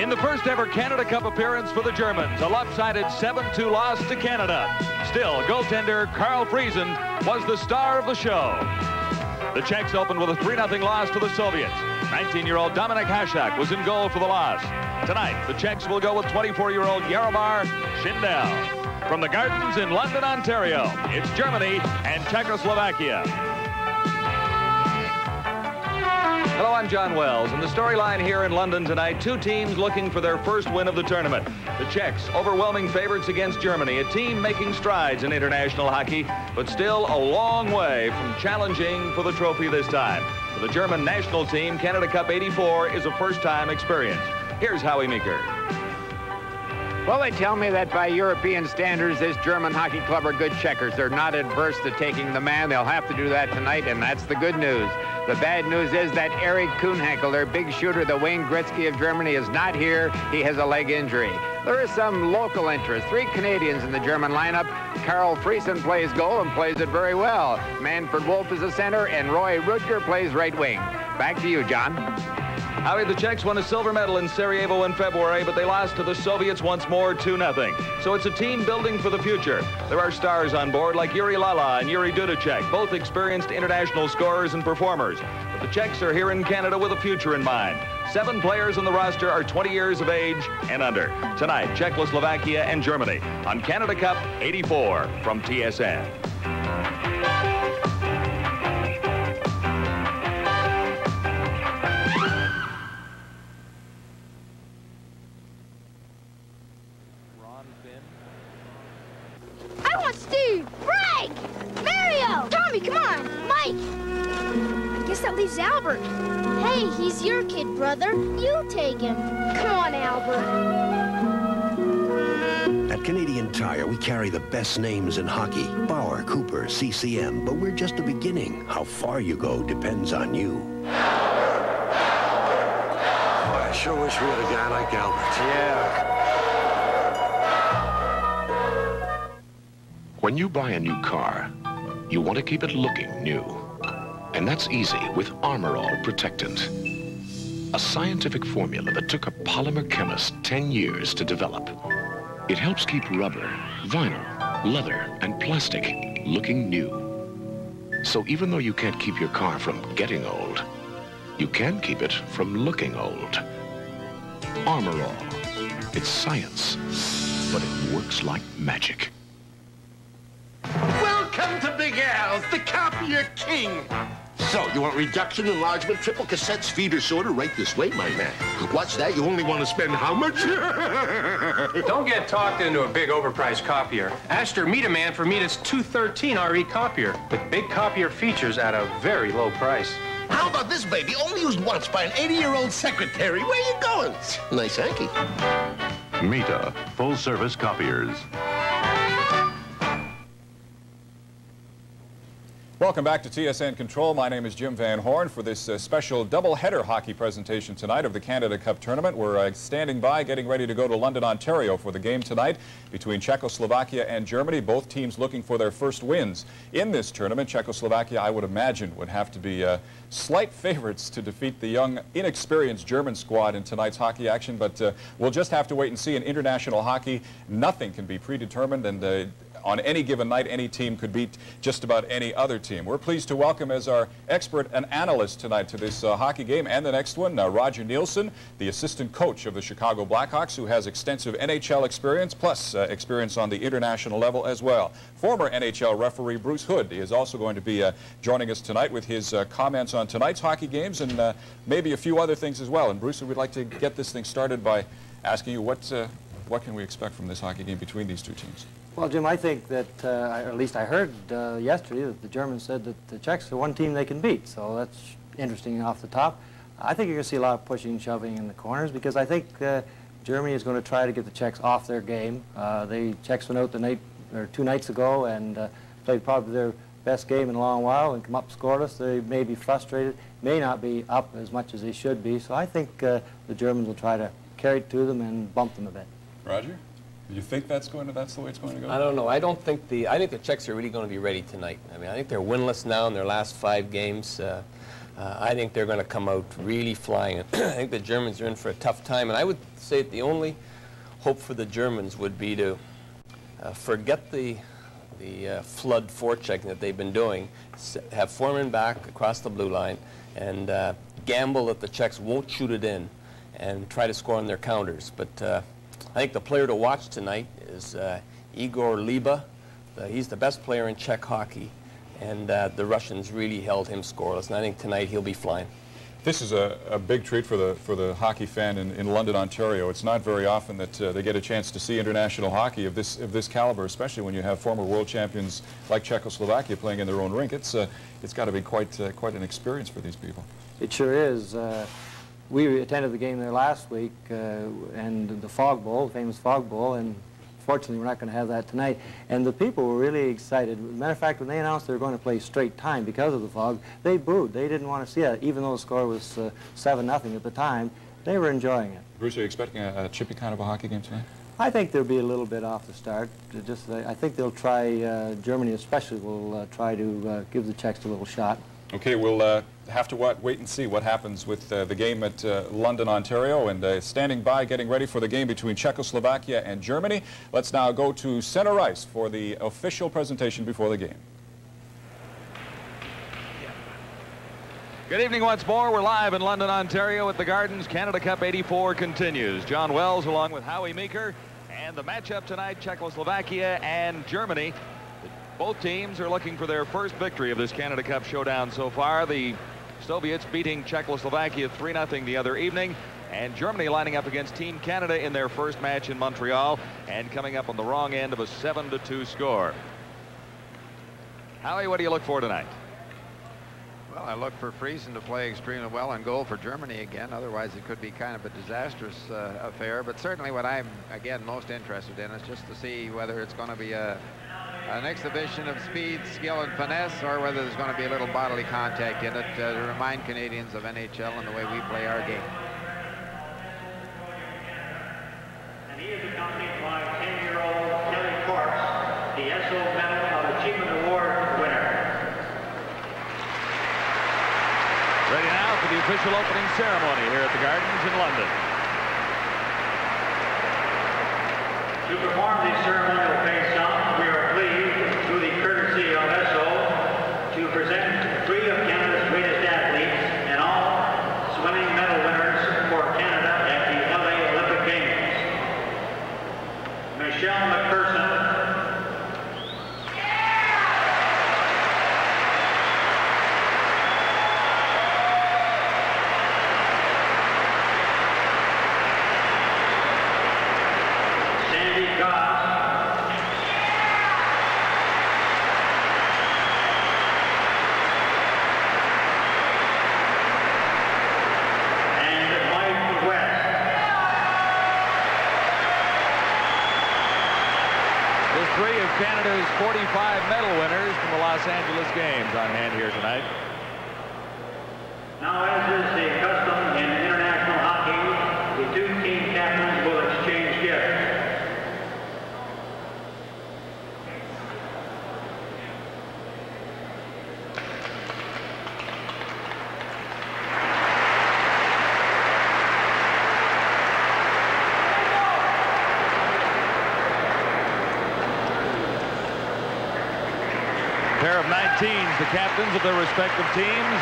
In the first ever Canada Cup appearance for the Germans, a lopsided 7-2 loss to Canada. Still, goaltender Carl Friesen was the star of the show. The Czechs opened with a 3-0 loss to the Soviets. 19-year-old Dominik Hasek was in goal for the loss. Tonight, the Czechs will go with 24-year-old Jaromir Schindel. From the Gardens in London, Ontario, it's Germany and Czechoslovakia. Hello, I'm John Wells, and the storyline here in London tonight, two teams looking for their first win of the tournament. The Czechs, overwhelming favorites against Germany, a team making strides in international hockey, but still a long way from challenging for the trophy this time. For the German national team, Canada Cup '84 is a first-time experience. Here's Howie Meeker. Well, they tell me that by European standards, this German hockey club are good checkers. They're not adverse to taking the man. They'll have to do that tonight, and that's the good news. The bad news is that Eric Kuhnhenkel, their big shooter, the Wayne Gretzky of Germany, is not here. He has a leg injury. There is some local interest. 3 Canadians in the German lineup. Carl Friesen plays goal and plays it very well. Manfred Wolf is a center, and Roy Rutger plays right wing. Back to you, John. Howie, the Czechs won a silver medal in Sarajevo in February, but they lost to the Soviets once more, 2-0. So it's a team building for the future. There are stars on board like Yuri Lala and Yuri Dudacek, both experienced international scorers and performers. But the Czechs are here in Canada with a future in mind. 7 players on the roster are 20 years of age and under. Tonight, Czechoslovakia and Germany on Canada Cup '84 from TSN. Steve, Frank, Mario, Tommy, come on, Mike. I guess that leaves Albert. Hey, he's your kid, brother. You take him. Come on, Albert. At Canadian Tire, we carry the best names in hockey. Bauer, Cooper, CCM, but we're just the beginning. How far you go depends on you. Oh, I sure wish we had a guy like Albert. Yeah. When you buy a new car, you want to keep it looking new. And that's easy with Armor All Protectant. A scientific formula that took a polymer chemist 10 years to develop. It helps keep rubber, vinyl, leather, and plastic looking new. So even though you can't keep your car from getting old, you can keep it from looking old. Armor All. It's science, but it works like magic. Welcome to Big Al's, the copier king. So, you want reduction, enlargement, triple cassettes, feeder sorter? Right this way, my man. What's that? You only want to spend how much? Don't get talked into a big overpriced copier. Astor Meet a Man for Meta's 213 RE copier with big copier features at a very low price. How about this baby? Only used once by an 80-year-old secretary. Where you going? Nice hanky. Meta, full-service copiers. Welcome back to TSN Control. My name is Jim Van Horn for this special double-header hockey presentation tonight of the Canada Cup tournament. We're standing by, getting ready to go to London, Ontario for the game tonight between Czechoslovakia and Germany, both teams looking for their first wins in this tournament. Czechoslovakia, I would imagine, would have to be slight favorites to defeat the young, inexperienced German squad in tonight's hockey action, but we'll just have to wait and see. In international hockey, nothing can be predetermined, and on any given night, any team could beat just about any other team. We're pleased to welcome as our expert and analyst tonight to this hockey game and the next one, Roger Nielsen, the assistant coach of the Chicago Blackhawks, who has extensive NHL experience, plus experience on the international level as well. Former NHL referee Bruce Hood is also going to be joining us tonight with his comments on tonight's hockey games and maybe a few other things as well. And Bruce, we'd like to get this thing started by asking you what can we expect from this hockey game between these two teams? Well, Jim, I think that, or at least I heard yesterday that the Germans said that the Czechs are one team they can beat, so that's interesting off the top. I think you're going to see a lot of pushing and shoving in the corners because I think Germany is going to try to get the Czechs off their game. The Czechs went out the night, or 2 nights ago and played probably their best game in a long while and come up scoreless. They may be frustrated, may not be up as much as they should be, so I think the Germans will try to carry it to them and bump them a bit. Roger? Do you think that's the way it's going to go? I don't know. I think the Czechs are really going to be ready tonight. I mean, I think they're winless now in their last 5 games. I think they're going to come out really flying. I think the Germans are in for a tough time, and I would say that the only hope for the Germans would be to forget the flood forechecking that they've been doing, have foremen back across the blue line, and gamble that the Czechs won't shoot it in and try to score on their counters. But I think the player to watch tonight is Igor Liba. He's the best player in Czech hockey, and the Russians really held him scoreless, and I think tonight he'll be flying. This is a big treat for the hockey fan in London, Ontario. It's not very often that they get a chance to see international hockey of this caliber, especially when you have former world champions like Czechoslovakia playing in their own rink. It's got to be quite an experience for these people. It sure is. We attended the game there last week, and the Fog Bowl, the famous Fog Bowl, and fortunately we're not going to have that tonight. And the people were really excited. As a matter of fact, when they announced they were going to play straight time because of the fog, they booed. They didn't want to see it, even though the score was 7-0 at the time. They were enjoying it. Bruce, are you expecting a chippy kind of a hockey game tonight? I think they'll be a little bit off the start. I think they'll try, Germany especially will try to give the Czechs a little shot. Okay, we'll have to wait and see what happens with the game at London, Ontario, and standing by, getting ready for the game between Czechoslovakia and Germany. Let's now go to center ice for the official presentation before the game. Good evening once more. We're live in London, Ontario at the Gardens. Canada Cup 84 continues. John Wells along with Howie Meeker, and the matchup tonight, Czechoslovakia and Germany. Both teams are looking for their first victory of this Canada Cup showdown so far. The Soviets beating Czechoslovakia 3-0 the other evening, and Germany lining up against Team Canada in their first match in Montreal and coming up on the wrong end of a 7-2 score. Howie, what do you look for tonight? Well, I look for Friesen to play extremely well and goal for Germany again. Otherwise, it could be kind of a disastrous affair. But certainly what I'm, again, most interested in is just to see whether it's going to be an exhibition of speed, skill, and finesse, or whether there's going to be a little bodily contact in it to remind Canadians of NHL and the way we play our game. And he is accompanied by 10-year-old Kelly Corpse, the SO Medal of Achievement Award winner. Ready now for the official opening ceremony here at the Gardens in London. To perform the ceremonial face-off, we are pleased, through the courtesy of SO, to present 3 of Canada's greatest athletes and all swimming medal winners for Canada at the LA Olympic Games. Michelle McPherson, Canada's 45 medal winners from the Los Angeles Games on hand here tonight. Now, as is the custom in international hockey, the 2 team captains will exchange gifts. Pair of 19s, the captains of their respective teams,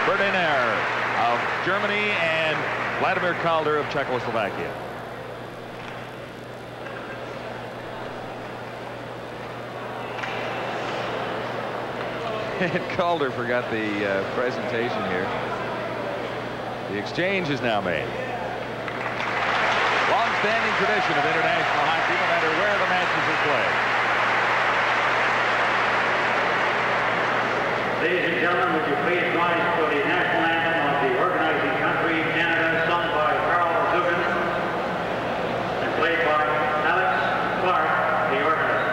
Berliner of Germany and Vladimir Calder of Czechoslovakia. And Calder forgot the presentation here. The exchange is now made. Long-standing tradition of international hockey, no matter where the matches are played. Ladies and gentlemen, would you please rise for the national anthem of the organizing country, Canada, sung by Carl Zugan and played by Alex Clark, the organizer.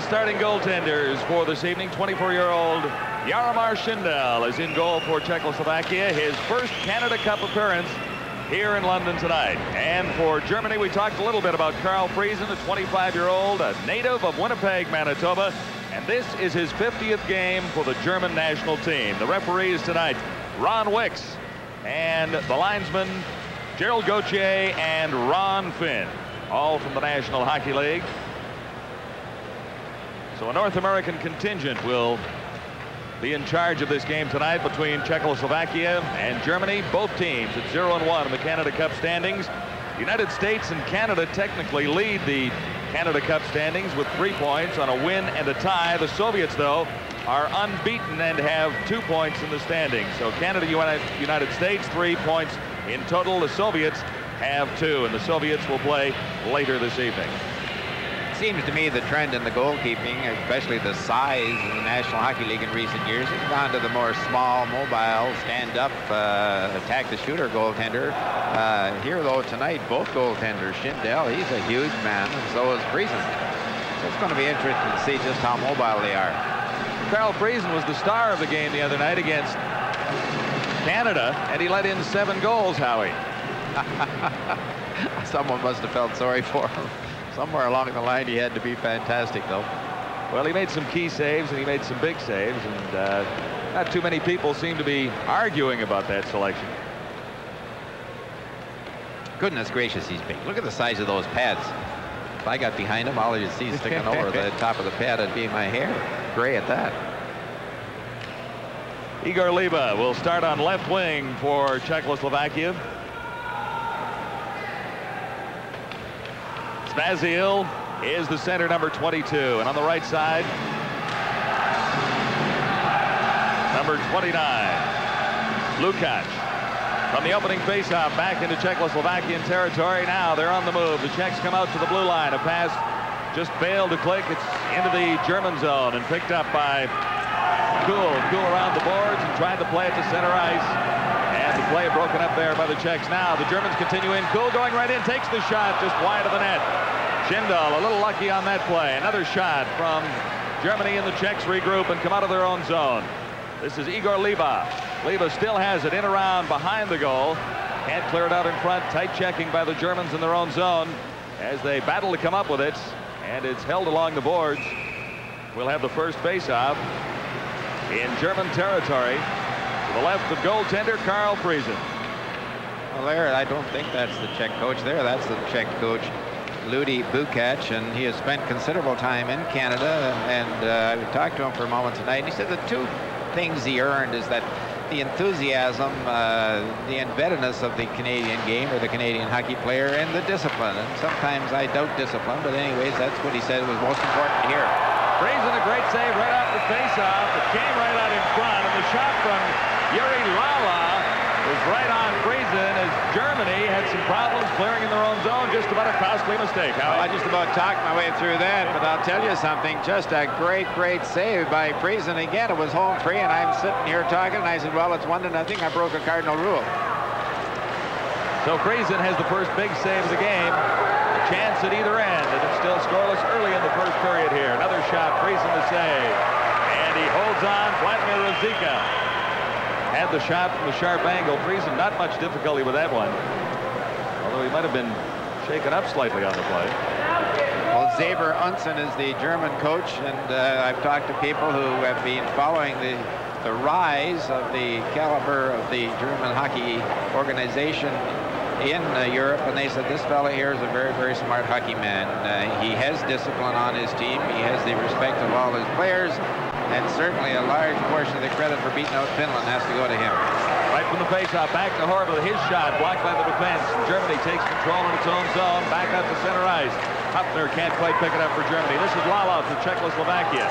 starting goaltenders for this evening. 24-year-old Jaromir Schindel is in goal for Czechoslovakia, his first Canada Cup appearance here in London tonight. And for Germany, we talked a little bit about Carl Friesen, a 25-year-old, a native of Winnipeg, Manitoba. And this is his 50th game for the German national team. The referees tonight, Ron Wicks, and the linesmen, Gerald Gauthier and Ron Finn, all from the National Hockey League. So a North American contingent will be in charge of this game tonight between Czechoslovakia and Germany. Both teams at 0-1 in the Canada Cup standings. The United States and Canada technically lead the Canada Cup standings with 3 points on a win and a tie. The Soviets, though, are unbeaten and have 2 points in the standings. So Canada, United States, 3 points in total. The Soviets have 2, and the Soviets will play later this evening. Seems to me the trend in the goalkeeping, especially the size in the National Hockey League in recent years, has gone to the more small, mobile, stand-up, attack-the-shooter goaltender. Here, though, tonight, both goaltenders, Schindel, he's a huge man, and so is Friesen. So it's going to be interesting to see just how mobile they are. Carl Friesen was the star of the game the other night against Canada, and he let in 7 goals, Howie. Someone must have felt sorry for him. Somewhere along the line, he had to be fantastic, though. Well, he made some key saves, and he made some big saves, and not too many people seem to be arguing about that selection. Goodness gracious, he's big. Look at the size of those pads. If I got behind him, all you'd see sticking over the top of the pad would be my hair. Gray at that. Igor Liba will start on left wing for Czechoslovakia. Spazil is the center, number 22. And on the right side, number 29, Lukács. From the opening faceoff back into Czechoslovakian territory. Now they're on the move. The Czechs come out to the blue line. A pass just failed to click. It's into the German zone and picked up by Kuhl. Kuhl around the boards and tried to play it to center ice. And the play broken up there by the Czechs. Now the Germans continue in. Kuhl going right in, takes the shot just wide of the net. Schindel a little lucky on that play. Another shot from Germany, and the Czechs regroup and come out of their own zone. This is Igor Liba. Liba still has it in around behind the goal. Can't clear it out in front. Tight checking by the Germans in their own zone as they battle to come up with it. And it's held along the boards. We'll have the first face-off in German territory. To the left of goaltender Carl Friesen. Well, there, I don't think that's the Czech coach there. That's the Czech coach, Ludy Bukac, and he has spent considerable time in Canada. And I talked to him for a moment tonight, and he said the 2 things he earned is that the enthusiasm, the embeddedness of the Canadian game or the Canadian hockey player, and the discipline. And sometimes I doubt discipline, but anyways, that's what he said was most important here. Friesen, a great save right off the face-off. It came right out in front, and the shot from Yuri Lala was right on Friesen as Germany had some problems clearing in their own zone. Just about a costly mistake. Well, I just about talked my way through that, but I'll tell you something. Just a great, great save by Friesen. Again, it was home free, and I'm sitting here talking, and I said, well, it's 1-0. I broke a cardinal rule. So Friesen has the first big save of the game. A chance at either end, and it's still scoreless early in the first period here. Another shot, Friesen to save. And he holds on. Vladimir Ruzicka had the shot from the sharp angle. Friesen, not much difficulty with that one. Although he might have been shaken up slightly on the play. Well, Xaver Unsen is the German coach, and I've talked to people who have been following the rise of the caliber of the German hockey organization in Europe, and they said this fella here is a very, very smart hockey man. He has discipline on his team. He has the respect of all his players, and certainly a large portion of the credit for beating out Finland has to go to him. Right from the faceoff, back to Horvath. His shot blocked by the defense. Germany takes control in its own zone. Back out to center ice. Hupner can't quite pick it up for Germany. This is Lala for Czechoslovakia.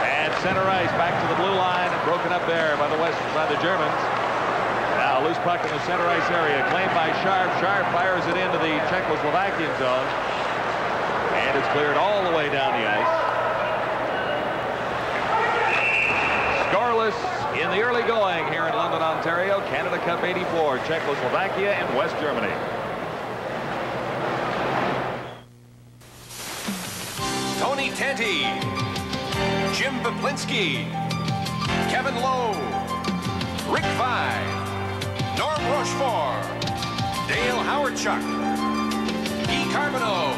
And center ice back to the blue line, and broken up there by the Germans. Now loose puck in the center ice area, claimed by Sharp. Sharp fires it into the Czechoslovakian zone, and it's cleared all the way down the ice. Scoreless in the early going here in London, Ontario. Canada Cup '84, Czechoslovakia and West Germany. Tony Tanti Jim Beplinski, Kevin Lowe, Rick Vine, Norm Rochefort, Dale Howardchuk, E. Carbonneau.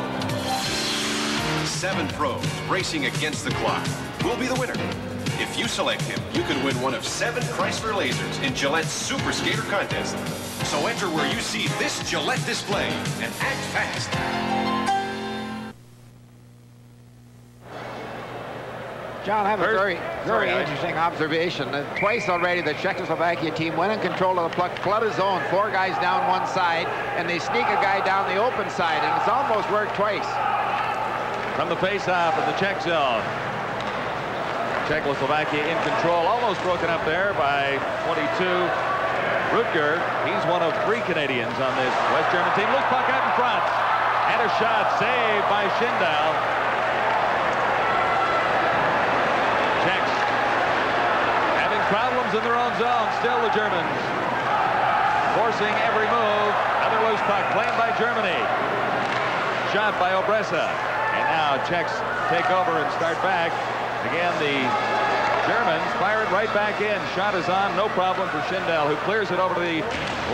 7 pros racing against the clock. Who will be the winner? If you select him, you can win one of 7 Chrysler lasers in Gillette's Super Skater Contest. So enter where you see this Gillette display and act fast. John, I have a very interesting observation. Twice already, the Czechoslovakia team went in control of the puck, flooded zone, 4 guys down one side, and they sneak a guy down the open side, and it's almost worked twice. From the face-off in the Czech zone. Czechoslovakia in control, almost broken up there by 22. Rutger, he's one of 3 Canadians on this West German team. Loose puck out in front, and a shot saved by Schindel. Czechs having problems in their own zone. Still the Germans forcing every move. Another loose puck claimed by Germany. Shot by Obresa. And now Czechs take over and start back. Again, the Germans fire it right back in. Shot is on. No problem for Schindel, who clears it over to the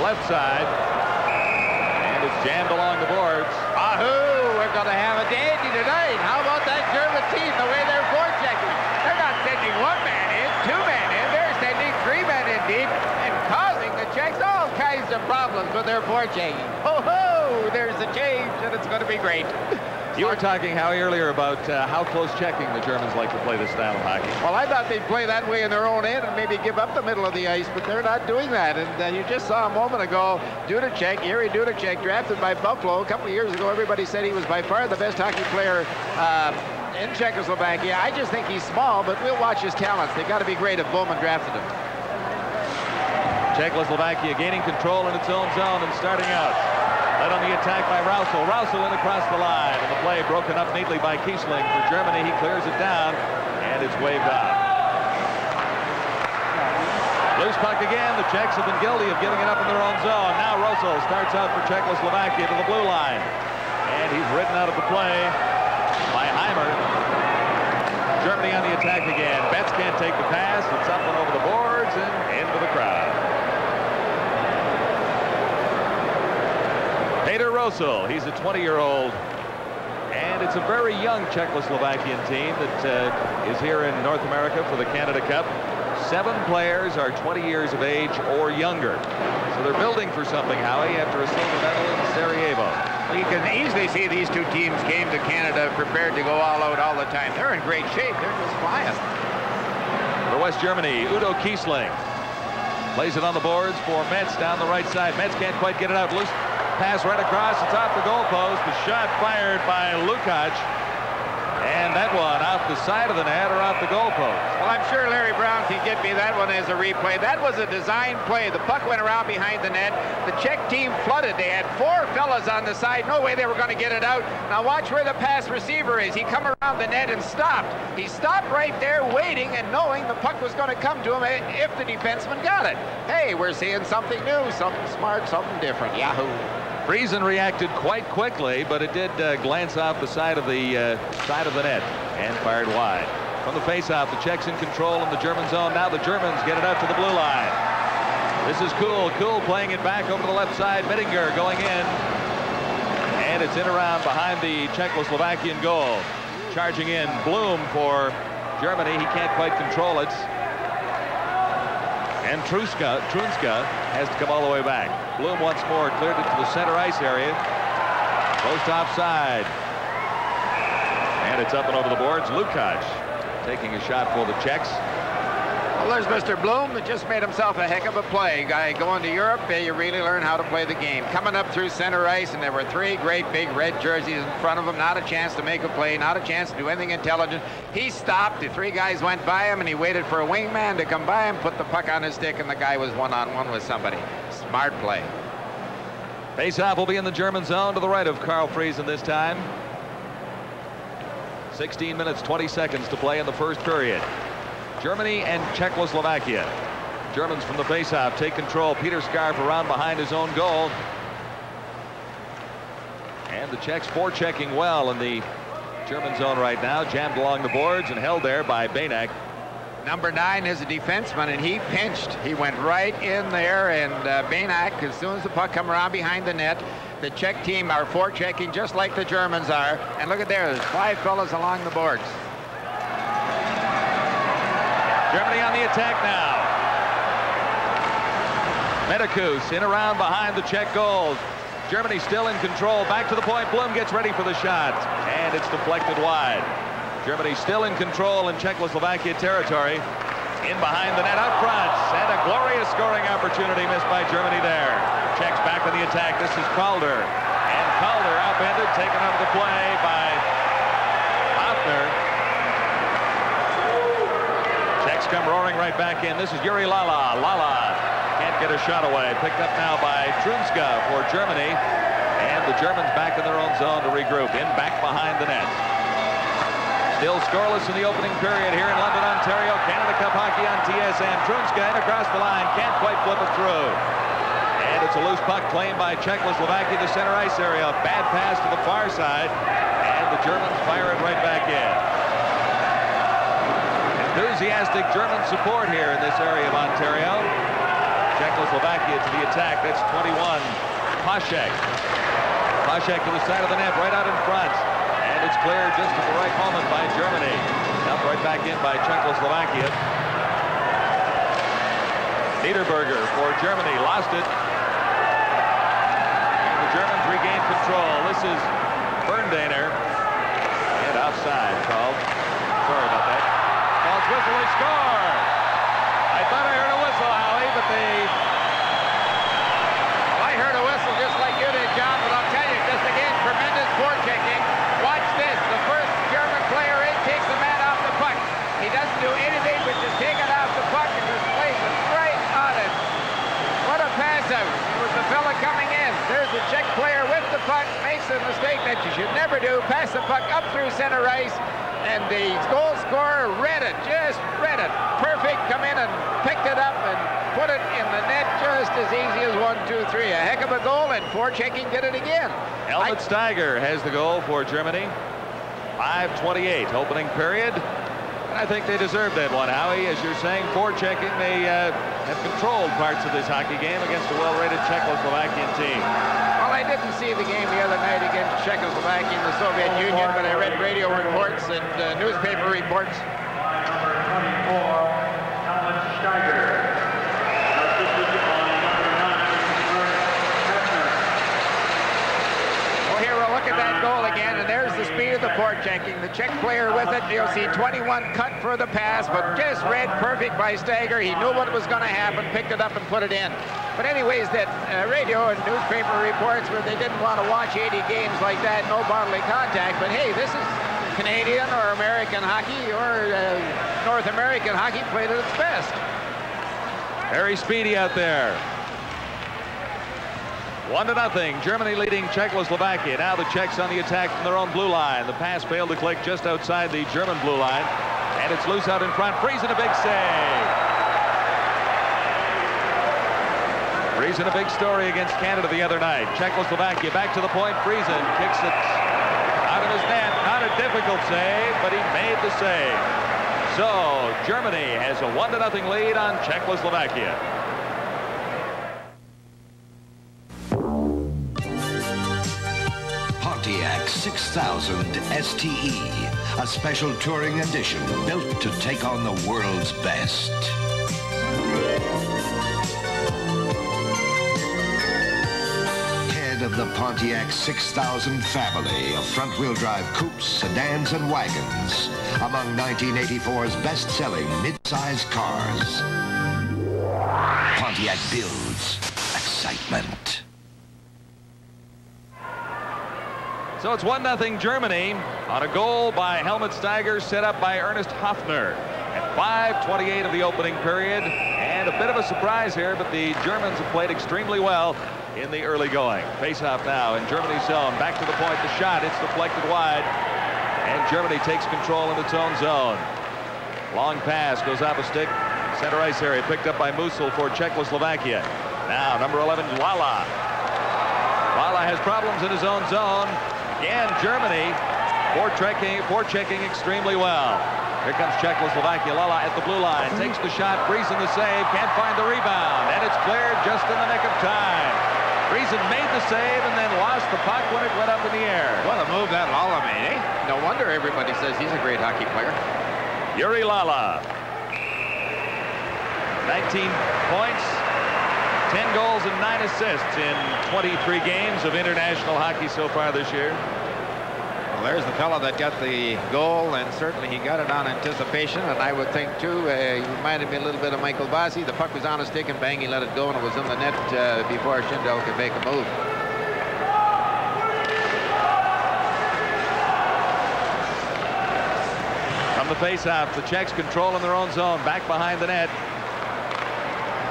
left side. And it's jammed along the boards. Ahoo! We're going to have a dandy tonight. How about that German team, the way they're forechecking? They're not sending 1 man in, 2 men in. They're sending 3 men in deep and causing the Czechs all kinds of problems with their forechecking. Ho-ho! There's a change, and it's going to be great. You were talking, Howie, earlier about how close checking the Germans like to play this style of hockey. Well, I thought they'd play that way in their own end and maybe give up the middle of the ice, but they're not doing that. And you just saw a moment ago, Dudacek, Yuri Dudacek, drafted by Buffalo a couple of years ago. Everybody said he was by far the best hockey player in Czechoslovakia. I just think he's small, but we'll watch his talents. They've got to be great if Bowman drafted him. Czechoslovakia gaining control in its own zone and starting out. Led on the attack by Rousel. Rousel in across the line. And the play broken up neatly by Kiesling. For Germany, he clears it down, and it's waved off. Loose puck again. The Czechs have been guilty of giving it up in their own zone. Now Rousel starts out for Czechoslovakia to the blue line. And he's ridden out of the play by Heimer. Germany on the attack again. Betts can't take the pass. It's up and over the boards and into the crowd. Peter Rosel, he's a 20-year-old, and it's a very young Czechoslovakian team that is here in North America for the Canada Cup. 7 players are 20 years of age or younger. So they're building for something, Howie, after a silver medal in Sarajevo. Well, you can easily see these 2 teams came to Canada prepared to go all out all the time. They're in great shape. They're just flying. For West Germany, Udo Kiesling plays it on the boards for Metz down the right side. Metz can't quite get it out. Loose pass right across. It's off the goalpost. The shot fired by Lukács. And that one off the side of the net or off the goalpost. Well, I'm sure Larry Brown can get me that one as a replay. That was a design play. The puck went around behind the net. The Czech team flooded. They had 4 fellas on the side. No way they were going to get it out. Now watch where the pass receiver is. He come around the net and stopped. He stopped right there waiting and knowing the puck was going to come to him if the defenseman got it. Hey, we're seeing something new, something smart, something different. Yahoo! Friesen reacted quite quickly, but it did glance off the side of the net and fired wide. From the faceoff, the Czechs in control in the German zone. Now the Germans get it out to the blue line. This is Kuhl. Kuhl playing it back over to the left side. Mittinger going in. And it's in around behind the Czechoslovakian goal. Charging in Blum for Germany. He can't quite control it. And Trunska has to come all the way back. Blum once more cleared it to the center ice area. Close to offside. And it's up and over the boards. Lukács taking a shot for the Czechs. Well, there's Mr. Blum that just made himself a heck of a play. Guy going to Europe, you really learn how to play the game. Coming up through center ice, and there were 3 great big red jerseys in front of him. Not a chance to make a play, not a chance to do anything intelligent. He stopped. The 3 guys went by him, and he waited for a wingman to come by him, put the puck on his stick, and the guy was one-on-one with somebody. Smart play. Face-off will be in the German zone to the right of Carl Friesen this time. 16 minutes, 20 seconds to play in the first period. Germany and Czechoslovakia. Germans from the face-off take control. Peter Scarf around behind his own goal. And the Czechs forechecking well in the German zone right now, jammed along the boards and held there by Banak. Number 9 is a defenseman, and he pinched. He went right in there, and Banak, as soon as the puck come around behind the net, the Czech team are forechecking just like the Germans are. And look at there, there's 5 fellas along the boards. Germany on the attack now. Medikus in around behind the Czech goals. Germany still in control. Back to the point. Blum gets ready for the shot, and it's deflected wide. Germany still in control in Czechoslovakia territory. In behind the net, out front, and a glorious scoring opportunity missed by Germany there. Czechs back on the attack. This is Calder, and Calder upended, taken out of the play by Hoffner. Czechs come roaring right back in. This is Yuri Lala. Lala can't get a shot away. Picked up now by Trunska for Germany. And the Germans back in their own zone to regroup. In back behind the net. Still scoreless in the opening period here in London, Ontario. Canada Cup hockey on TSN. Trunska in across the line. Can't quite flip it through. And it's a loose puck claimed by Czechoslovakia to center ice area. A bad pass to the far side. And the Germans fire it right back in. Enthusiastic German support here in this area of Ontario. Czechoslovakia to the attack. That's 21. Paschek. Paschek to the side of the net, right out in front. And it's cleared just at the right moment by Germany. Dumped right back in by Czechoslovakia. Niederberger for Germany. Lost it. And the Germans regain control. This is Berndaner. And offside called. Sorry about that. Calls whistle, they score. I thought I heard a whistle, Howie, but Well, I heard a whistle just like you did, John, but I'll tell you, just again, tremendous forechecking. Watch this. The first German player in takes the man off the puck. He doesn't do anything but just take it off the puck and just plays it right on it. What a pass out. It was the fella coming in. There's the Czech player with the puck, makes a mistake that you should never do. Pass the puck up through center ice. And the goal scorer read it, just read it. Perfect, come in and picked it up and put it in the net just as easy as 1, 2, 3. A heck of a goal, and forechecking did it again. Helmut Steiger has the goal for Germany. 5:28 opening period. And I think they deserved that one, Howie. As you're saying, forechecking, they have controlled parts of this hockey game against a well-rated Czechoslovakian team. Well, I didn't see the game the other night against Czechoslovakia and the Soviet Union, but I read radio reports and newspaper reports. Number 24, Helmut Steiger. Assisted by number 9, Well, here we'll look at that goal again, and there's the speed of the forechecking. The Czech player with it. You'll see 21 cut for the pass, but just read perfect by Steiger. He knew what was going to happen, picked it up and put it in. But anyways, that radio and newspaper reports where they didn't want to watch 80 games like that, no bodily contact. But hey, this is Canadian or American hockey, or North American hockey played at its best. Very speedy out there. 1-0. Germany leading Czechoslovakia. Now the Czechs on the attack from their own blue line. The pass failed to click just outside the German blue line. And it's loose out in front. Friesen a big save. Friesen a big story against Canada the other night. Czechoslovakia back to the point. Friesen kicks it out of his net. Not a difficult save, but he made the save. So Germany has a 1-0 lead on Czechoslovakia. Pontiac 6000 STE, a special touring edition built to take on the world's best. Head of the Pontiac 6000 family of front-wheel drive coupes, sedans, and wagons, among 1984's best-selling mid-size cars. Pontiac builds excitement. So it's 1-0 Germany on a goal by Helmut Steiger, set up by Ernest Hoffner at 5:28 of the opening period. And a bit of a surprise here, but the Germans have played extremely well in the early going. Face-off now in Germany's zone. Back to the point, the shot. It's deflected wide. And Germany takes control in its own zone. Long pass goes off a stick. Center ice area picked up by Musil for Czechoslovakia. Now number 11, Lala. Lala has problems in his own zone. Again, Germany forechecking extremely well. Here comes Czechoslovakia. Lala at the blue line. Takes the shot. Friesen the save. Can't find the rebound. And it's cleared just in the nick of time. Friesen made the save and then lost the puck when it went up in the air. What a move that Lala made, eh? No wonder everybody says he's a great hockey player. Yuri Lala. 19 points, 10 goals, and 9 assists in 23 games of international hockey so far this year. Well, there's the fellow that got the goal, and certainly he got it on anticipation, and I would think, too, he reminded me a little bit of Michael Bossy. The puck was on his stick, and bang, he let it go, and it was in the net before Schindel could make a move. From the face-off, the Czechs control in their own zone, back behind the net.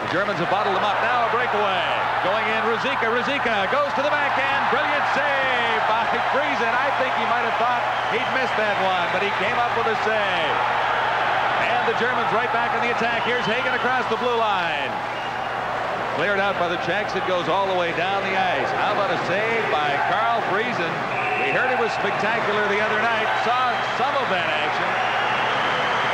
The Germans have bottled them up. Now a breakaway. Going in, Ruzicka. Ruzicka goes to the backhand. Brilliant save by Friesen. I think he might have thought he'd missed that one, but he came up with a save. And the Germans right back in the attack. Here's Hagen across the blue line. Cleared out by the Czechs. It goes all the way down the ice. How about a save by Carl Friesen? We heard it was spectacular the other night. Saw some of that action.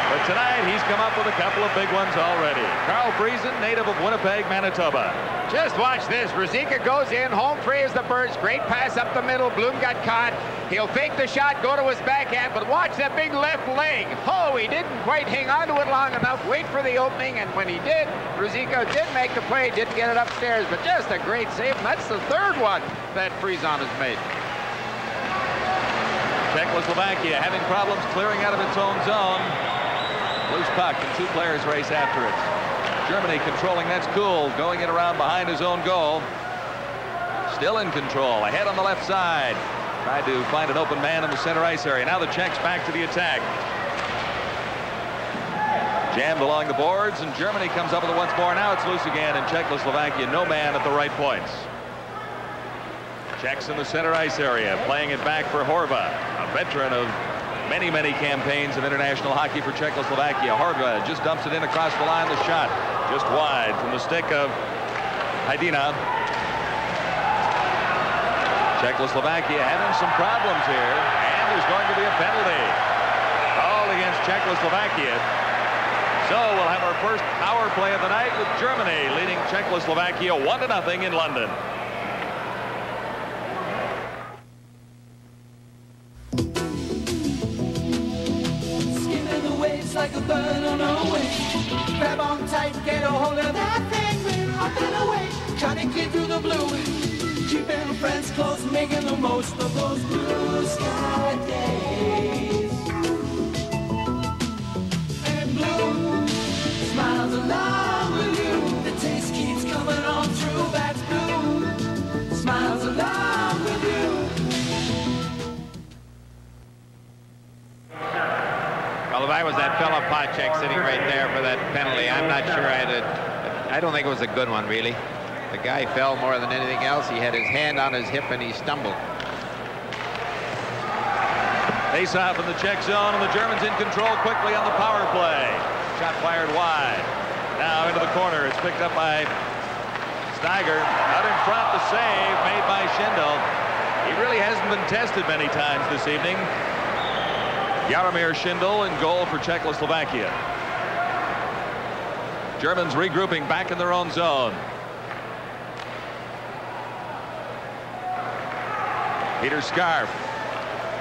But tonight, he's come up with a couple of big ones already. Carl Friesen, native of Winnipeg, Manitoba. Just watch this. Ruzicka goes in, home free as the birds. Great pass up the middle. Bloom got caught. He'll fake the shot, go to his backhand, but watch that big left leg. Oh, he didn't quite hang on to it long enough. Wait for the opening, and when he did, Ruzicka did make the play, didn't get it upstairs, but just a great save, and that's the third one that Friesen has made. Czechoslovakia having problems clearing out of its own zone. Loose puck, and two players race after it. Germany controlling, that's cool, going in around behind his own goal. Still in control, ahead on the left side. Tried to find an open man in the center ice area. Now the Czechs back to the attack. Jammed along the boards, and Germany comes up with it once more. Now it's loose again, and Czechoslovakia, no man at the right points. Czechs in the center ice area, playing it back for Horva, a veteran of many, many campaigns of international hockey for Czechoslovakia. Horva just dumps it in across the line. The shot just wide from the stick of Hajdina. Czechoslovakia having some problems here, and there's going to be a penalty called against Czechoslovakia. So we'll have our first power play of the night with Germany leading Czechoslovakia 1-0 in London. Like a bird on a wing. Grab on tight, get a hold of that thing. We're up and away, trying to get through the blue. Keeping friends close, making the most of those blue sky days. And blue smiles along with you. The taste keeps coming on through. That's blue smiles along with you. Well, if I was that fellow Potchek sitting right there for that penalty, I'm not sure I don't think it was a good one, really. The guy fell more than anything else. He had his hand on his hip and he stumbled. Face off in the Czech zone, and the Germans in control quickly on the power play. Shot fired wide. Now into the corner. It's picked up by Steiger. Out in front, the save made by Schindel. He really hasn't been tested many times this evening. Jaromir Schindel in goal for Czechoslovakia. Germans regrouping back in their own zone. Peter Scarf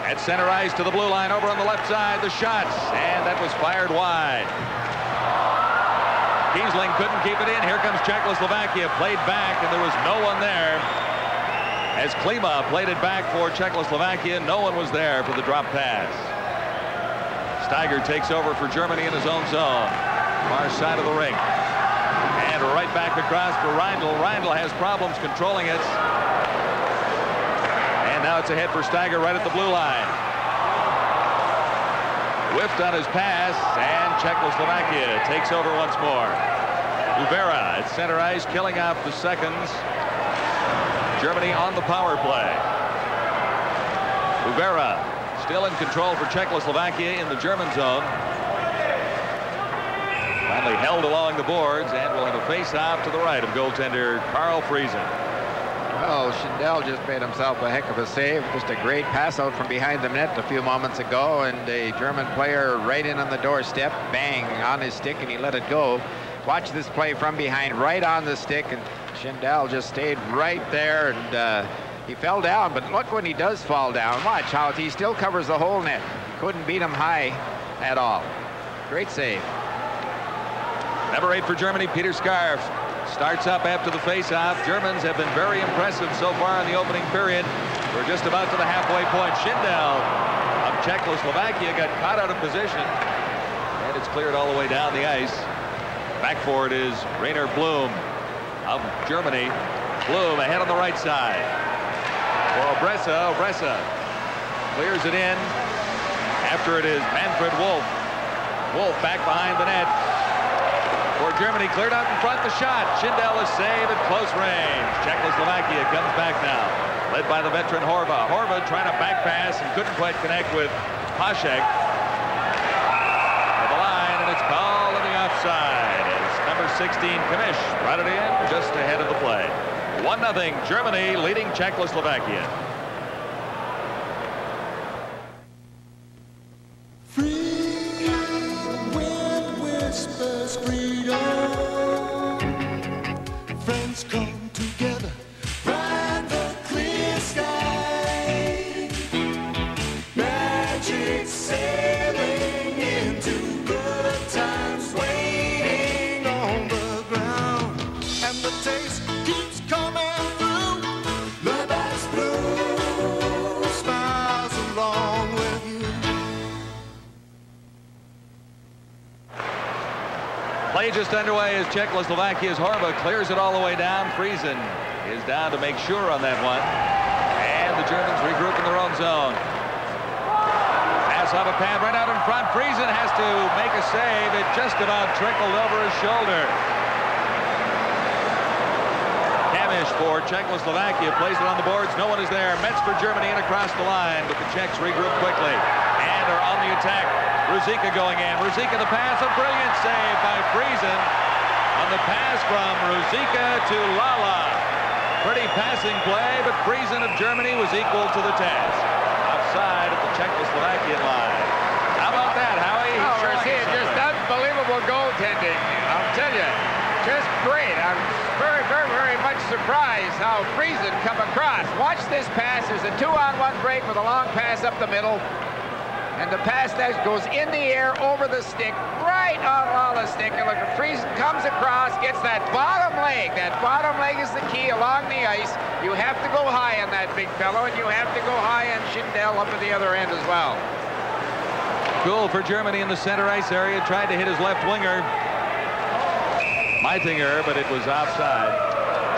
at center ice to the blue line over on the left side. The shots, and that was fired wide. Kiesling couldn't keep it in. Here comes Czechoslovakia, played back, and there was no one there. As Klima played it back for Czechoslovakia, no one was there for the drop pass. Steiger takes over for Germany in his own zone. Far side of the rink. And right back across for Reindl. Reindl has problems controlling it. And now it's ahead for Steiger right at the blue line. Whiffed on his pass, and Czechoslovakia takes over once more. Uvera at center ice, killing off the seconds. Germany on the power play. Uvera still in control for Czechoslovakia in the German zone. Finally held along the boards, and we'll have a face-off to the right of goaltender Carl Friesen. Well, Schindel Schindel just made himself a heck of a save. Just a great pass out from behind the net a few moments ago, and a German player right in on the doorstep, bang, on his stick, and he let it go. Watch this play from behind, right on the stick, and Schindel just stayed right there, and he fell down, but look when he does fall down. Watch how he still covers the whole net. Couldn't beat him high at all. Great save. Number 8 for Germany, Peter Scarf. Starts up after the face-off. Germans have been very impressive so far in the opening period. We're just about to the halfway point. Schindel of Czechoslovakia got caught out of position, and it's cleared all the way down the ice. Back for it is Rainer Blum of Germany. Blum ahead on the right side for Obressa. Obressa clears it in. After it is Manfred Wolf. Wolf back behind the net. For Germany, cleared out in front, the shot. Schindel is saved at close range. Czechoslovakia comes back now, led by the veteran Horva. Horva trying to back pass and couldn't quite connect with Pashek. To the line, and it's called on the offside. As number 16, Kamish, brought it in just ahead of the play. 1-0, Germany leading Czechoslovakia. Friends come together, ride the clear sky. Magic sailing into good times, waiting on the ground. And the taste keeps coming through. Love that's blue smiles along with you. Play just underway as Czechoslovakia's Horva clears it all the way down. Friesen is down to make sure on that one. And the Germans regroup in their own zone. Pass off a pad right out in front. Friesen has to make a save. It just about trickled over his shoulder. Kamish for Czechoslovakia plays it on the boards. No one is there. Metz for Germany in across the line, but the Czechs regroup quickly and are on the attack. Ruzicka going in. Ruzicka the pass. A brilliant save by Friesen on the pass from Ruzicka to Lala. Pretty passing play, but Friesen of Germany was equal to the task. Offside at the Czechoslovakian line. How about that, Howie? Oh, we're seeing just unbelievable goaltending. I'll tell you, just great. I'm very, very, very much surprised how Friesen come across. Watch this pass. There's a 2-on-1 break with a long pass up the middle. And the pass that goes in the air over the stick, right on Lala's stick. And look, Friesen comes across, gets that bottom leg. That bottom leg is the key along the ice. You have to go high on that big fellow, and you have to go high on Schindel up at the other end as well. Goal for Germany in the center ice area. Tried to hit his left winger, Meitinger, but it was offside.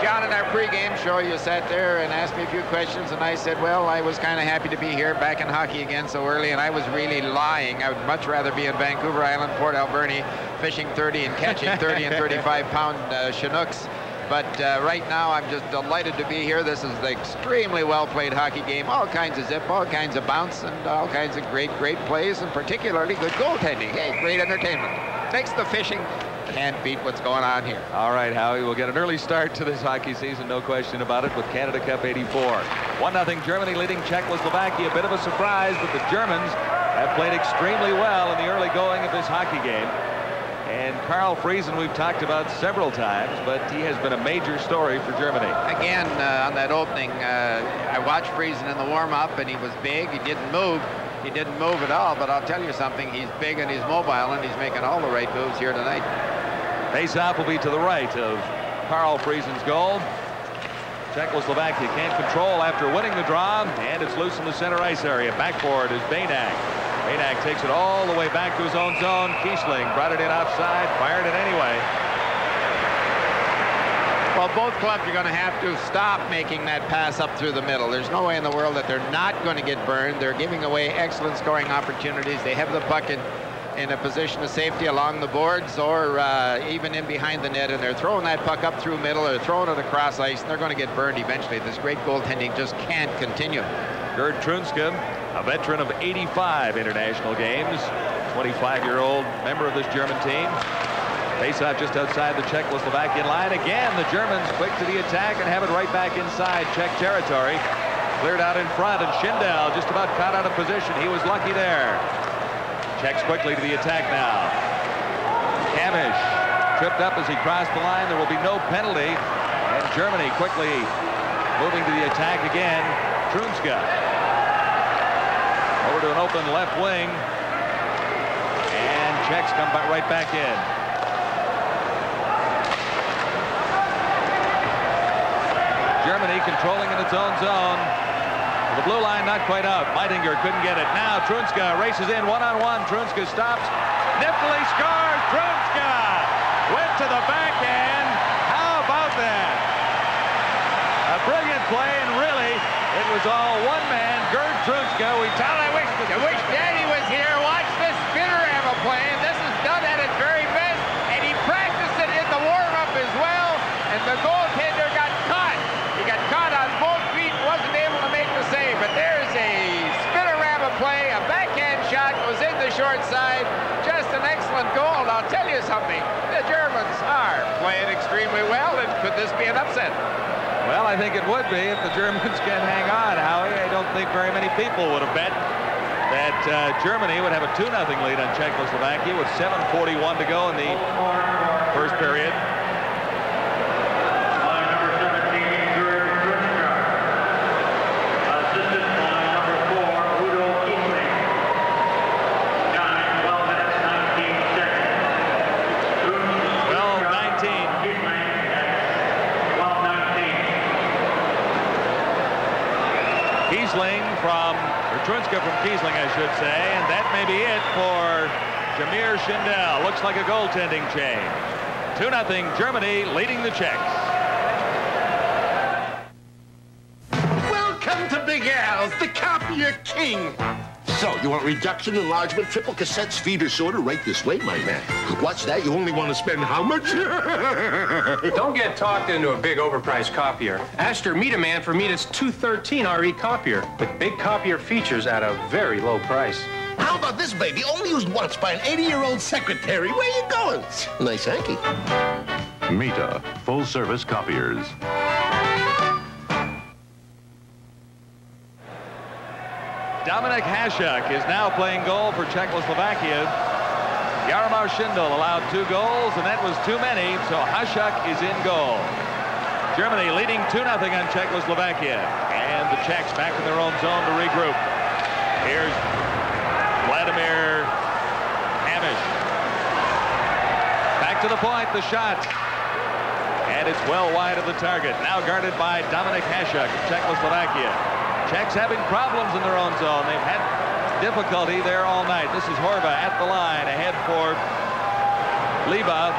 John, in our pregame show, you sat there and asked me a few questions, and I said, well, I was kind of happy to be here back in hockey again so early, and I was really lying. I would much rather be in Vancouver Island, Port Alberni, fishing 30 and catching 30 and 35-pound Chinooks. But right now, I'm just delighted to be here. This is the extremely well-played hockey game. All kinds of zip, all kinds of bounce, and all kinds of great, great plays, and particularly good goaltending. Hey, great entertainment. Makes the fishing. Can't beat what's going on here. All right, Howie, we'll get an early start to this hockey season, no question about it, with Canada Cup 84. 1-0 Germany leading Czechoslovakia. A bit of a surprise, but the Germans have played extremely well in the early going of this hockey game. And Carl Friesen we've talked about several times, but he has been a major story for Germany. Again, on that opening, I watched Friesen in the warm-up, and he was big. He didn't move. He didn't move at all, but I'll tell you something. He's big and he's mobile, and he's making all the right moves here tonight. Face-off will be to the right of Carl Friesen's goal. Czechoslovakia can't control after winning the draw, and it's loose in the center ice area. Back for it is Baynak. Baynak takes it all the way back to his own zone. Kiesling brought it in offside, fired it anyway. Well, both clubs are going to have to stop making that pass up through the middle. There's no way in the world that they're not going to get burned. They're giving away excellent scoring opportunities. They have the puck in a position of safety along the boards or even in behind the net, and they're throwing that puck up through middle or throwing it across ice, and they're going to get burned eventually. This great goaltending just can't continue. Gerd Trunske, a veteran of 85 international games, 25-year-old member of this German team. Face-off just outside the Czechoslovakian line. Again, the Germans quick to the attack and have it right back inside Czech territory. Cleared out in front, and Schindel just about caught out of position. He was lucky there. Czechs quickly to the attack now. Kamish tripped up as he crossed the line. There will be no penalty. And Germany quickly moving to the attack again. Trunska over to an open left wing. And Czechs come right back in. Germany controlling in its own zone. The blue line not quite up. Meitinger couldn't get it. Now Trunska races in one-on-one. Trunska stops. Niftily scores. Trunska went to the backhand. How about that? A brilliant play, and really, it was all one man, Gerd Trunska. I wish Daddy was here. Watch this spinorama play. This is done at its very best, and he practiced it in the warm-up as well, and the goaltender got caught. He got caught on both feet and wasn't able to make the save, but there's a spinorama play. A backhand shot goes in the short side. Just an excellent goal. And I'll tell you something. The Germans are playing extremely well, and could this be an upset? Well, I think it would be if the Germans can hang on, Howie. I don't think very many people would have bet that Germany would have a 2-0 lead on Czechoslovakia with 7:41 to go in the first period. Trunska from Kiesling, I should say, and that may be it for Jamir Schindel. Looks like a goaltending change. 2-0 Germany leading the Czechs. Welcome to Big Al's, the copier king. So, you want reduction, enlargement, triple cassettes, feeder sorter right this way, my man. What's that? You only want to spend how much? Don't get talked into a big overpriced copier. Astor Meet a Man for Meet its 213 RE copier with big copier features at a very low price. How about this baby? Only used once by an 80-year-old secretary. Where you going? Nice hanky. Mita, full-service copiers. Dominik Hasek is now playing goal for Czechoslovakia. Jaromír Schindel allowed 2 goals, and that was too many, so Hasek is in goal. Germany leading 2-0 on Czechoslovakia. And the Czechs back in their own zone to regroup. Here's Vladimir Kamish. Back to the point, the shot. And it's well wide of the target. Now guarded by Dominik Hasek of Czechoslovakia. Czechs having problems in their own zone. They've had difficulty there all night. This is Horva at the line, ahead for Liba.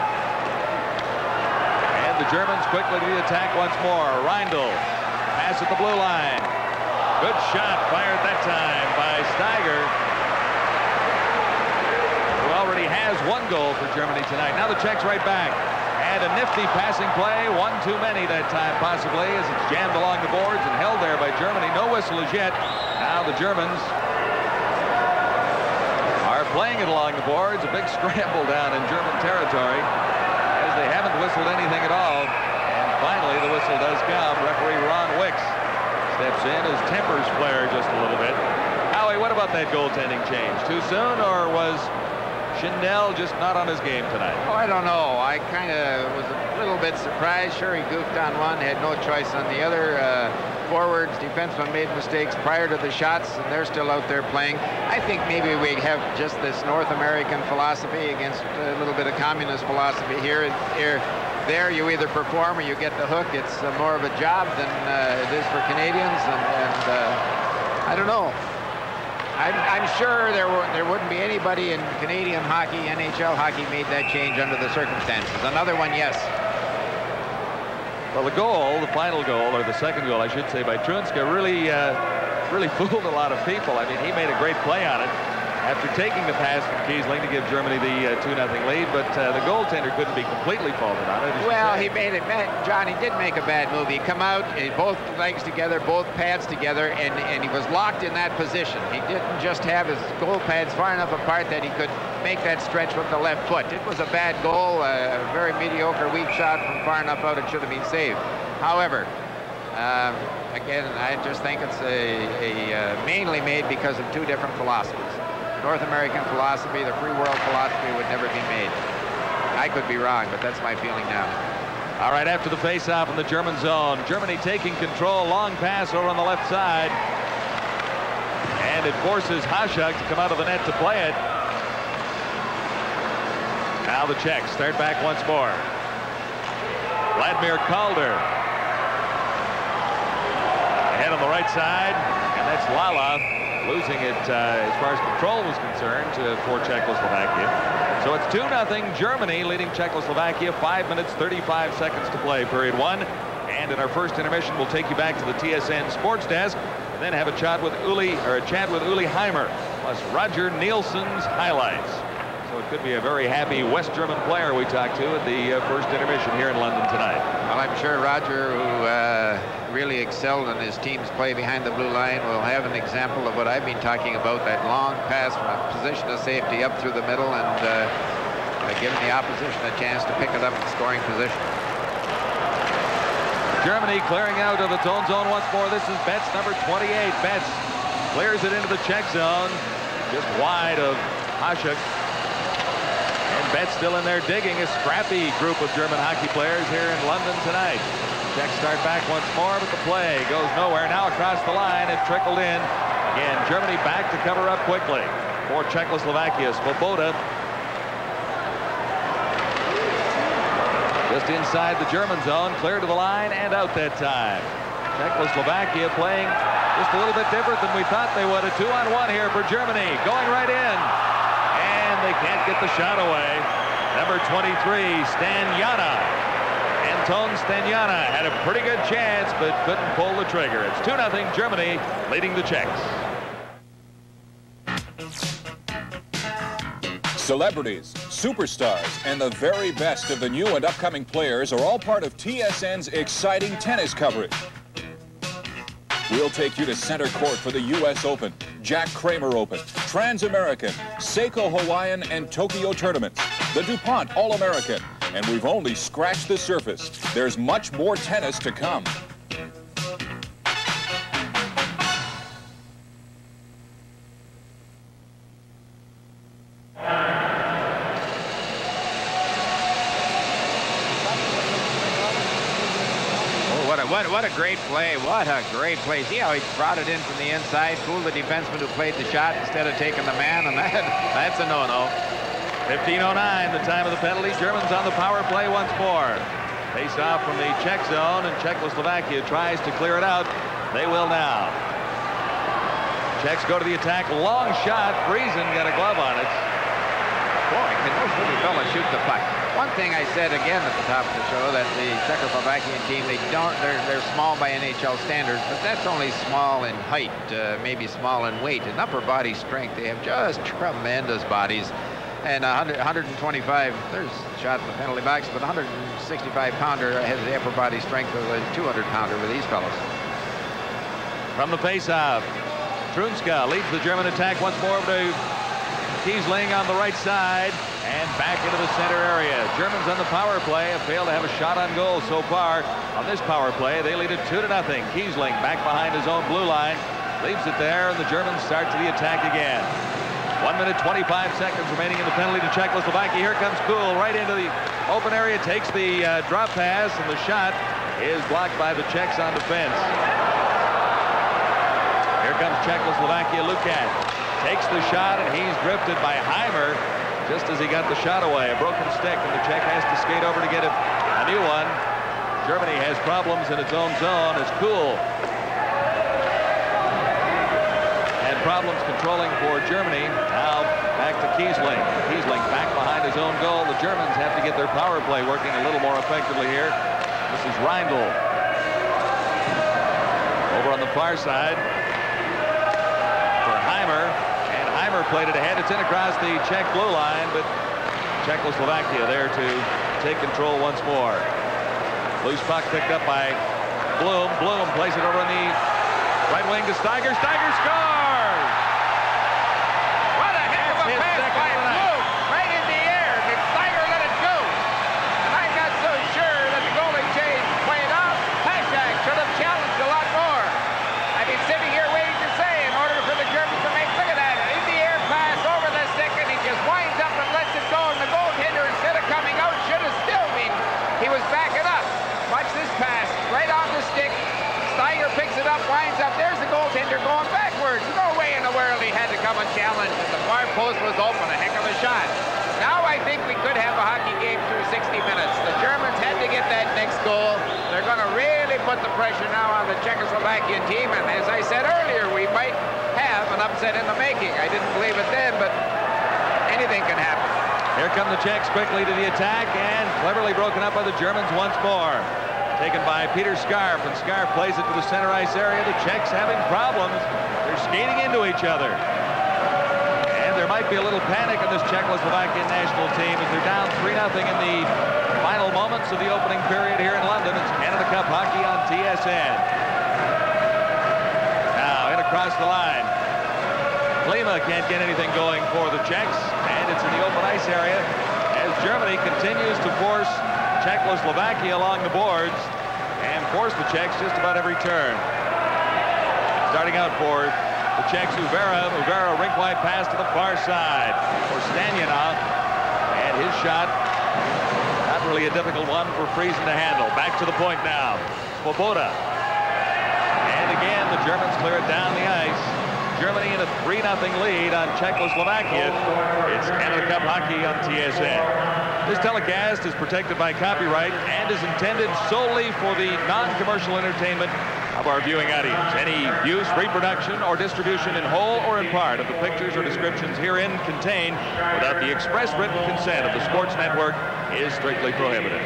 And the Germans quickly to the attack once more. Reindl, pass at the blue line. Good shot fired that time by Steiger, who already has 1 goal for Germany tonight. Now the Czechs right back. And a nifty passing play, 1 too many that time possibly, as it's jammed along the boards and held there by Germany. No whistle as yet. Now the Germans are playing it along the boards. A big scramble down in German territory as they haven't whistled anything at all. And finally the whistle does come. Referee Ron Wicks steps in as tempers flare just a little bit. Howie, what about that goaltending change? Too soon, or was Schindel just not on his game tonight? Oh, I don't know. I kind of was a little bit surprised. Sure, he goofed on one, had no choice on the other. Forwards, defensemen made mistakes prior to the shots, and they're still out there playing. I think maybe we have just this North American philosophy against a little bit of communist philosophy here. There, you either perform or you get the hook. It's more of a job than it is for Canadians, and I don't know. I'm sure there wouldn't be anybody in Canadian hockey, NHL hockey, made that change under the circumstances. Another one, yes. Well, the goal, the final goal, or the second goal, I should say, by Trunska really fooled a lot of people. I mean, he made a great play on it after taking the pass from Kiesling to give Germany the 2-0 lead, but the goaltender couldn't be completely faulted on it. Well, he made it. John, he did make a bad move. He come out, both legs together, both pads together, and he was locked in that position. He didn't just have his goal pads far enough apart that he could make that stretch with the left foot. It was a bad goal, a very mediocre, weak shot from far enough out. It should have been saved. However, again, I just think it's mainly made because of two different philosophies. North American philosophy, the free world philosophy would never be made. I could be wrong, but that's my feeling now. All right, after the face-off in the German zone, Germany taking control, long pass over on the left side. And it forces Hašek to come out of the net to play it. Now the Czechs start back once more. Vladimir Calder. Ahead on the right side, and that's Lala losing it as far as control was concerned for Czechoslovakia. So it's 2-0 Germany leading Czechoslovakia. 5 minutes, 35 seconds to play, period one. And in our first intermission, we'll take you back to the TSN sports desk, then have a chat with Uli Heimer, plus Roger Nielsen's highlights. So it could be a very happy West German player we talked to at the first intermission here in London tonight. Well, I'm sure Roger, who really excelled in his team's play behind the blue line, will have an example of what I've been talking about, that long pass from a position of safety up through the middle and giving the opposition a chance to pick it up in scoring position. Germany clearing out of its own zone once more. This is Betts, number 28. Betts clears it into the Czech zone, just wide of Hašek. And Betts still in there digging. A scrappy group of German hockey players here in London tonight. Czechs start back once more, but the play goes nowhere. Now across the line, it trickled in. Again, Germany back to cover up quickly for Czechoslovakia. Svoboda just inside the German zone, clear to the line and out that time. Czechoslovakia playing just a little bit different than we thought they would. A 2-on-1 here for Germany, going right in. And they can't get the shot away. Number 23, Stanyana. Anton Stanyana had a pretty good chance, but couldn't pull the trigger. It's 2-0 Germany leading the Czechs. Celebrities, superstars, and the very best of the new and upcoming players are all part of TSN's exciting tennis coverage. We'll take you to center court for the U.S. Open, Jack Kramer Open, Trans-American, Seiko Hawaiian, and Tokyo tournaments, the DuPont All-American, and we've only scratched the surface. There's much more tennis to come. What a great play. What a great play. See how he brought it in from the inside, fooled the defenseman who played the shot instead of taking the man, and that's a no-no. 15:09, the time of the penalty. Germans on the power play once more. Face off from the Czech zone, and Czechoslovakia tries to clear it out. They will now. Czechs go to the attack. Long shot. Friesen got a glove on it. Boy, can those little fellas shoot the puck. One thing I said again at the top of the show, that the Czechoslovakian team, they're small by NHL standards, but that's only small in height, maybe small in weight. In upper body strength, they have just tremendous bodies. And 125, there's a shot in the penalty box, but 165-pounder has the upper body strength of a 200-pounder with these fellows. From the face-off, Trunska leads the German attack once more to Kiesling on the right side and back into the center area. Germans on the power play have failed to have a shot on goal so far. On this power play, they lead it 2-0. Kiesling back behind his own blue line, leaves it there, and the Germans start to the attack again. 1 minute, 25 seconds remaining in the penalty to Czechoslovakia. Here comes Kuhl right into the open area, takes the drop pass, and the shot is blocked by the Czechs on defense. Here comes Czechoslovakia. Lukács takes the shot, and he's drifted by Heimer just as he got the shot away. A broken stick, and the Czech has to skate over to get a new one. Germany has problems in its own zone as Kuhl. And problems controlling for Germany. Now back to Kiesling. Kiesling back behind his own goal. The Germans have to get their power play working a little more effectively here. This is Reindl. Over on the far side for Heimer. And Heimer played it ahead. It's in across the Czech blue line, but Czechoslovakia there to take control once more. Loose puck picked up by Blum. Blum plays it over on the right wing to Steiger. Steiger scores! What a heck of a pass by Blum! up, winds up. There's the goaltender going backwards. No way in the world he had to come and challenge. And the far post was open. A heck of a shot. Now I think we could have a hockey game through 60 minutes. The Germans had to get that next goal. They're going to really put the pressure now on the Czechoslovakian team. And as I said earlier, we might have an upset in the making. I didn't believe it then, but anything can happen. Here come the Czechs quickly to the attack, and cleverly broken up by the Germans once more. Taken by Peter Scarf, and Scarf plays it to the center ice area. The Czechs having problems. They're skating into each other. And there might be a little panic in this Czechoslovakian national team as they're down 3-0 in the final moments of the opening period here in London. It's Canada Cup hockey on TSN. Now, in across the line. Klima can't get anything going for the Czechs, and it's in the open ice area as Germany continues to force Czechoslovakia along the boards and force the Czechs just about every turn. Starting out for the Czechs, Uvera, rink wide pass to the far side for Stanyanov, and his shot, not really a difficult one for Friesen to handle. Back to the point now, Svoboda. And again, the Germans clear it down the ice. Germany in a 3-0 lead on Czechoslovakia. It's Canada Cup hockey on TSN. This telecast is protected by copyright and is intended solely for the non-commercial entertainment of our viewing audience. Any use, reproduction, or distribution in whole or in part of the pictures or descriptions herein contained without the express written consent of the Sports Network is strictly prohibited.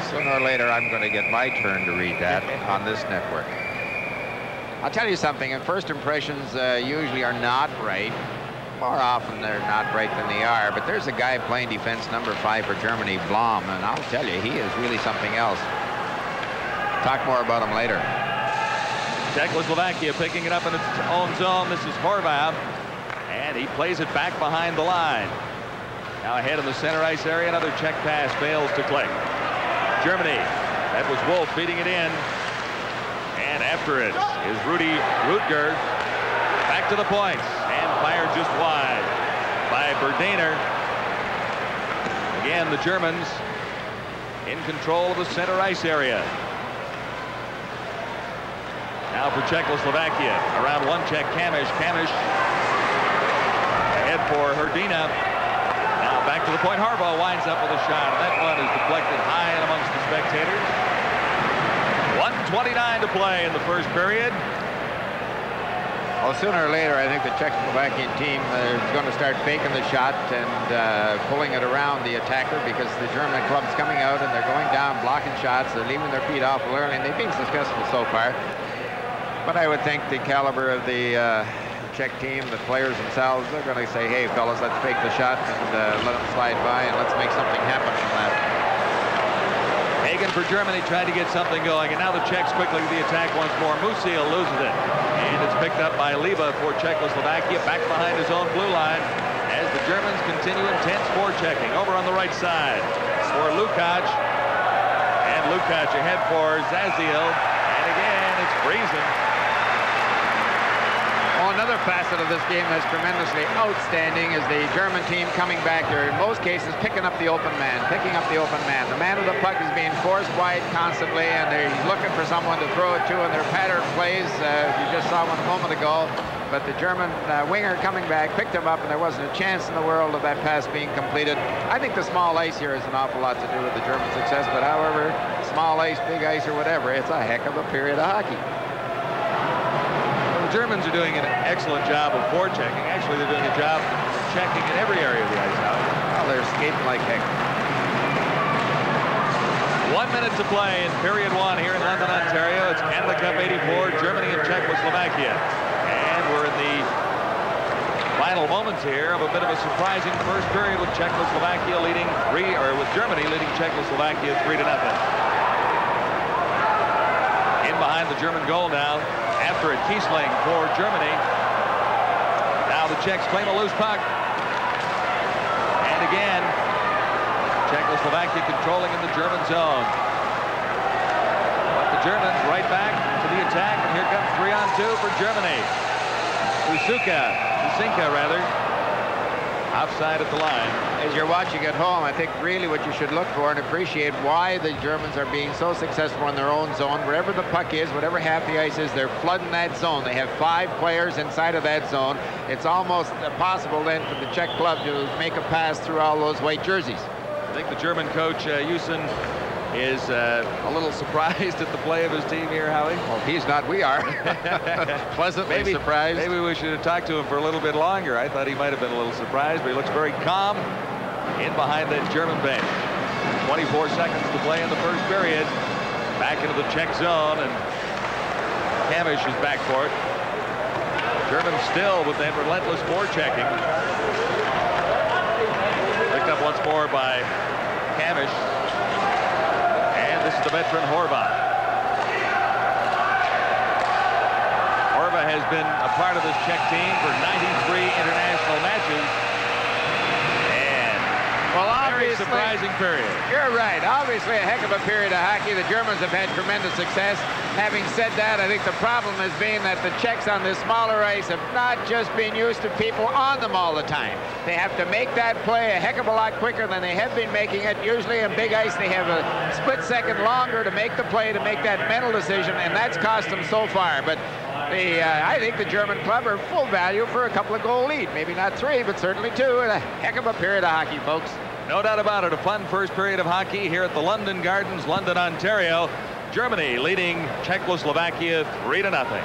Sooner or later, I'm going to get my turn to read that on this network. I'll tell you something, and first impressions usually are not right. More often they're not right than they are, but there's a guy playing defense number 5 for Germany, Blom, and I'll tell you, he is really something else. Talk more about him later. Czechoslovakia picking it up in its own zone. This is Horvath, and he plays it back behind the line. Now ahead in the center ice area, another Czech pass fails to click. Germany, that was Wolf feeding it in. And after it is Rudi Rutger. Back to the points and fired just wide by Berdaner. Again, the Germans in control of the center ice area. Now for Czechoslovakia, around one Czech, Kamish. Kamish ahead for Hrdina. Now back to the point. Harbaugh winds up with a shot, and that one is deflected high and amongst the spectators. 1:29 to play in the first period. Well, sooner or later, I think the Czechoslovakian team is going to start faking the shot and pulling it around the attacker because the German club's coming out and they're going down, blocking shots. They're leaving their feet off early, and they've been successful so far. But I would think the caliber of the Czech team, the players themselves, they're going to say, hey, fellas, let's fake the shot and let them slide by, and let's make something happen from that. Hagen for Germany tried to get something going, and now the Czechs quickly to the attack once more. Musil loses it, and it's picked up by Liba for Czechoslovakia, back behind his own blue line as the Germans continue intense forechecking. Over on the right side for Lukács, and Lukács ahead for Zaziel, and again it's Friesen. Oh, another facet of this game that's tremendously outstanding is the German team coming back there. In most cases, picking up the open man, The man of the puck is being forced wide constantly, and they're looking for someone to throw it to, and their pattern plays. You just saw one a moment ago. But the German winger coming back picked him up, and there wasn't a chance in the world of that pass being completed. I think the small ice here has an awful lot to do with the German success, but however, small ice, big ice, or whatever, it's a heck of a period of hockey. The Germans are doing an excellent job of forechecking. Actually, they're doing a job checking in every area of the ice now. Well, they're skating like heck. 1 minute to play in period 1 here in London, Ontario. It's Canada Cup 84, Germany and Czechoslovakia. And we're in the final moments here of a bit of a surprising first period with Czechoslovakia leading with Germany leading Czechoslovakia 3-0. In behind the German goal now. After it, Kiesling for Germany. Now the Czechs claim a loose puck. And again, Czechoslovakia controlling in the German zone. But the Germans right back to the attack, and here comes 3-on-2 for Germany. Usinka rather. Offside at the line. As you're watching at home, I think really what you should look for and appreciate why the Germans are being so successful in their own zone. Wherever the puck is, whatever half the ice is, they're flooding that zone. They have 5 players inside of that zone. It's almost impossible then for the Czech club to make a pass through all those white jerseys. I think the German coach, Jusen, is a little surprised at the play of his team here, Howie. Well, he's not. We are. Pleasantly surprised. Maybe we should have talked to him for a little bit longer. I thought he might have been a little surprised, but he looks very calm in behind that German bench. 24 seconds to play in the first period. Back into the Czech zone, and Kamish is back for it. Germans still with that relentless forechecking. Picked up once more by Kamish. This is the veteran Horvath. Horvath has been a part of this Czech team for 93 international matches. And very surprising period. You're right. Obviously a heck of a period of hockey. The Germans have had tremendous success. Having said that, I think the problem has been that the Czechs on this smaller ice have not just been used to people on them all the time. They have to make that play a heck of a lot quicker than they have been making it. Usually on big ice, they have a split second longer to make the play, to make that mental decision, and that's cost them so far. But I think the German club are full value for a couple of goal lead. Maybe not 3, but certainly 2. And a heck of a period of hockey, folks. No doubt about it. A fun first period of hockey here at the London Gardens, London, Ontario. Germany leading Czechoslovakia 3-0.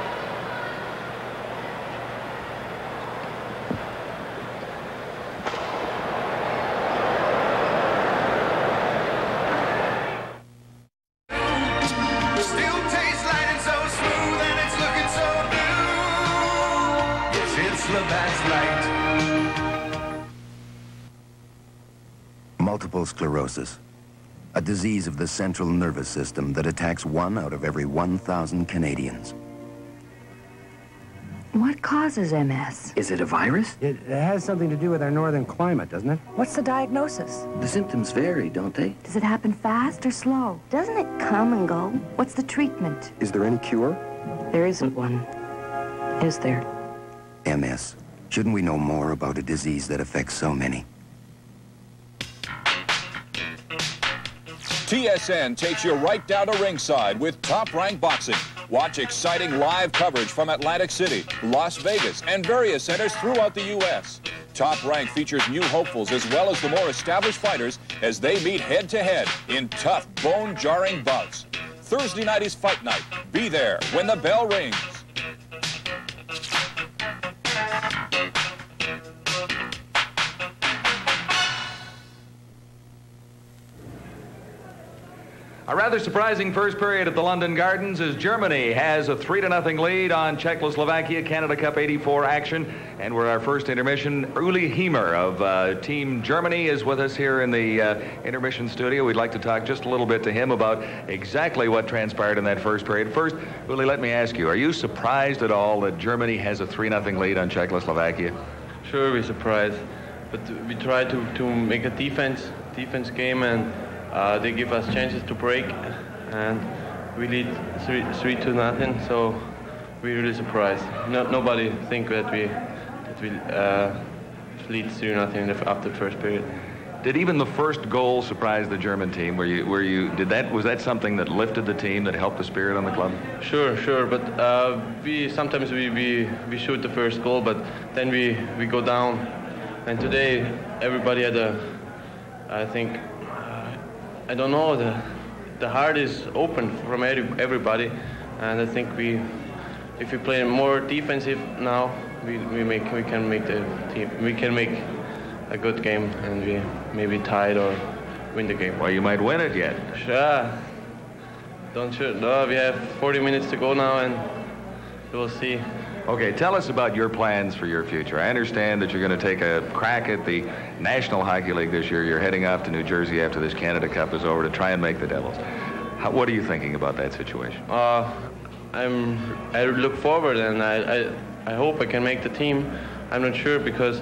Multiple sclerosis, a disease of the central nervous system that attacks 1 out of every 1,000 Canadians. What causes MS? Is it a virus? It has something to do with our northern climate, doesn't it? What's the diagnosis? The symptoms vary, don't they? Does it happen fast or slow? Doesn't it come and go? What's the treatment? Is there any cure? There isn't one. Is there? MS. Shouldn't we know more about a disease that affects so many? TSN takes you right down to ringside with Top Rank Boxing. Watch exciting live coverage from Atlantic City, Las Vegas, and various centers throughout the U.S. Top Rank features new hopefuls as well as the more established fighters as they meet head-to-head in tough, bone-jarring bouts. Thursday night is fight night. Be there when the bell rings. A rather surprising first period at the London Gardens as Germany has a 3-0 lead on Czechoslovakia. Canada Cup 84 action. And we're our first intermission. Uli Hiemer of Team Germany is with us here in the intermission studio. We'd like to talk just a little bit to him about exactly what transpired in that first period. First, Uli, let me ask you, are you surprised at all that Germany has a 3-0 lead on Czechoslovakia? Sure, we're surprised. But we try to make a defense game, and they give us chances to break, and we lead 3-0. So we're really surprised. Nobody think that we lead 3-0 after the first period. Did even the first goal surprise the German team? Was that something that lifted the team, that helped the spirit on the club? Sure. But sometimes we shoot the first goal, but then we go down. And today everybody had I think. I don't know, the heart is open from everybody, and I think if we play more defensive now, we can make the team. We can make a good game, and we maybe tie it or win the game. Well, you might win it yet. Sure. No, we have 40 minutes to go now, and we'll see. Okay, tell us about your plans for your future. I understand that you're going to take a crack at the National Hockey League this year. You're heading off to New Jersey after this Canada Cup is over to try and make the Devils. What are you thinking about that situation? I look forward, and I hope I can make the team. I'm not sure because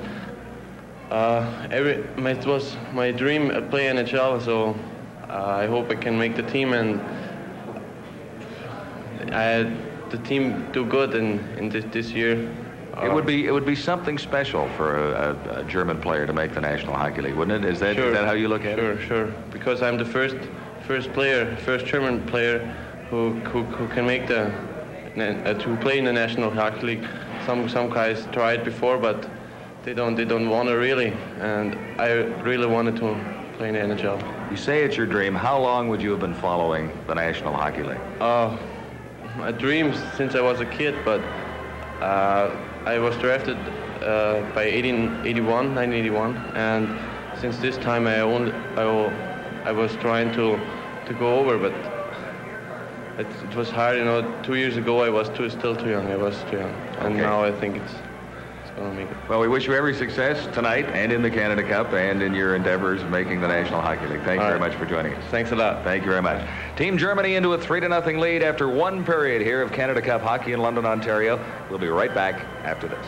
it was my dream to play NHL, so I hope I can make the team, and the team do good in this year. It would be something special for a German player to make the National Hockey League, wouldn't it? Is that how you look at it? Sure. Because I'm the first German player who can make to play in the National Hockey League. Some guys tried before, but they don't want to really, and I really wanted to play in the NHL. You say it's your dream. How long would you have been following the National Hockey League? My dream since I was a kid, but I was drafted by 1981, and since this time I was trying to go over, but it was hard. 2 years ago I was still too young. I was too young, and now I think it's going to make it. Well, we wish you every success tonight and in the Canada Cup and in your endeavors of making the National Hockey League. Thanks very much for joining us. Thanks a lot. Thank you very much. Team Germany into a 3-0 lead after one period here of Canada Cup hockey in London, Ontario. We'll be right back after this.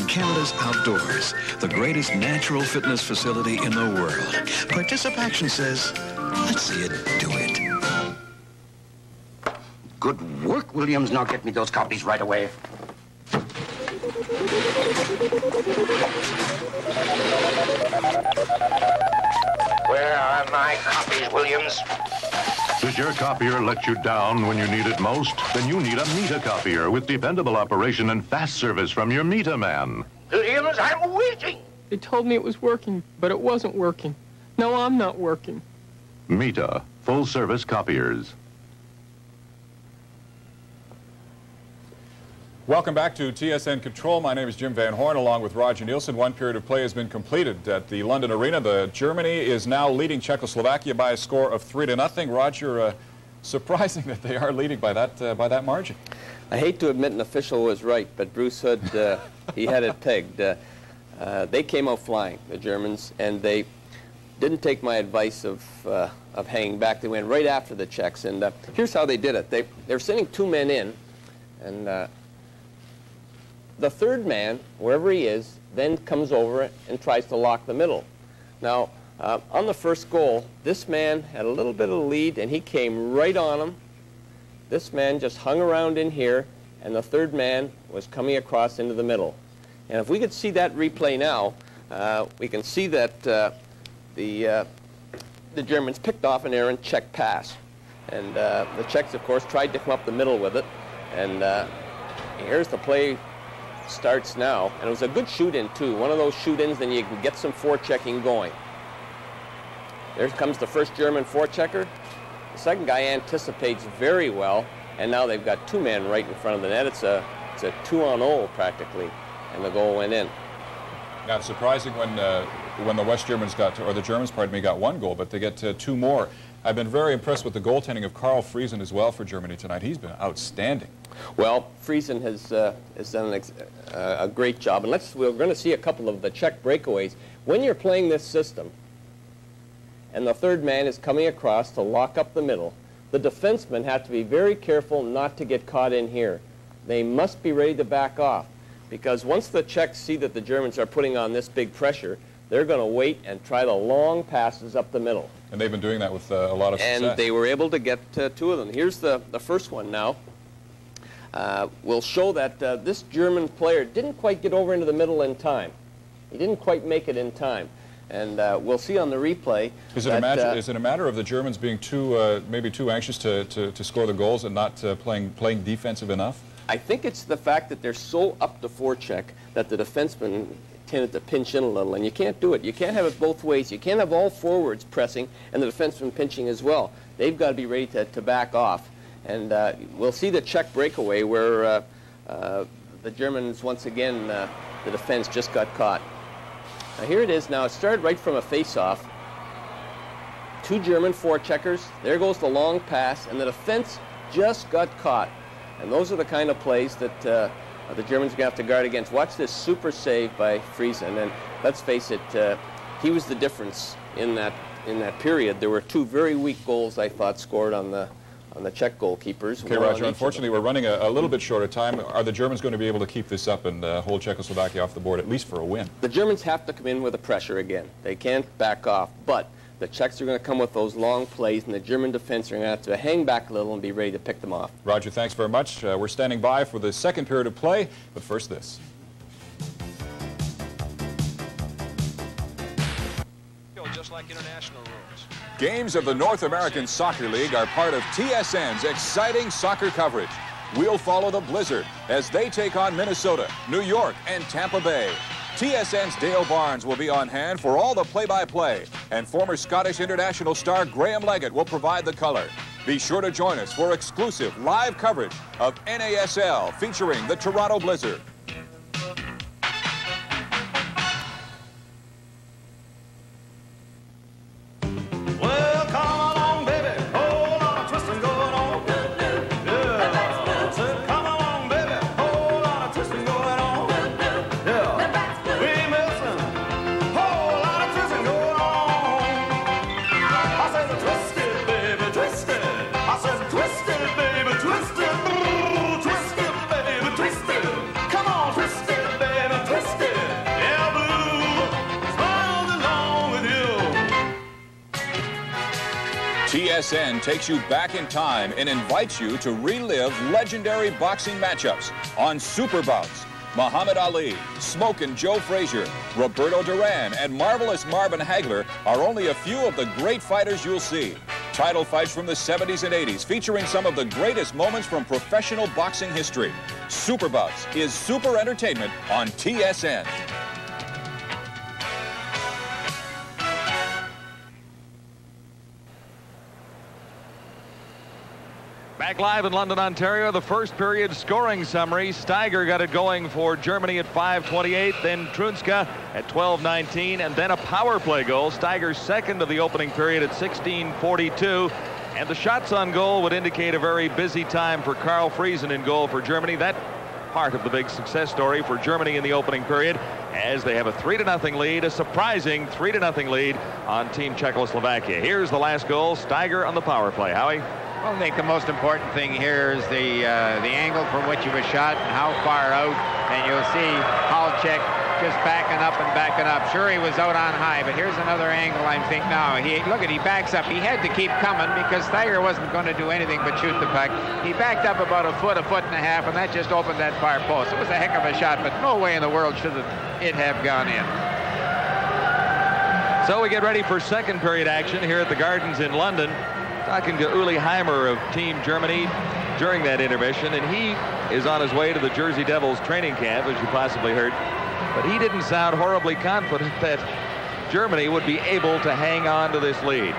Canada's outdoors, the greatest natural fitness facility in the world. Participation says, let's see it do it. Good work, Williams. Now get me those copies right away. Where are my copies, Williams? Does your copier let you down when you need it most? Then you need a Mita copier with dependable operation and fast service from your Mita man. Williams, I'm waiting. They told me it was working, but it wasn't working. No, I'm not working. Mita, full-service copiers. Welcome back to TSN Control. My name is Jim Van Horn, along with Roger Nielsen. One period of play has been completed at the London Arena. Germany is now leading Czechoslovakia by a score of 3-0. Roger, surprising that they are leading by that margin. I hate to admit an official was right, but Bruce Hood, he had it pegged. They came out flying, the Germans, and they didn't take my advice of hanging back. They went right after the Czechs, and here's how they did it. They were sending two men in, and the third man, wherever he is, then comes over and tries to lock the middle. Now, on the first goal, this man had a little bit of a lead, and he came right on him. This man just hung around in here, and the third man was coming across into the middle. And if we could see that replay now, we can see that the Germans picked off an errant Czech pass. And the Czechs, of course, tried to come up the middle with it. And here's the play starts now. And it was a good shoot-in, too. One of those shoot-ins, then you can get some forechecking going. There comes the first German forechecker. The second guy anticipates very well. And now they've got two men right in front of the net. It's a 2-on-0 practically. And the goal went in. Now, it's surprising when the West Germans or the Germans, pardon me, got one goal, but they get two more. I've been very impressed with the goaltending of Carl Friesen as well for Germany tonight. He's been outstanding. Well, Friesen has done a great job, and we're going to see a couple of the Czech breakaways. When you're playing this system, and the third man is coming across to lock up the middle, the defensemen have to be very careful not to get caught in here. They must be ready to back off, because once the Czechs see that the Germans are putting on this big pressure, they're going to wait and try the long passes up the middle. And they've been doing that with a lot of success. And they were able to get two of them. Here's the first one now. Will show that this German player didn't quite get over into the middle in time. He didn't quite make it in time. And we'll see on the replay. Is it a matter of the Germans being maybe too anxious to score the goals and not playing defensive enough? I think it's the fact that they're so up to forecheck that the defensemen tended to pinch in a little, and you can't do it. You can't have it both ways. You can't have all forwards pressing and the defensemen pinching as well. They've got to be ready to back off. And we'll see the Czech breakaway where the Germans, once again, the defense just got caught. Now here it is now. It started right from a face-off. Two German forecheckers. There goes the long pass, and the defense just got caught. And those are the kind of plays that the Germans are going to have to guard against. Watch this super save by Friesen. And let's face it, he was the difference in that period. There were two very weak goals, I thought, scored on the Czech goalkeepers. Okay, Roger, unfortunately, we're running a little bit short of time. Are the Germans going to be able to keep this up and hold Czechoslovakia off the board, at least for a win? The Germans have to come in with the pressure again. They can't back off, but the Czechs are going to come with those long plays, and the German defense are going to have to hang back a little and be ready to pick them off. Roger, thanks very much. We're standing by for the second period of play, but first this. Just like international rules. Games of the North American Soccer League are part of TSN's exciting soccer coverage. We'll follow the Blizzard as they take on Minnesota, New York, and Tampa Bay. TSN's Dale Barnes will be on hand for all the play-by-play, and former Scottish international star Graham Leggett will provide the color. Be sure to join us for exclusive live coverage of NASL featuring the Toronto Blizzard. TSN takes you back in time and invites you to relive legendary boxing matchups on Super Bouts. Muhammad Ali, Smokin' Joe Frazier, Roberto Duran, and Marvelous Marvin Hagler are only a few of the great fighters you'll see. Title fights from the 70s and 80s featuring some of the greatest moments from professional boxing history. Super Bouts is super entertainment on TSN. Back live in London, Ontario, the first period scoring summary. Steiger got it going for Germany at 5:28, then Trunska at 12:19, and then a power play goal. Steiger's second of the opening period at 16:42. And the shots on goal would indicate a very busy time for Karl Friesen in goal for Germany. That part of the big success story for Germany in the opening period, as they have a 3-0 lead, a surprising 3-0 lead on Team Czechoslovakia. Here's the last goal, Steiger on the power play. Howie? Well, I think the most important thing here is the angle from which he was shot and how far out. And you'll see Halchek just backing up and backing up. Sure, he was out on high, but here's another angle. I think now he backs up. He had to keep coming because Steiger wasn't going to do anything but shoot the puck. He backed up about a foot and a half, and that just opened that far post. It was a heck of a shot, but no way in the world should it have gone in. So we get ready for second period action here at the Gardens in London. Talking to Uli Heimer of Team Germany during that intermission, and he is on his way to the Jersey Devils training camp, as you possibly heard. But he didn't sound horribly confident that Germany would be able to hang on to this lead.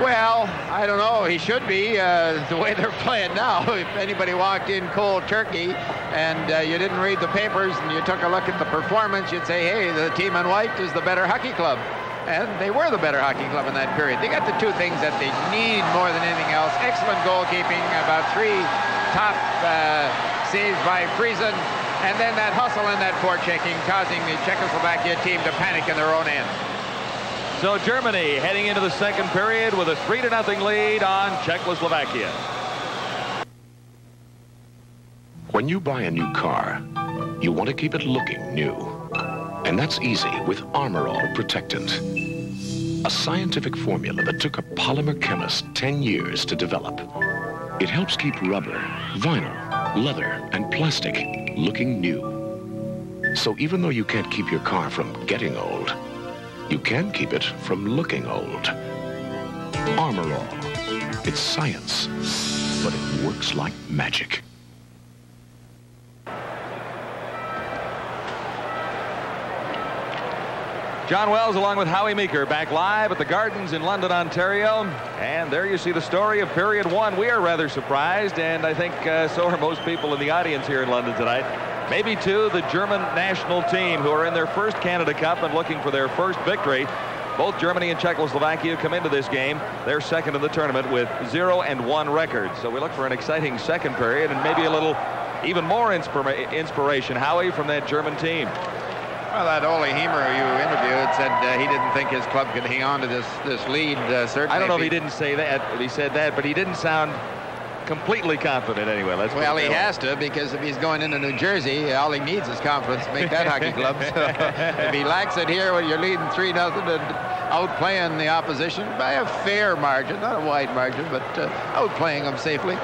Well, I don't know. He should be, the way they're playing now. If anybody walked in cold turkey and you didn't read the papers and you took a look at the performance, you'd say, hey, the team in white is the better hockey club. And they were the better hockey club in that period. They got the two things that they need more than anything else. Excellent goalkeeping, about 3 top saves by Friesen, and then that hustle and that forechecking causing the Czechoslovakia team to panic in their own end. So Germany heading into the second period with a 3-0 lead on Czechoslovakia. When you buy a new car, you want to keep it looking new. And that's easy with Armor All Protectant, a scientific formula that took a polymer chemist 10 years to develop. It helps keep rubber, vinyl, leather, and plastic looking new. So even though you can't keep your car from getting old, you can keep it from looking old. Armor All. It's science, but it works like magic. John Wells along with Howie Meeker back live at the Gardens in London, Ontario. And there you see the story of period one. We are rather surprised, and I think so are most people in the audience here in London tonight. Maybe too the German national team, who are in their first Canada Cup and looking for their first victory. Both Germany and Czechoslovakia come into this game. They're second in the tournament with 0-1 records. So we look for an exciting second period and maybe a little even more inspiration, Howie, from that German team. Well, that Ole Heimer you interviewed said he didn't think his club could hang on to this lead. Certainly. I don't know if he didn't say that, but he said that, but he didn't sound completely confident anyway. Well, he has to, because if he's going into New Jersey, all he needs is confidence to make that hockey club. So if he lacks it here when you're leading 3-0 and outplaying the opposition by a fair margin, not a wide margin, but outplaying them safely,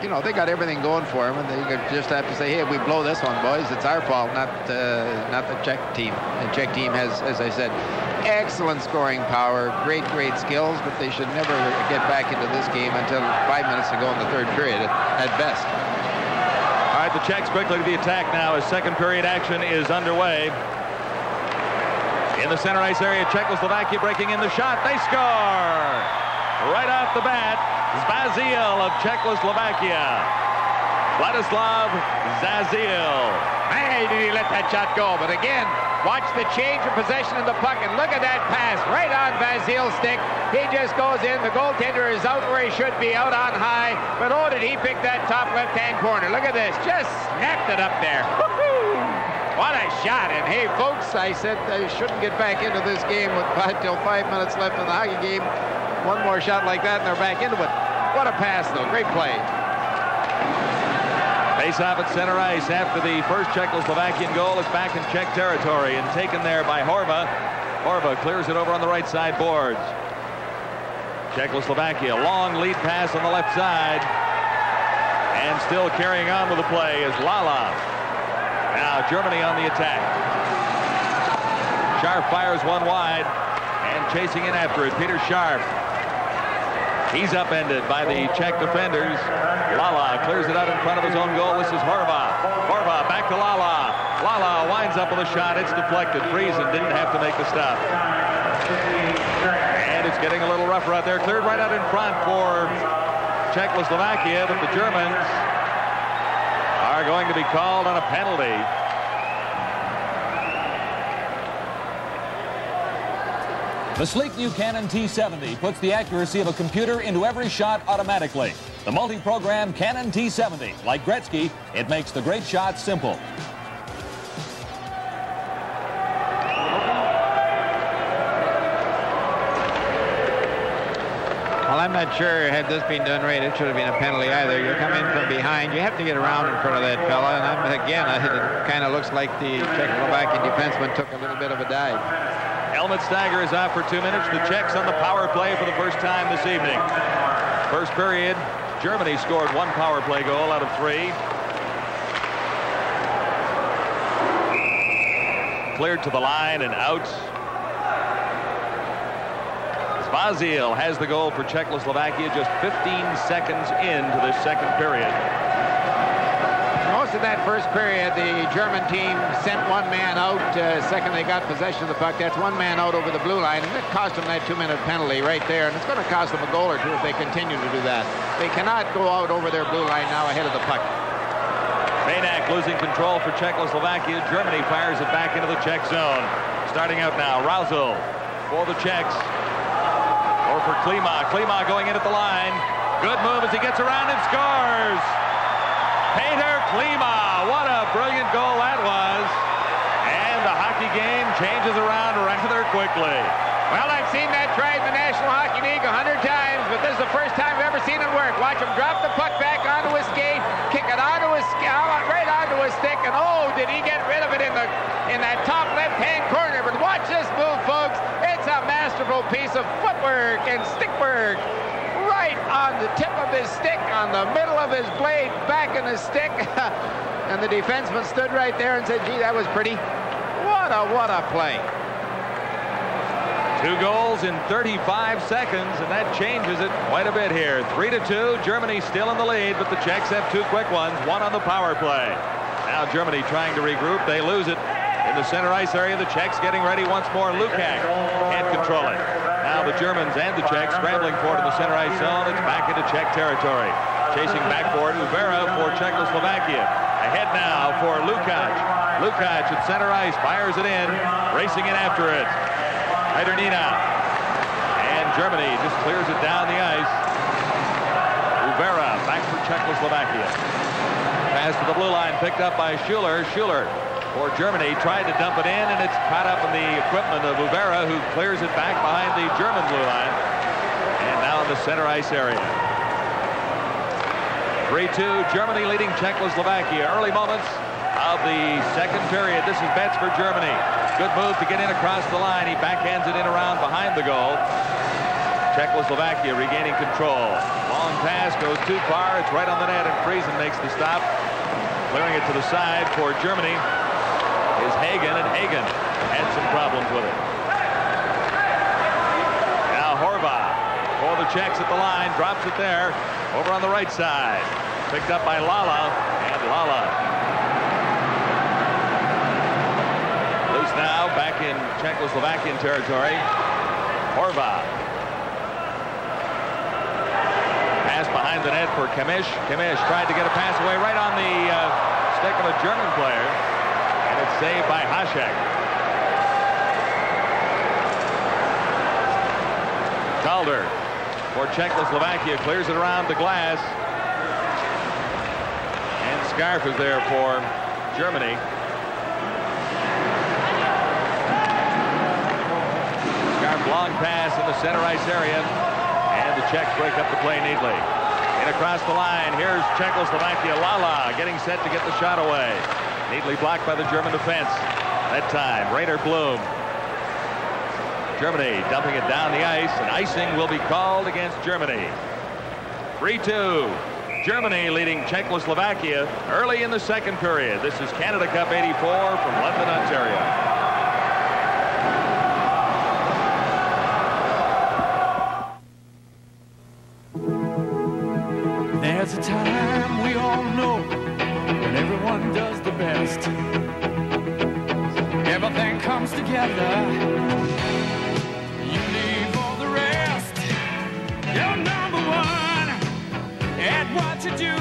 you know, they got everything going for them, and they just have to say, hey, if we blow this one, boys, it's our fault, not the Czech team. The Czech team has, as I said, excellent scoring power, great skills, but they should never get back into this game until 5 minutes to go in the third period at best. All right, the Czechs quickly to the attack now as second period action is underway. In the center ice area, Czechoslovakia breaking in the shot. They score! Right off the bat, Zvazil of Czechoslovakia. Vladislav Zvazil. Hey, did he let that shot go? But again, watch the change of possession in the puck, and look at that pass right on Vazil's stick. He just goes in. The goaltender is out where he should be, out on high. But oh, did he pick that top left-hand corner. Look at this. Just snapped it up there. What a shot. And hey, folks, I said they shouldn't get back into this game with 5 minutes left in the hockey game. One more shot like that, and they're back into it. What a pass, though. Great play. Face-off at center ice after the first Czechoslovakian goal. It's back in Czech territory and taken there by Horva. Horva clears it over on the right side boards. Czechoslovakia, long lead pass on the left side. And still carrying on with the play is Lala. Now Germany on the attack. Sharp fires one wide and chasing in after it. Peter Sharp. He's upended by the Czech defenders. Lala clears it out in front of his own goal. This is Horva. Horva back to Lala. Lala winds up with a shot. It's deflected. Friesen didn't have to make the stop. And it's getting a little rougher out there. Cleared right out in front for Czechoslovakia, but the Germans are going to be called on a penalty. The sleek new Canon T70 puts the accuracy of a computer into every shot automatically. The multi-program Canon T70, like Gretzky, it makes the great shots simple. Well, I'm not sure, had this been done right, it should have been a penalty either. You come in from behind, you have to get around in front of that fella, and it kind of looks like the Czechoslovakian defenseman took a little bit of a dive. Helmut Steiger is out for 2 minutes. The Czechs on the power play for the first time this evening. First period, Germany scored 1 power play goal out of 3. Cleared to the line and out. Zvazil has the goal for Czechoslovakia just 15 seconds into this second period. Most of that first period, the German team sent one man out. Second they got possession of the puck. That's one man out over the blue line, and it cost them that 2-minute penalty right there, and it's going to cost them a goal or two if they continue to do that. They cannot go out over their blue line now ahead of the puck. Baynak losing control for Czechoslovakia. Germany fires it back into the Czech zone. Starting out now, Rausel for the Czechs. Or for Klima. Klima going in at the line. Good move as he gets around and scores. Peter Klima, what a brilliant goal that was. And the hockey game changes around rather quickly. Well, I've seen that tried in the National Hockey League 100 times, but this is the first time I've ever seen it work. Watch him drop the puck back onto his skate, kick it onto his right onto his stick, and oh, did he get rid of it in that top left-hand corner. But watch this move, folks. It's a masterful piece of footwork and stick work. Right on the tip of his stick, on the middle of his blade, back in his stick. And the defenseman stood right there and said, gee, that was pretty. What a play. 2 goals in 35 seconds, and that changes it quite a bit here. 3-2, Germany still in the lead, but the Czechs have 2 quick ones, 1 on the power play. Now Germany trying to regroup. They lose it in the center ice area. The Czechs getting ready once more. Lukács can't control it. Now the Germans and the Czechs scrambling for it in the center ice zone. It's back into Czech territory. Chasing back for it, Uvera for Czechoslovakia. Ahead now for Lukács. Lukács at center ice, fires it in, racing in after it. Hedernina. And Germany just clears it down the ice. Uvera back for Czechoslovakia. Pass to the blue line, picked up by Schuler. Schuler for Germany. Tried to dump it in, and it's caught up in the equipment of Ubera, who clears it back behind the German blue line. And now in the center ice area. 3-2, Germany leading Czechoslovakia. Early moments of the second period. This is Betts for Germany. Good move to get in across the line. He backhands it in around behind the goal. Czechoslovakia regaining control. Long pass goes too far. It's right on the net, and Friesen makes the stop. Clearing it to the side for Germany is Hagen, and Hagen had some problems with it. Now Horvath for the Czechs at the line, drops it there over on the right side. Picked up by Lala, and Lala loose now back in Czechoslovakian territory. Horvath. Pass behind the net for Kimmich. Kimmich tried to get a pass away right on the stick of a German player, and it's saved by Hasek. Calder for Czechoslovakia clears it around the glass, and Scarf is there for Germany. Scarf long pass in the center ice area, and the Czechs break up the play neatly. In across the line, here's Czechoslovakia. Lala getting set to get the shot away. Neatly blocked by the German defense. That time, Rainer Blum. Germany dumping it down the ice, and icing will be called against Germany. 3-2. Germany leading Czechoslovakia early in the second period. This is Canada Cup 84 from London, Ontario. There's a time we all know when everyone does the best. Everything comes together. You leave all the rest. You're number one at what you do.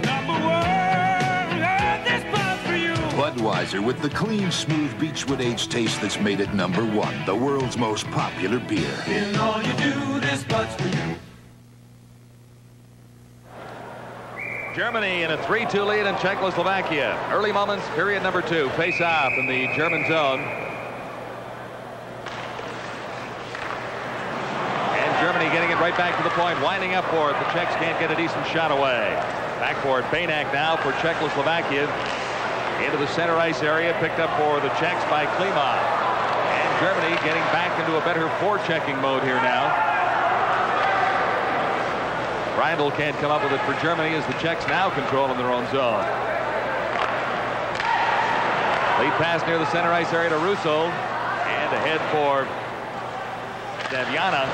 Number one at this spot for you. Budweiser with the clean, smooth Beechwood aged taste that's made it #1, the world's most popular beer. In all you do, this Bud's for you. Germany in a 3-2 lead in Czechoslovakia. Early moments, period number 2. Face off in the German zone. And Germany getting it right back to the point, winding up for it. The Czechs can't get a decent shot away. Back for it, Banak now for Czechoslovakia. Into the center ice area, picked up for the Czechs by Klima. And Germany getting back into a better forechecking mode here now. Reindl can't come up with it for Germany as the Czechs now control in their own zone. Lead pass near the center ice area to Russo, and ahead for Staviana.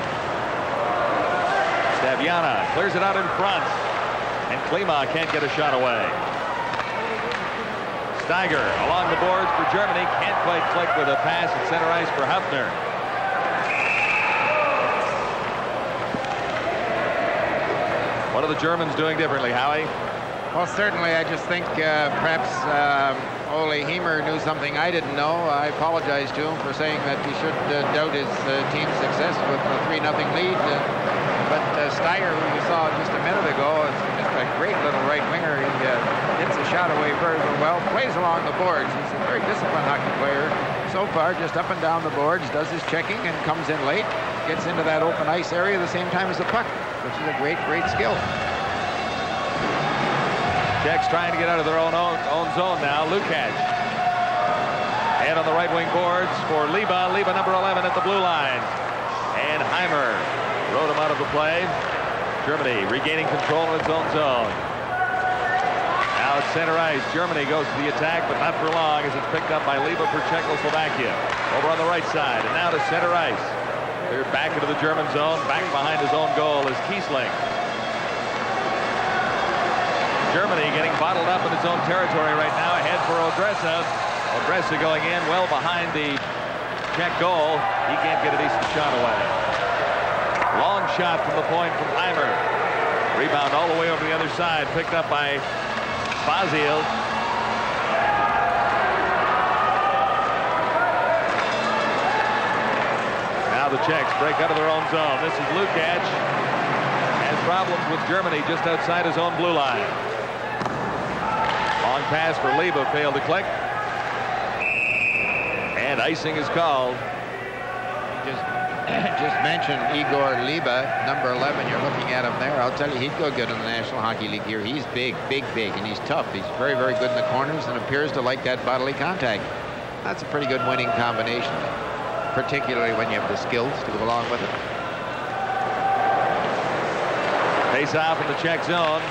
Staviana clears it out in front, and Klima can't get a shot away. Steiger along the boards for Germany, can't quite click with a pass at center ice for Hafner. What are the Germans doing differently, Howie? Well, certainly, I just think perhaps Ole Heimer knew something I didn't know. I apologize to him for saying that he should doubt his team's success with a 3-0 lead. But Steiger, who you saw just a minute ago, is just a great little right winger. He hits a shot away very well, plays along the boards. He's a very disciplined hockey player. So far, just up and down the boards, does his checking and comes in late, gets into that open ice area at the same time as the puck, which is a great, great skill. Czechs trying to get out of their own zone now. Lukács. And on the right wing boards for Liba. Liba number 11 at the blue line. And Heimer rode him out of the play. Germany regaining control of its own zone. Now it's center ice. Germany goes to the attack, but not for long as it's picked up by Liba for Czechoslovakia. Over on the right side, and now to center ice. They're back into the German zone. Back behind his own goal is Kiesling. Germany getting bottled up in its own territory right now. Ahead for Odresa. Odresa going in well behind the Czech goal. He can't get a decent shot away. Long shot from the point from Heimer. Rebound all the way over the other side. Picked up by Fazil. Now the Czechs break out of their own zone. This is Lukács. Has problems with Germany just outside his own blue line. Long pass for Liba, failed to click. And icing is called. Just mentioned Igor Liba, number 11. You're looking at him there. I'll tell you, he'd go good in the National Hockey League here. He's big, and he's tough. He's very, very good in the corners and appears to like that bodily contact. That's a pretty good winning combination, particularly when you have the skills to go along with it. Face off in the Czech zone.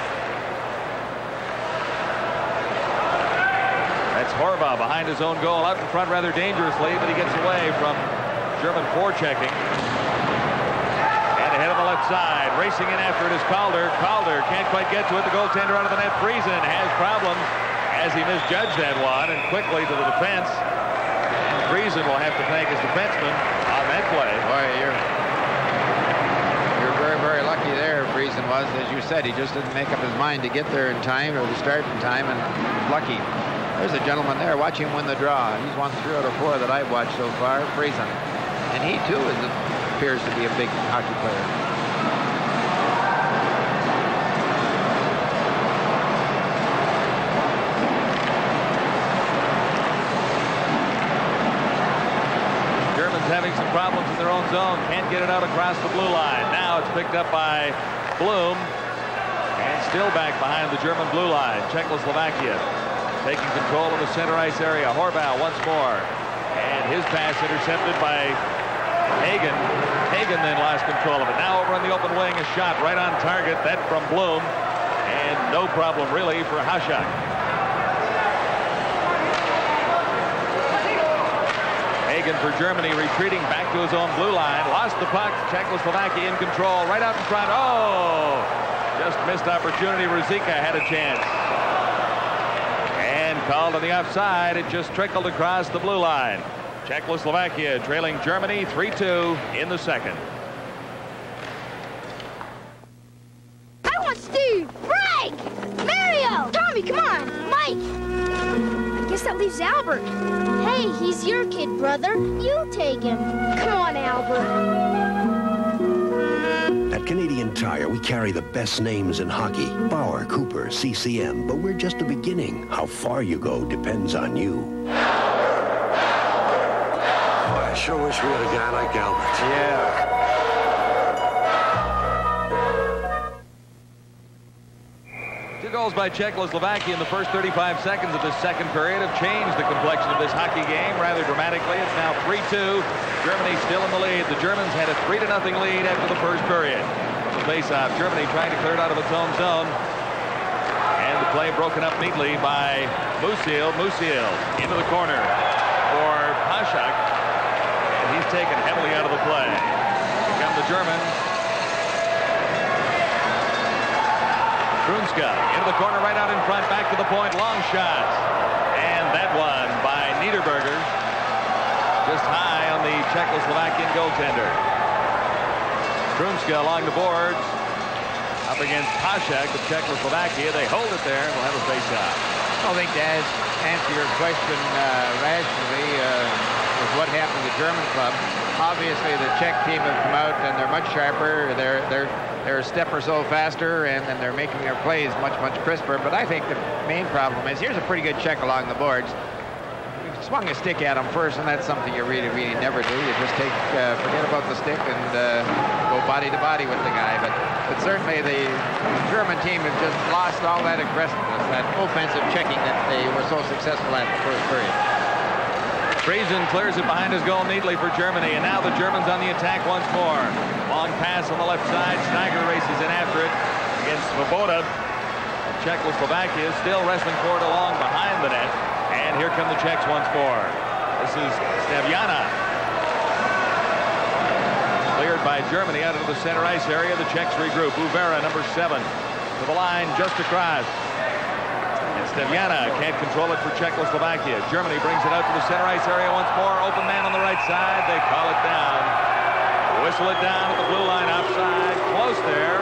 That's Horvath behind his own goal, out in front rather dangerously, but he gets away from German forechecking. And ahead on the left side, racing in after it is Calder. Calder can't quite get to it. The goaltender out of the net. Friesen has problems as he misjudged that one, and quickly to the defense. And Friesen will have to thank his defenseman on that play. Boy, you're very, very lucky there, Friesen was. As you said, he just didn't make up his mind to get there in time or to start in time, and lucky. There's a gentleman there. Watch him win the draw. He's won 3 out of 4 that I've watched so far, Friesen. And he, too, appears to be a big hockey player. Germans having some problems in their own zone. Can't get it out across the blue line. Now it's picked up by Blum. And still back behind the German blue line. Czechoslovakia taking control of the center ice area. Horvath once more. And his pass intercepted by Hagen. Hagen then lost control of it. Now over on the open wing, a shot right on target. That from Blum. And no problem really for Hašák. Hagen for Germany retreating back to his own blue line. Lost the puck. Czechoslovakia in control. Right out in front. Oh! Just missed opportunity. Ruzicka had a chance. And called on the offside. It just trickled across the blue line. Czechoslovakia trailing Germany 3-2 in the second. I want Steve, Frank, Mario, Tommy, come on, Mike. I guess that leaves Albert. Hey, he's your kid, brother. You take him. Come on, Albert. At Canadian Tire, we carry the best names in hockey. Bauer, Cooper, CCM, but we're just the beginning. How far you go depends on you. I sure wish we had a guy like Albert. Yeah. Two goals by Czechoslovakia in the first 35 seconds of this second period have changed the complexion of this hockey game rather dramatically. It's now 3-2. Germany still in the lead. The Germans had a 3-0 lead after the first period. The face-off, Germany trying to clear it out of its own zone. And the play broken up neatly by Musil. Musil into the corner for Hašák. He's taken heavily out of the play. Here come the Germans. Grunska into the corner right out in front, back to the point, long shot. And that one by Niederberger. Just high on the Czechoslovakian goaltender. Grunska along the boards. Up against Hašák of Czechoslovakia. They hold it there and will have a face-off. I think to answer your question rationally, with what happened to the German club, obviously the Czech team have come out and they're much sharper. They're a step or so faster, and they're making their plays much crisper. But I think the main problem is here's a pretty good Czech along the boards. You swung a stick at him first, and that's something you really never do. You just forget about the stick and go body to body with the guy. But certainly the German team have just lost all that aggressiveness, that offensive checking that they were so successful at in the first period. Friesen clears it behind his goal neatly for Germany, and now the Germans on the attack once more. Long pass on the left side. Steiger races in after it against Svoboda. Czechoslovakia still wrestling for it along behind the net, and here come the Czechs once more. This is Staviana. Cleared by Germany out into the center ice area. The Czechs regroup. Uvera, number 7, to the line just across. Staviana can't control it for Czechoslovakia. Germany brings it out to the center ice area once more. Open man on the right side. They call it down. Whistle it down at the blue line offside. Close there.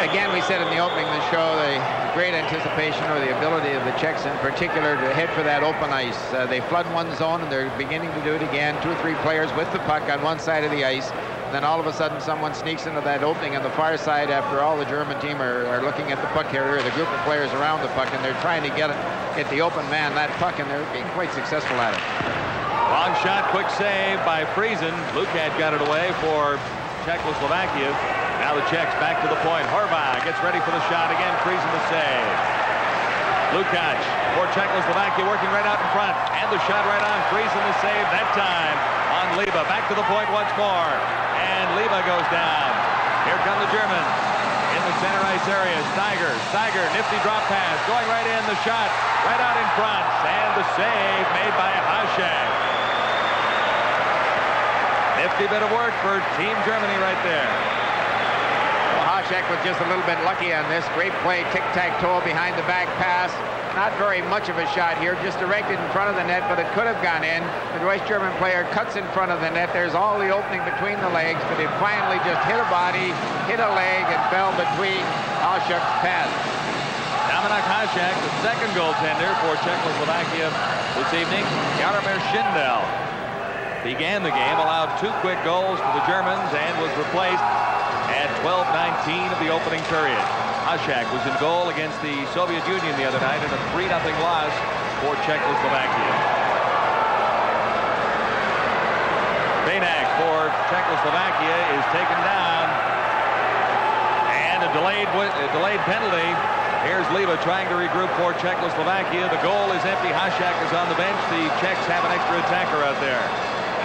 Again, we said in the opening of the show, the great anticipation or the ability of the Czechs in particular to head for that open ice. They flood one zone and they're beginning to do it again. 2 or 3 players with the puck on one side of the ice. Then all of a sudden, someone sneaks into that opening on the far side after all the German team are looking at the puck carrier, the group of players around the puck, and they're trying to get the open man that puck, and they're being quite successful at it. Long shot, quick save by Friesen. Lukács got it away for Czechoslovakia. Now the Czechs back to the point. Horváth gets ready for the shot again. Friesen the save. Lukács for Czechoslovakia working right out in front. And the shot right on. Friesen the save that time on Liba. Back to the point once more. And Liba goes down. Here come the Germans in the center ice area. Steiger, nifty drop pass. Going right in. The shot right out in front. And the save made by Hašek. Nifty bit of work for Team Germany right there. Hašek was just a little bit lucky on this. Great play, tic-tac-toe behind the back pass. Not very much of a shot here, just directed in front of the net, but it could have gone in. The West German player cuts in front of the net. There's all the opening between the legs, but it finally just hit a body, hit a leg, and fell between Hašek's pads. Dominik Hašek, the second goaltender for Czechoslovakia this evening. Jaromír Šindel began the game, allowed 2 quick goals for the Germans, and was replaced at 12:19 of the opening period. Hašek was in goal against the Soviet Union the other night in a 3-0 loss for Czechoslovakia. Benek for Czechoslovakia is taken down. And a delayed penalty. Here's Liba trying to regroup for Czechoslovakia. The goal is empty. Hašek is on the bench. The Czechs have an extra attacker out there.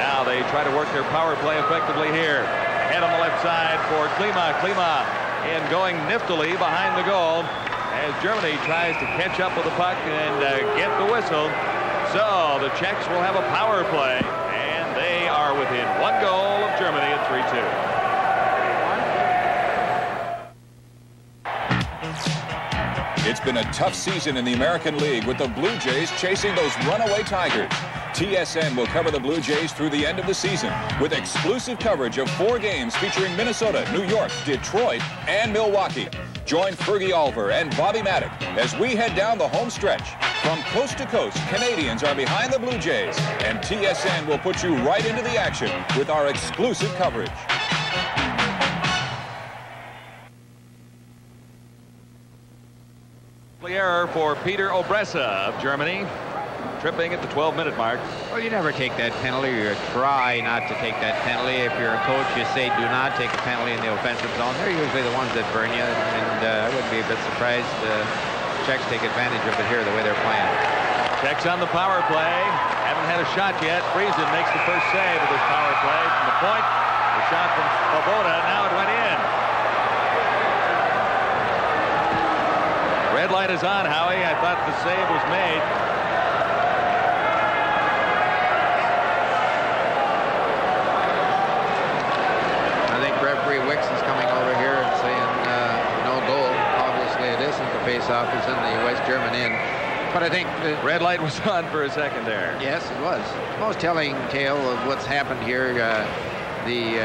Now they try to work their power play effectively here. Head on the left side for Klima. Klima in going niftily behind the goal as Germany tries to catch up with the puck and get the whistle. So the Czechs will have a power play, and they are within 1 goal of Germany at 3-2. It's been a tough season in the American League with the Blue Jays chasing those runaway Tigers. TSN will cover the Blue Jays through the end of the season with exclusive coverage of 4 games featuring Minnesota, New York, Detroit, and Milwaukee. Join Fergie Alver and Bobby Maddock as we head down the home stretch. From coast to coast, Canadians are behind the Blue Jays, and TSN will put you right into the action with our exclusive coverage. Error for Peter Obressa of Germany, tripping at the 12-minute mark. Well, you never take that penalty, or try not to take that penalty. If you're a coach, you say do not take a penalty in the offensive zone. They're usually the ones that burn you, and I wouldn't be a bit surprised Czechs take advantage of it here the way they're playing. Czechs on the power play. Haven't had a shot yet. Friesen makes the first save of this power play from the point. The shot from Svoboda. Now it went in. Red light is on, Howie. I thought the save was made. I think referee Wicks is coming over here and saying no goal. Obviously it isn't. The face-off is in the West German end. But I think the red light was on for a second there. Yes, it was. Most telling tale of what's happened here. The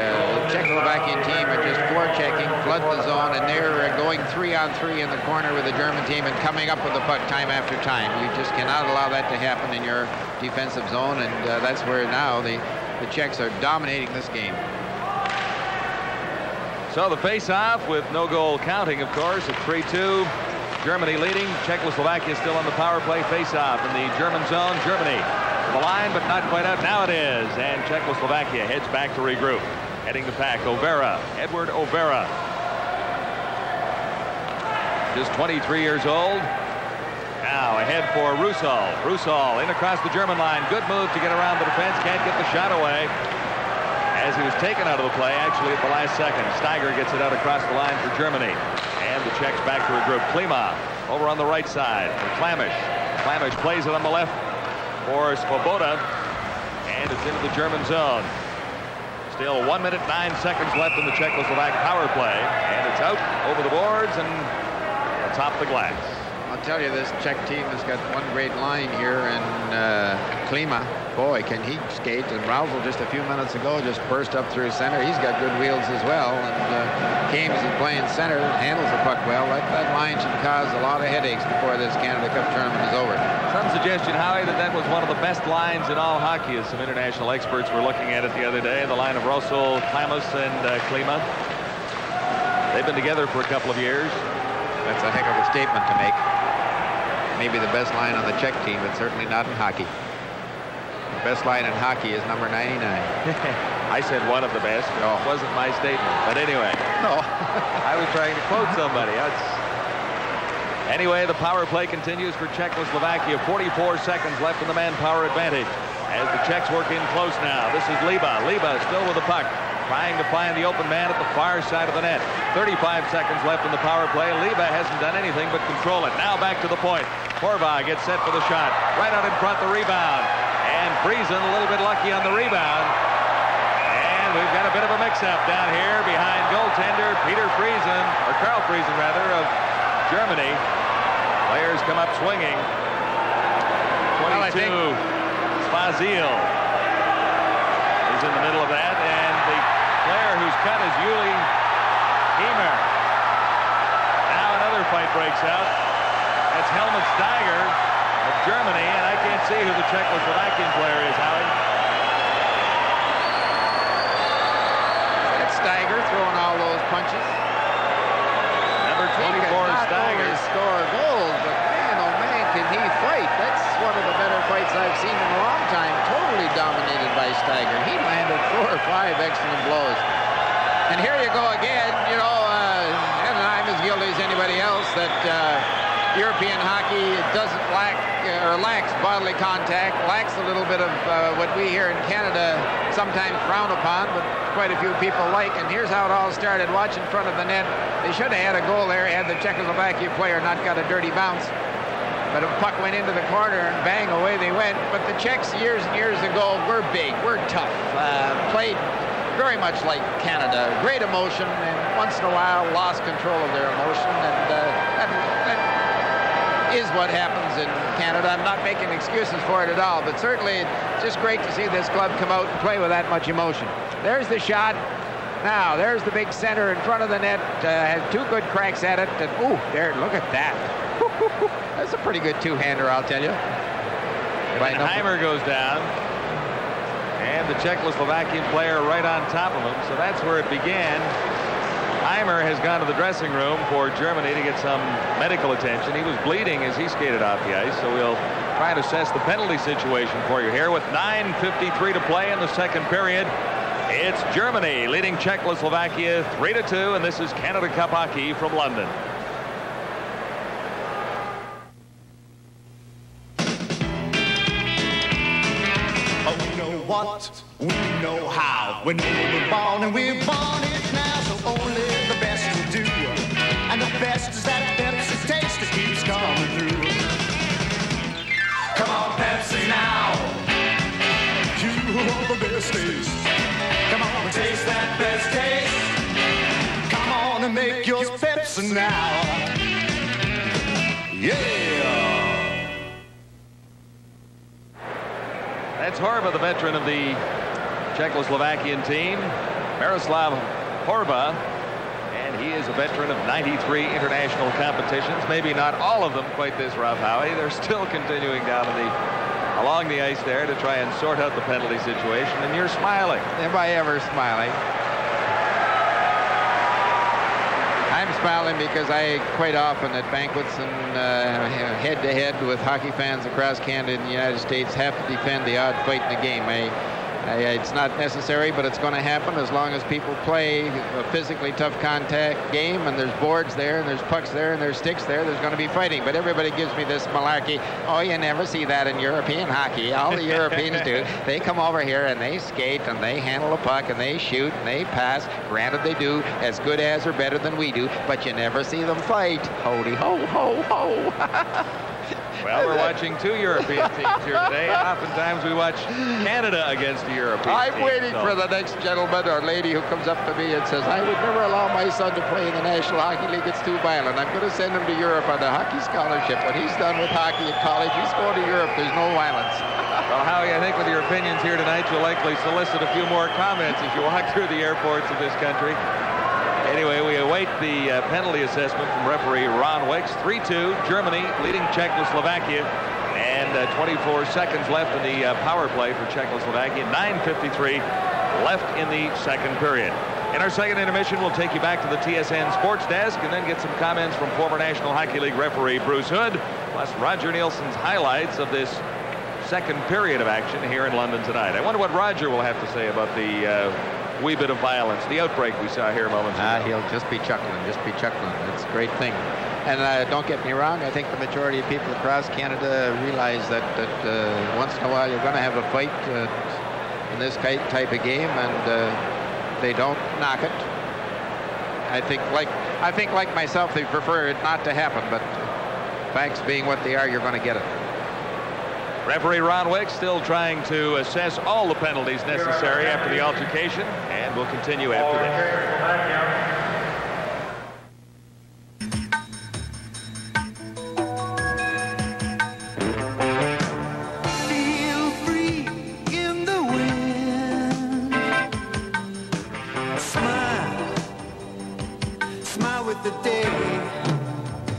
Czechoslovakian team are just forechecking, flood the zone, and they're going 3-on-3 in the corner with the German team and coming up with the puck time after time. You just cannot allow that to happen in your defensive zone, and that's where now the Czechs are dominating this game. So the face-off with no goal counting, of course, at 3-2. Germany leading. Czechoslovakia still on the power play face-off in the German zone. Germany the line, but not quite out. Now it is, and Czechoslovakia heads back to regroup. Heading the pack, Overa, Edward Overa. Just 23 years old. Now ahead for Rusal. Rusal in across the German line. Good move to get around the defense. Can't get the shot away as he was taken out of the play, actually, at the last second. Steiger gets it out across the line for Germany. And the Czechs back to regroup. Klima over on the right side for Klamish. Klamish plays it on the left for Svoboda, and it's into the German zone. Still 1 minute 9 seconds left in the Czechoslovak power play, and it's out over the boards and atop the glass. I'll tell you, this Czech team has got one great line here, and Klima, boy, can he skate. And Rausel just a few minutes ago just burst up through center. He's got good wheels as well, and Kames is playing center, handles the puck well. That line should cause a lot of headaches before this Canada Cup tournament is over. Some suggestion, Howie, that was one of the best lines in all hockey, as some international experts were looking at it the other day. The line of Russell, Klimas, and Klima. They've been together for a couple of years. That's a heck of a statement to make. Maybe the best line on the Czech team, but certainly not in hockey. The best line in hockey is number 99. I said one of the best. No, it wasn't my statement. But anyway, no. I was trying to quote somebody. Anyway, the power play continues for Czechoslovakia. 44 seconds left in the manpower advantage as the Czechs work in close now. This is Liba. Liba still with the puck, trying to find the open man at the far side of the net. 35 seconds left in the power play. Liba hasn't done anything but control it. Now back to the point. Horvath gets set for the shot. Right out in front, the rebound. And Friesen a little bit lucky on the rebound. And we've got a bit of a mix-up down here behind goaltender Peter Friesen, or Karl Friesen rather, of Germany. Players come up swinging. 22, Spazil is in the middle of that, and the player who's cut is Uli Emer. Now another fight breaks out. That's Helmut Steiger of Germany, and I can't see who the Czechoslovakian player is, Howie. That's Steiger throwing all those punches. Number 24 is Steiger. Score goals, but man, oh man, can he fight. That's one of the better fights I've seen in a long time. Totally dominated by Steiger. He landed 4 or 5 excellent blows. And here you go again, you know, and I'm as guilty as anybody else that European hockey doesn't lacks bodily contact, lacks a little bit of what we here in Canada sometimes frown upon, but quite a few people like. And here's how it all started. Watch in front of the net. They should have had a goal there had the Czechoslovakia player not got a dirty bounce. But a puck went into the corner and bang, away they went. But the Czechs years and years ago were big, were tough, played very much like Canada. Great emotion, and once in a while lost control of their emotion. And that is what happens in Canada. I'm not making excuses for it at all, but certainly it's just great to see this club come out and play with that much emotion. There's the shot. Now, there's the big center in front of the net. Has 2 good cracks at it. And, ooh, there, look at that. That's a pretty good two-hander, I'll tell you. And Heimer goes down. And the Czechoslovakian player right on top of him. So that's where it began. Heimer has gone to the dressing room for Germany to get some medical attention. He was bleeding as he skated off the ice, so we'll try and assess the penalty situation for you here with 9:53 to play in the second period. It's Germany leading Czechoslovakia 3-2, and this is Canada Cup hockey from London. We know what, we know how. We know we're born and we're born it now. So only the best will do. And the best is that Pepsi taste that keeps coming through. Come on, Pepsi now. You are the best taste. Come on and taste that best taste. Come on and make yours Pepsi now. Yeah. That's Horvath, the veteran of the Czechoslovakian team, Miroslav Horvath, and he is a veteran of 93 international competitions. Maybe not all of them quite this rough, Howie. They're still continuing down along the ice there to try and sort out the penalty situation, and you're smiling. Am I ever smiling? I'm smiling because I quite often at banquets and head-to-head with hockey fans across Canada and the United States have to defend the odd fight in the game. It's not necessary, but it's going to happen as long as people play a physically tough contact game, and there's boards there, and there's pucks there, and there's sticks there. There's going to be fighting, but everybody gives me this malarkey. Oh, you never see that in European hockey. All the Europeans do, they come over here and they skate and they handle a puck and they shoot and they pass. Granted, they do as good as or better than we do, but you never see them fight. Hody ho ho ho. Well, we're watching 2 European teams here today, and oftentimes we watch Canada against the European team. I'm waiting for the next gentleman or lady who comes up to me and says, I would never allow my son to play in the National Hockey League. It's too violent. I'm going to send him to Europe on a hockey scholarship. When he's done with hockey at college, he's going to Europe. There's no violence. Well, Howie, I think with your opinions here tonight, you'll likely solicit a few more comments as you walk through the airports of this country. Anyway, we await the penalty assessment from referee Ron Wicks. 3-2, Germany leading Czechoslovakia. And and 24 seconds left in the power play for Czechoslovakia. 9:53 left in the second period. In our second intermission, we'll take you back to the TSN sports desk and then get some comments from former National Hockey League referee Bruce Hood, plus Roger Nielsen's highlights of this second period of action here in London tonight. I wonder what Roger will have to say about the wee bit of violence, the outbreak we saw here moments ago. He'll just be chuckling, It's a great thing. And don't get me wrong, I think the majority of people across Canada realize that once in a while you're going to have a fight in this type of game, and they don't knock it. I think like myself, they prefer it not to happen, but facts being what they are, you're going to get it. Referee Ron Wick still trying to assess all the penalties necessary after the altercation, and we'll continue after this. Feel free in the wind. Smile with the day.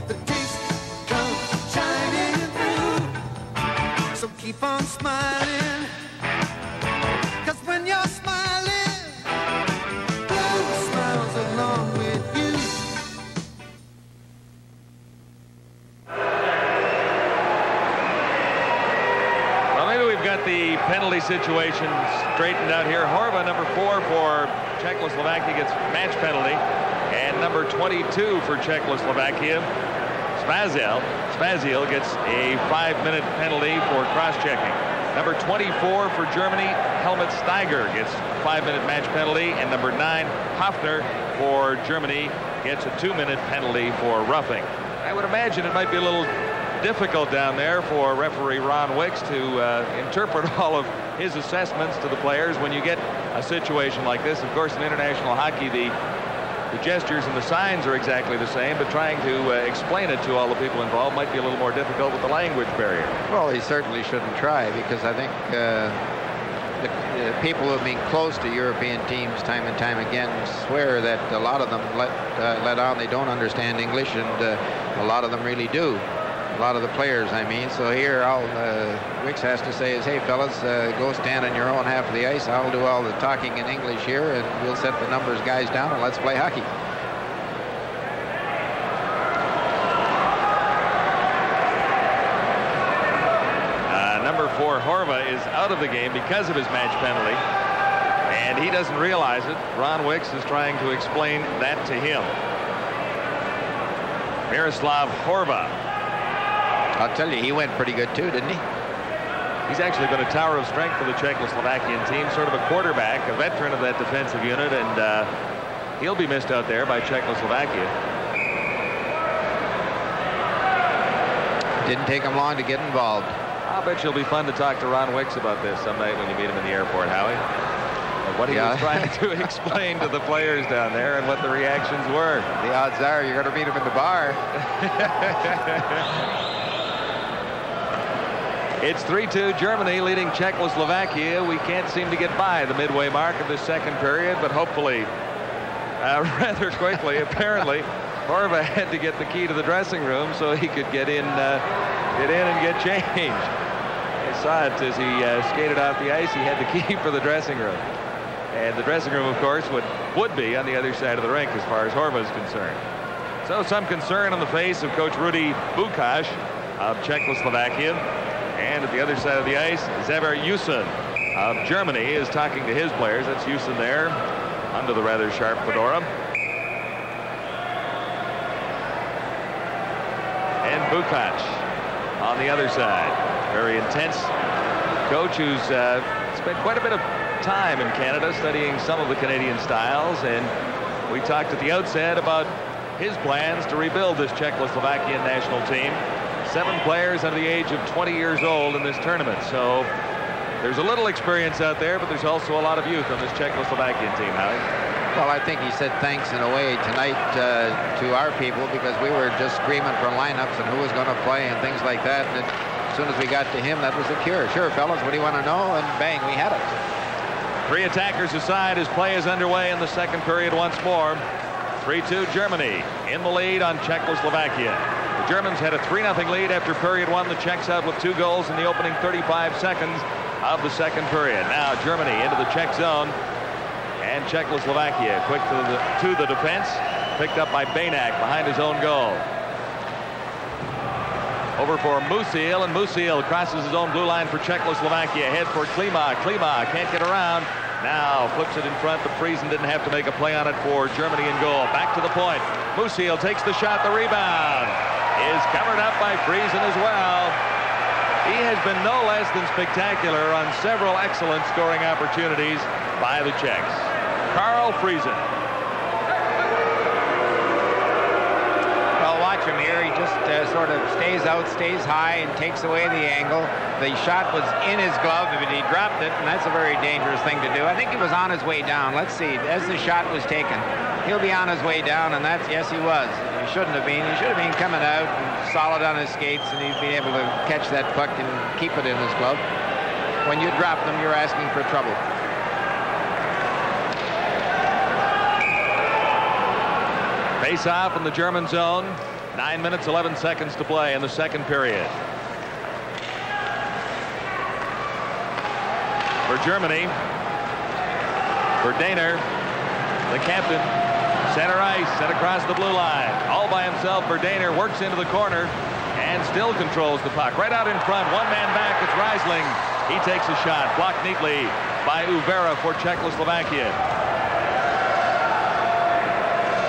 The taste comes shining through. So keep on smiling, 'cause when you're smiling, blue smiles along with you. Well, maybe we've got the penalty situation straightened out here. Horva, number 4 for Czechoslovakia, gets match penalty, and number 22 for Czechoslovakia, Spazil gets a 5-minute penalty for cross-checking. Number 24 for Germany, Helmut Steiger, gets a 5-minute match penalty, and number 9, Hafner for Germany, gets a 2-minute penalty for roughing. I would imagine it might be a little difficult down there for referee Ron Wicks to interpret all of his assessments to the players when you get a situation like this. Of course, in international hockey, the gestures and the signs are exactly the same, but trying to explain it to all the people involved might be a little more difficult with the language barrier. Well, he certainly shouldn't try, because I think the people who have been close to European teams time and time again swear that a lot of them let on they don't understand English, and a lot of them really do. A lot of the players, I mean. So here all Wicks has to say is, hey fellas, go stand on your own half of the ice. I'll do all the talking in English here, and we'll set the numbers guys down, and let's play hockey. Number 4 Horva is out of the game because of his match penalty, and he doesn't realize it. Ron Wicks is trying to explain that to him. Miroslav Horva. I'll tell you, he went pretty good too, didn't he? He's actually been a tower of strength for the Czechoslovakian team, sort of a quarterback, a veteran of that defensive unit, and he'll be missed out there by Czechoslovakia. Didn't take him long to get involved. I'll bet you'll be fun to talk to Ron Wicks about this some night when you meet him in the airport, Howie. What he was trying to explain to the players down there and what the reactions were. The odds are you're going to meet him in the bar. It's 3-2 Germany leading Czechoslovakia. We can't seem to get by the midway mark of the second period, but hopefully rather quickly. Apparently, Horva had to get the key to the dressing room so he could get in and get changed. I saw it as he skated off the ice. He had the key for the dressing room. And the dressing room, of course, would be on the other side of the rink as far as Horva is concerned. So some concern on the face of Coach Rudy Bukash of Czechoslovakia. And at the other side of the ice, Xaver Yusin of Germany is talking to his players. That's Yusin there under the rather sharp fedora. And Bukac on the other side. Very intense coach who's spent quite a bit of time in Canada studying some of the Canadian styles. And we talked at the outset about his plans to rebuild this Czechoslovakian national team. 7 players under the age of 20 years old in this tournament. So there's a little experience out there, but there's also a lot of youth on this Czechoslovakian team, Howie. Well, I think he said thanks in a way tonight to our people, because we were just screaming for lineups and who was going to play and things like that. And as soon as we got to him, that was the cure. Sure, fellas, what do you want to know? And bang, we had it. 3 attackers aside as play is underway in the second period once more. 3-2 Germany in the lead on Czechoslovakia. The Germans had a 3-0 lead after period 1. The Czechs out with 2 goals in the opening 35 seconds of the second period. Now Germany into the Czech zone, and Czechoslovakia quick to the defense, picked up by Banak behind his own goal. Over for Musil, and Musil crosses his own blue line for Czechoslovakia. Ahead for Klima. Klima can't get around. Now flips it in front, but Friesen didn't have to make a play on it for Germany in goal. Back to the point. Musil takes the shot. The rebound is covered up by Friesen as well. He has been no less than spectacular on several excellent scoring opportunities by the Czechs. Carl Friesen. Well, watch him here. He just sort of stays out, stays high, and takes away the angle. The shot was in his glove, but he dropped it, and that's a very dangerous thing to do. I think he was on his way down. Let's see. As the shot was taken, he'll be on his way down, and that's, yes, he was. He shouldn't have been. He should have been coming out and solid on his skates, and he'd be able to catch that puck and keep it in his glove. When you drop them, you're asking for trouble. Face off in the German zone. 9 minutes, 11 seconds to play in the second period. For Germany, for Daner, the captain, center ice, sent across the blue line. All by himself for Daner, works into the corner and still controls the puck. Right out in front, one man back, it's Riesling. He takes a shot, blocked neatly by Uvera for Czechoslovakia.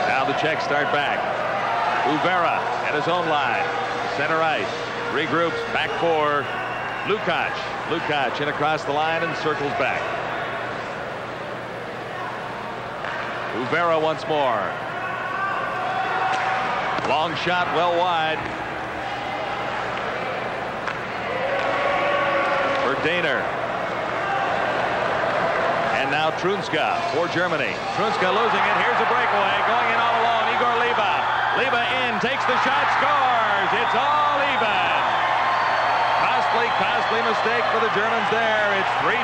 Now the Czechs start back. Uvera at his own line, center ice, regroups, back for Lukács. Lukács in across the line and circles back. Uvera once more. Long shot, well wide. For Daner. And now Trunska for Germany. Trunska losing it. Here's a breakaway. Going in all alone. Igor Liba. Liba in, takes the shot, scores. It's all even. Costly mistake for the Germans there. It's 3-3.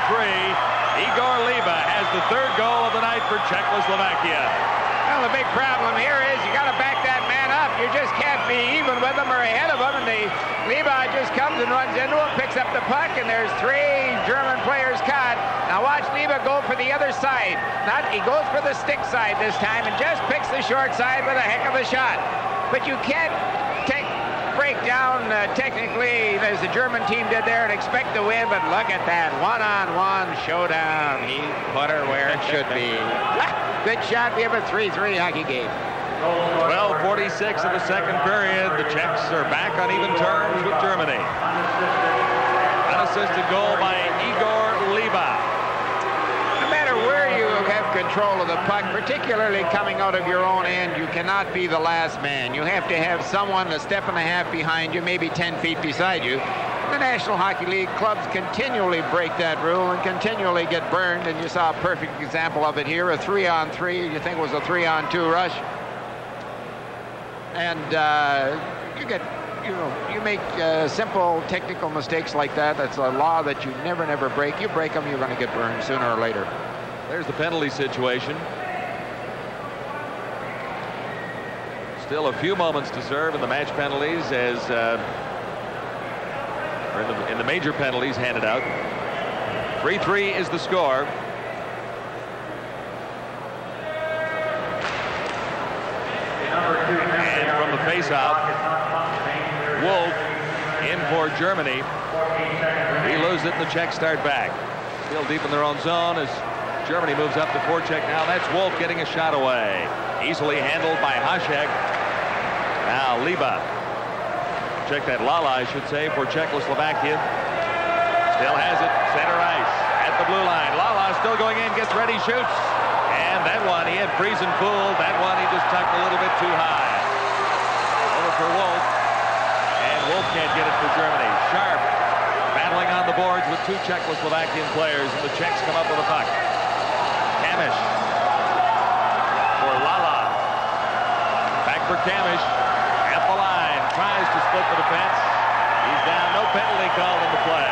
Igor Liba has the 3rd goal of the night for Czechoslovakia. Well, the big problem here is you got to back that man up. You just can't be even with him or ahead of him. And Liba just comes and runs into him, picks up the puck, and there's 3 German players caught. Now watch Liba go for the other side. He goes for the stick side this time and just picks the short side with a heck of a shot. But you can't break down technically as the German team did there and expect to win, but look at that one-on-one showdown. He put her where it should be. Good shot. We have a 3-3 hockey game. 12:46 of the second period. The Czechs are back on even terms with Germany. Unassisted goal by Igor Liba. No matter where you have control of the puck, particularly coming out of your own end, you cannot be the last man. You have to have someone a step and a half behind you, maybe 10 feet beside you. The National Hockey League clubs continually break that rule and continually get burned, and you saw a perfect example of it here, a 3-on-3, you think it was a 3-on-2 rush. And you make simple technical mistakes like that. That's a law that you never break. You break them, you're going to get burned sooner or later. There's the penalty situation. Still a few moments to serve in the match penalties as or in the major penalties handed out. 3-3 is the score. And from the faceoff, Wolf in for Germany. He loses it, and the Czechs start back. Still deep in their own zone as Germany moves up to forecheck now. That's Wolf getting a shot away. Easily handled by Hasek. Now Liba. Check that, Lala, I should say, for Czechoslovakia. Still has it, center ice, at the blue line. Lala still going in, gets ready, shoots. And that one, he had Friesen fooled. That one, he just tucked a little bit too high. Over for Wolf. And Wolf can't get it for Germany. Sharp battling on the boards with 2 Czechoslovakian players, and the Czechs come up with a puck. Kamish for Lala. Back for Kamish. At the line. Tries to split the defense. He's down. No penalty called in the play.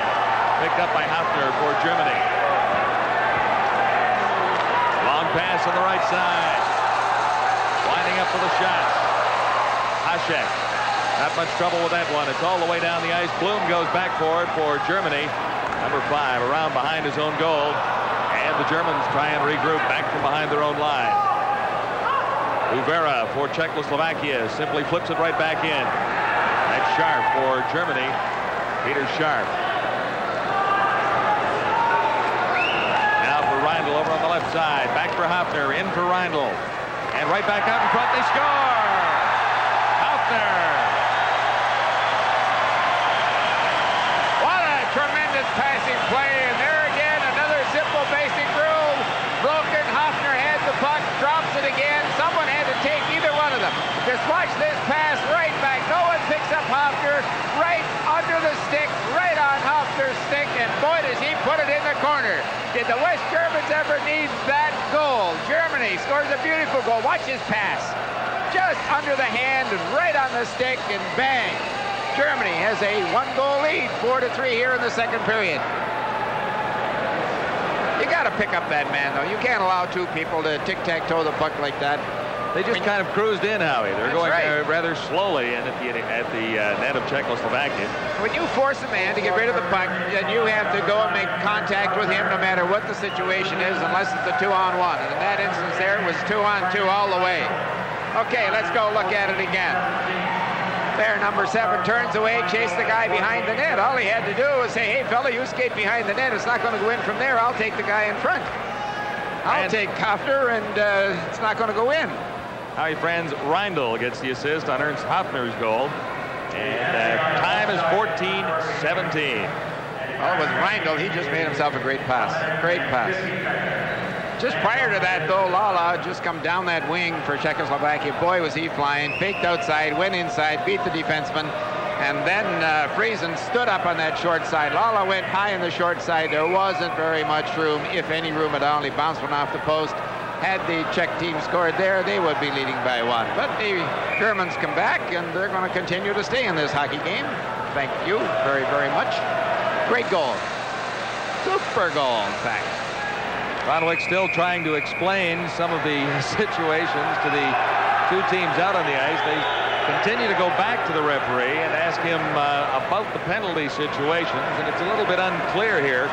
Picked up by Hafner for Germany. Long pass on the right side. Winding up for the shot. Hasek Not much trouble with that one. It's all the way down the ice. Blum goes back for it for Germany. Number 5 around behind his own goal. And the Germans try and regroup back from behind their own line. Uvera for Czechoslovakia simply flips it right back in. That's Sharp for Germany. Peter Sharp. Now for Reindl over on the left side. Back for Hafner. In for Reindl. And right back out in front. They score! Hafner! Tremendous passing play, and there again, another simple basic rule. Broken. Hafner had the puck, drops it again. Someone had to take either one of them. Just watch this pass right back. No one picks up Hafner. Right under the stick, right on Hafner's stick, and boy, does he put it in the corner. Did the West Germans ever need that goal? Germany scores a beautiful goal. Watch his pass. Just under the hand and right on the stick, and bang. Germany has a 1-goal lead, 4-3 here in the second period. You got to pick up that man, though. You can't allow 2 people to tic-tac-toe the puck like that. They just kind of cruised in, Howie. They're going rather slowly in at the net of Czechoslovakia. When you force a man to get rid of the puck, then you have to go and make contact with him no matter what the situation is, unless it's a 2-on-1. And in that instance there, it was 2-on-2 all the way. Okay, let's go look at it again. There, number 7 turns away, chased the guy behind the net. All he had to do was say, hey, fella, you skate behind the net. It's not going to go in from there. I'll take the guy in front. I'll take Hafner, and it's not going to go in. Howie, friends, Reindl gets the assist on Ernst Hafner's goal. And time is 14-17. Well, with Reindl, he just made himself a great pass. Great pass. Just prior to that, though, Lala just come down that wing for Czechoslovakia. Boy, was he flying. Faked outside, went inside, beat the defenseman. And then Friesen stood up on that short side. Lala went high on the short side. There wasn't very much room, if any room at all. He bounced one off the post. Had the Czech team scored there, they would be leading by 1. But the Germans come back, and they're going to continue to stay in this hockey game. Thank you very, very much. Great goal. Super goal, in fact. Ronwick still trying to explain some of the situations to the 2 teams out on the ice. They continue to go back to the referee and ask him about the penalty situations, and it's a little bit unclear here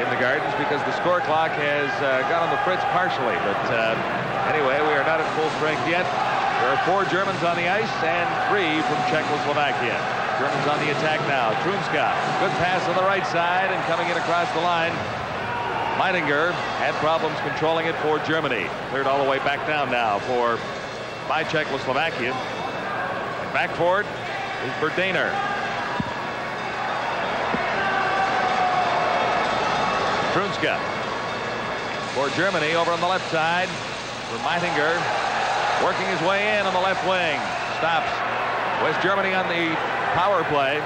in the Gardens because the score clock has gone on the fritz partially. But anyway, we are not at full strength yet. There are 4 Germans on the ice and 3 from Czechoslovakia. Germans on the attack now. Trunska, good pass on the right side and coming in across the line. Meidinger had problems controlling it for Germany. Cleared all the way back down now by Czechoslovakia. And back for it is Berdaner. Trunska for Germany over on the left side for Meidinger. Working his way in on the left wing. Stops. West Germany on the power play.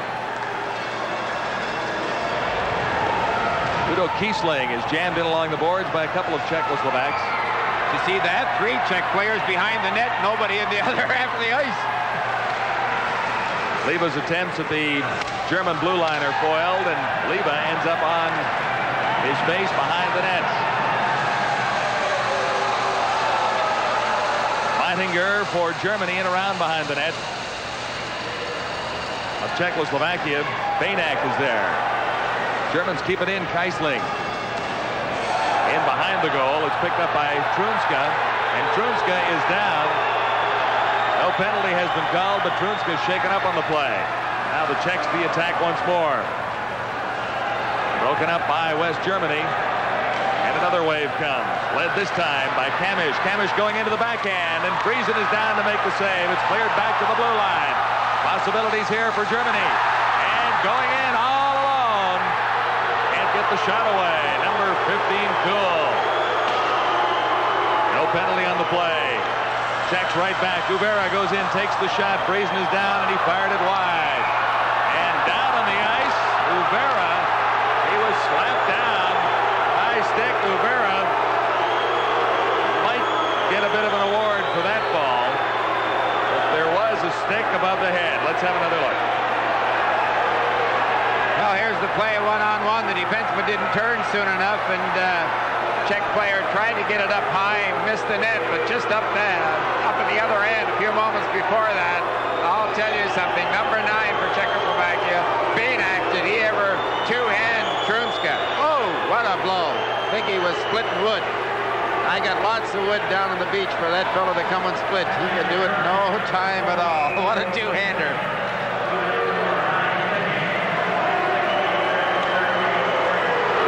Udo Kiesling is jammed in along the boards by a couple of Czechoslovaks. You see that? 3 Czech players behind the net, nobody in the other half of the ice. Leva's attempts at the German blue line are foiled, and Leva ends up on his face behind the net. Meidinger for Germany and around behind the net of Czechoslovakia. Banak is there. Germans keep it in. Kiesling in behind the goal. It's picked up by Trunska, and Trunska is down. No penalty has been called, but Trunska is shaken up on the play. Now the Czechs the attack once more. Broken up by West Germany, and another wave comes. Led this time by Kamish. Kamish going into the backhand, and Friesen is down to make the save. It's cleared back to the blue line. Possibilities here for Germany, and going in all alone. Get the shot away. Number 15, Kuhl. No penalty on the play. Checks right back. Uvera goes in, takes the shot. Friesen is down, and he fired it wide. And down on the ice, Uvera. He was slapped down. High stick. Uvera might get a bit of an award for that ball. But there was a stick above the head. Let's have another look. Well, here's the play one-on-one. The defenseman didn't turn soon enough, and Czech player tried to get it up high, missed the net, but just up at the other end a few moments before that, a I'll tell you something. Number 9 for Czechoslovakia. Benak, did he ever two-hand Trunska? Oh, what a blow. I think he was splitting wood. I got lots of wood down on the beach for that fellow to come and split. He could do it in no time at all. What a two-hander.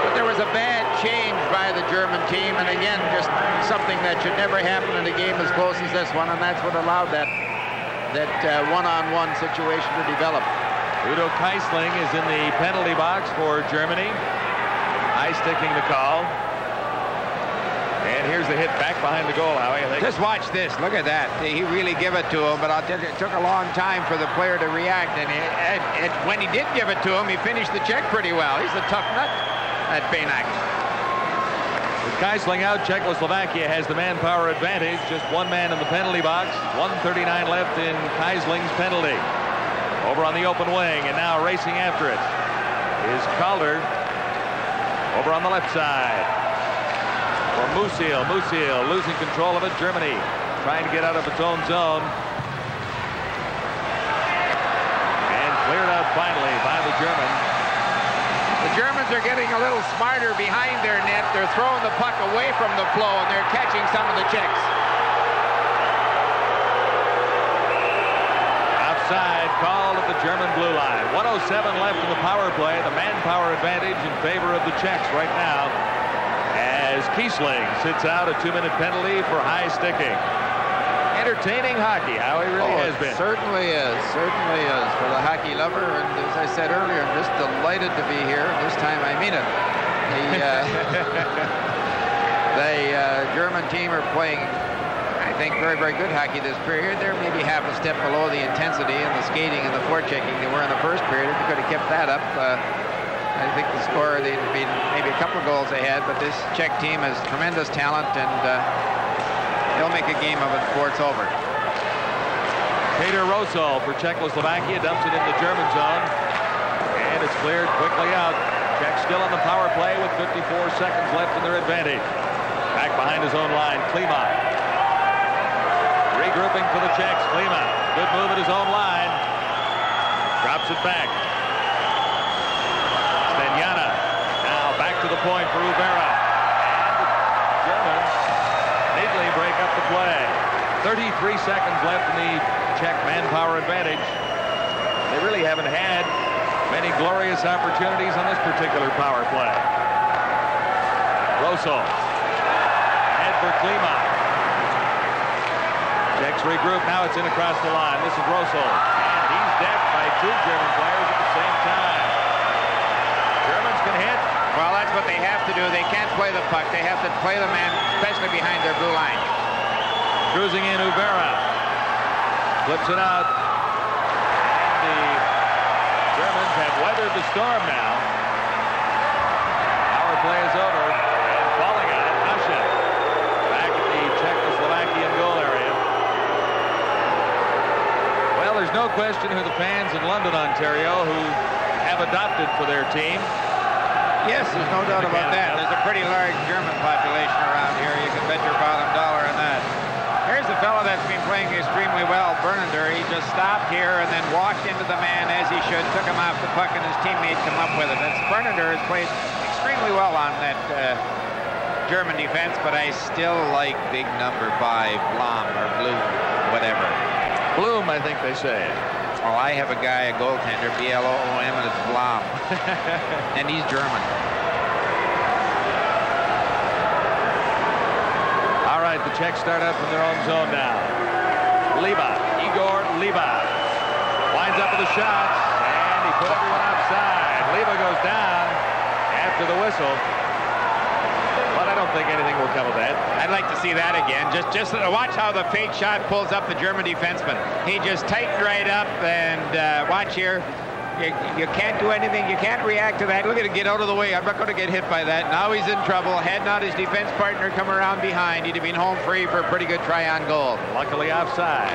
But there was a bad change by the German team, and again, just something that should never happen in a game as close as this one, and that's what allowed that one-on-one situation to develop. Udo Keisling is in the penalty box for Germany. Eye-sticking the call. And here's the hit back behind the goal, Howie, I think. Just watch this. Look at that. He really give it to him, but I'll tell you, it took a long time for the player to react. And when he did give it to him, he finished the check pretty well. He's a tough nut, that Benak. With Keisling out, Czechoslovakia has the manpower advantage. Just one man in the penalty box. 1:39 left in Keisling's penalty. Over on the open wing, and now racing after it is Calder. Over on the left side. For Musil. Musil losing control of it. Germany trying to get out of its own zone. And cleared out finally by the Germans. The Germans are getting a little smarter behind their net. They're throwing the puck away from the flow, and they're catching some of the checks. Offside called at the German blue line. 1:07 left in the power play. The manpower advantage in favor of the Czechs right now, as Keisling sits out a 2-minute penalty for high sticking. Entertaining hockey, how he really has been. Certainly is. Certainly is for the hockey lover. And as I said earlier, I'm just delighted to be here. This time I mean it. The German team are playing, I think, very, very good hockey this period. They're maybe half a step below the intensity and the skating and the forechecking they were in the first period. If they could have kept that up, I think the score, they'd be maybe a couple of goals ahead, but this Czech team has tremendous talent, and they'll make a game of it before it's over. Peter Rosol for Czechoslovakia dumps it in the German zone, and it's cleared quickly out. Czech still on the power play with 54 seconds left in their advantage. Back behind his own line, Klima. Regrouping for the Czechs, Klima. Good move at his own line. Drops it back. Stenjana now back to the point for Uvera. And the Germans neatly break up the play. 33 seconds left in the Czech manpower advantage. They really haven't had many glorious opportunities on this particular power play. Rosol. Head for Klima. Czechs regroup. Now it's in across the line. This is Rosol. And he's decked by 2 German players at the same time. Germans can hit. Well, that's what they have to do. They can't play the puck. They have to play the man, especially behind their blue line. Cruising in Uvera. Flips it out. And the Germans have weathered the storm now. Power play is over. And falling on it, Hasha. Back at the Czechoslovakian goal area. Well, there's no question who the fans in London, Ontario, who have adopted for their team. Yes, there's no doubt about that. There's a pretty large German population around here. You can bet your bottom dollar on that. Here's a fellow that's been playing extremely well, Bernander. He just stopped here and then walked into the man as he should, took him off the puck, and his teammate come up with it. Bernander has played extremely well on that German defense, but I still like big number 5, Blom or Blum, whatever. Blum, I think they say. Oh, I have a guy, a goaltender, B-L-O-O-M, and it's Blom. And he's German. All right, the Czechs start out from their own zone now. Liba, Igor Liba. Winds up with the shots, and he put everyone offside. Liba goes down after the whistle. But I don't think anything will come of that. I'd like to see that again. Just watch how the fake shot pulls up the German defenseman. He just tightened right up, and watch here. You can't do anything. You can't react to that. Look at it, get out of the way. I'm not going to get hit by that. Now he's in trouble. Had not his defense partner come around behind, he'd have been home free for a pretty good try on goal. Luckily offside.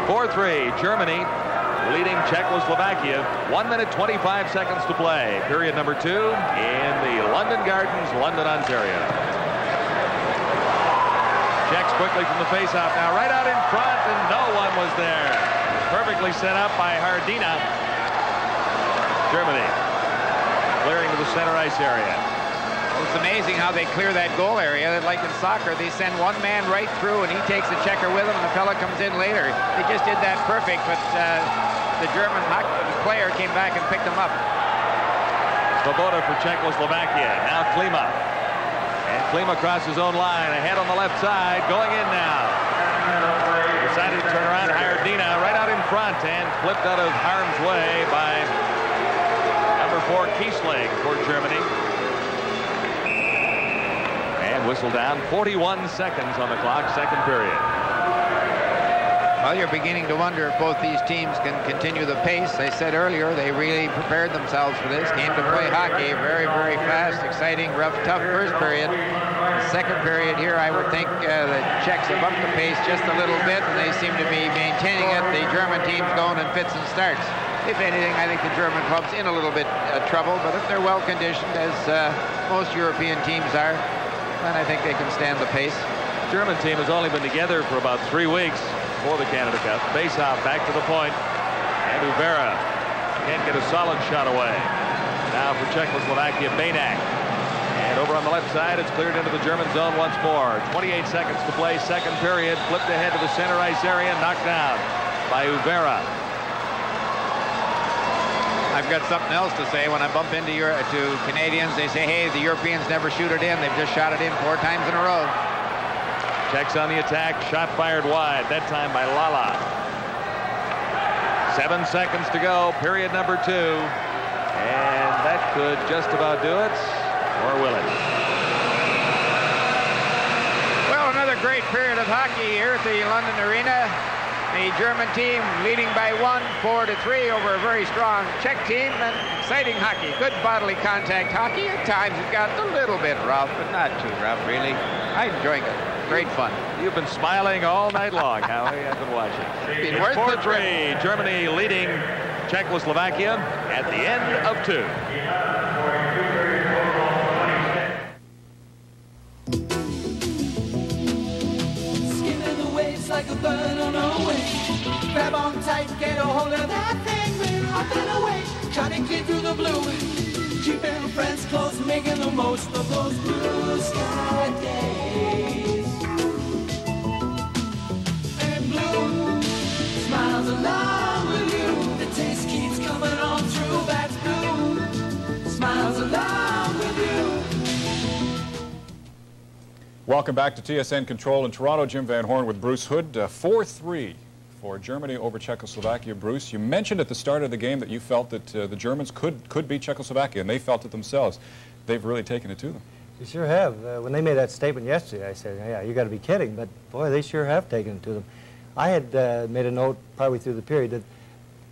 4-3, Germany leading Czechoslovakia. 1 minute, 25 seconds to play. Period number 2 in the London Gardens, London, Ontario. Czechs quickly from the faceoff now, right out in front, and no one was there. Perfectly set up by Hardina. Germany clearing to the center ice area. It's amazing how they clear that goal area. Like in soccer, they send one man right through, and he takes the checker with him, and the fella comes in later. They just did that perfect, but the German hockey player came back and picked him up. Svoboda for Czechoslovakia. Now Klima. And Klima crosses his own line. Ahead on the left side. Going in now. Decided to turn around. Hardina right out in front and flipped out of harm's way by number 4 Kiesling for Germany. And whistle down. 41 seconds on the clock. Second period. Well, you're beginning to wonder if both these teams can continue the pace. They said earlier they really prepared themselves for this. Came to play hockey. Very, very fast, exciting, rough, tough first period. The second period here, I would think the Czechs have upped the pace just a little bit, and they seem to be maintaining it. The German team's going in fits and starts. If anything, I think the German club's in a little bit of trouble, but if they're well conditioned, as most European teams are, then I think they can stand the pace. The German team has only been together for about 3 weeks for the Canada Cup. Face-off back to the point. And Uvera can't get a solid shot away. Now for Czechoslovakia, Bejnak. And over on the left side, it's cleared into the German zone once more. 28 seconds to play, second period. Flipped ahead to the center ice area, knocked down by Uvera. I've got something else to say. When I bump into Canadians, they say, hey, the Europeans never shoot it in. They've just shot it in 4 times in a row. Czechs on the attack, shot fired wide, that time by Lala. 7 seconds to go, period number 2. And that could just about do it, or will it? Well, another great period of hockey here at the London Arena. The German team leading by 1, 4-3 over a very strong Czech team, and exciting hockey. Good bodily contact hockey. At times it got a little bit rough, but not too rough, really. I'm enjoying it. Great fun. You've been smiling all night long, Howie. I've been watching. It's worth the trip. 4-3, Germany leading Czechoslovakia at the end of 2. Skimming the waves like a bird on a wing. Grab on tight, get a hold of that thing. We're hopping away, trying to get through the blue. Keeping friends close, making the most of those blue sky days. And blue smiles along with you. The taste keeps coming on through. That's blue smiles along with you. Welcome back to TSN Control in Toronto. Jim Van Horn with Bruce Hood. 4-3 for Germany over Czechoslovakia. Bruce, you mentioned at the start of the game that you felt that the Germans could beat Czechoslovakia, and they felt it themselves. They've really taken it to them. They sure have. When they made that statement yesterday, I said, yeah, you got to be kidding, but boy, they sure have taken it to them. I had made a note probably through the period that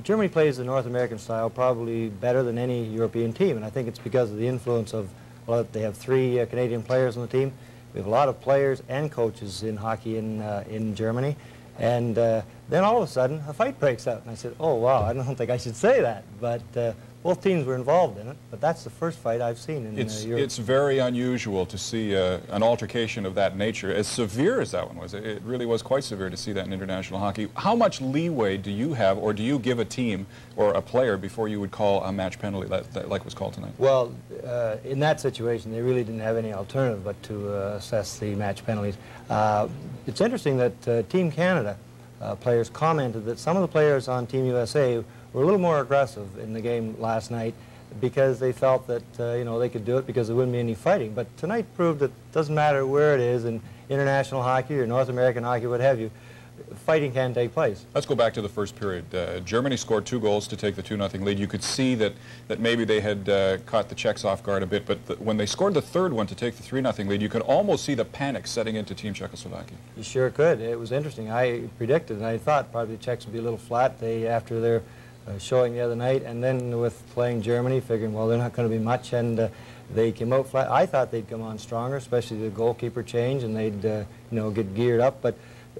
Germany plays the North American style probably better than any European team, and I think it's because of the influence of, well, they have 3 Canadian players on the team. We have a lot of players and coaches in hockey in Germany, and then all of a sudden a fight breaks out, and I said, oh wow, I don't think I should say that, but both teams were involved in it, but that's the first fight I've seen in Europe. It's very unusual to see an altercation of that nature, as severe as that one was. It really was quite severe to see that in international hockey. How much leeway do you have, or do you give a team or a player before you would call a match penalty like was called tonight? Well, in that situation, they really didn't have any alternative but to assess the match penalties. It's interesting that Team Canada players commented that some of the players on Team USA were a little more aggressive in the game last night because they felt that you know, they could do it because there wouldn't be any fighting. But tonight proved that it doesn't matter where it is in international hockey or North American hockey, what have you, fighting can take place. Let's go back to the first period. Germany scored 2 goals to take the 2-0 lead. You could see that maybe they had caught the Czechs off guard a bit, but when they scored the 3rd one to take the 3-0 lead, you could almost see the panic setting into Team Czechoslovakia. You sure could. It was interesting. I predicted, and I thought probably the Czechs would be a little flat after their showing the other night, and then with playing Germany, figuring, well, they're not going to be much, and they came out flat. I thought they'd come on stronger, especially the goalkeeper change, and they'd you know, get geared up, but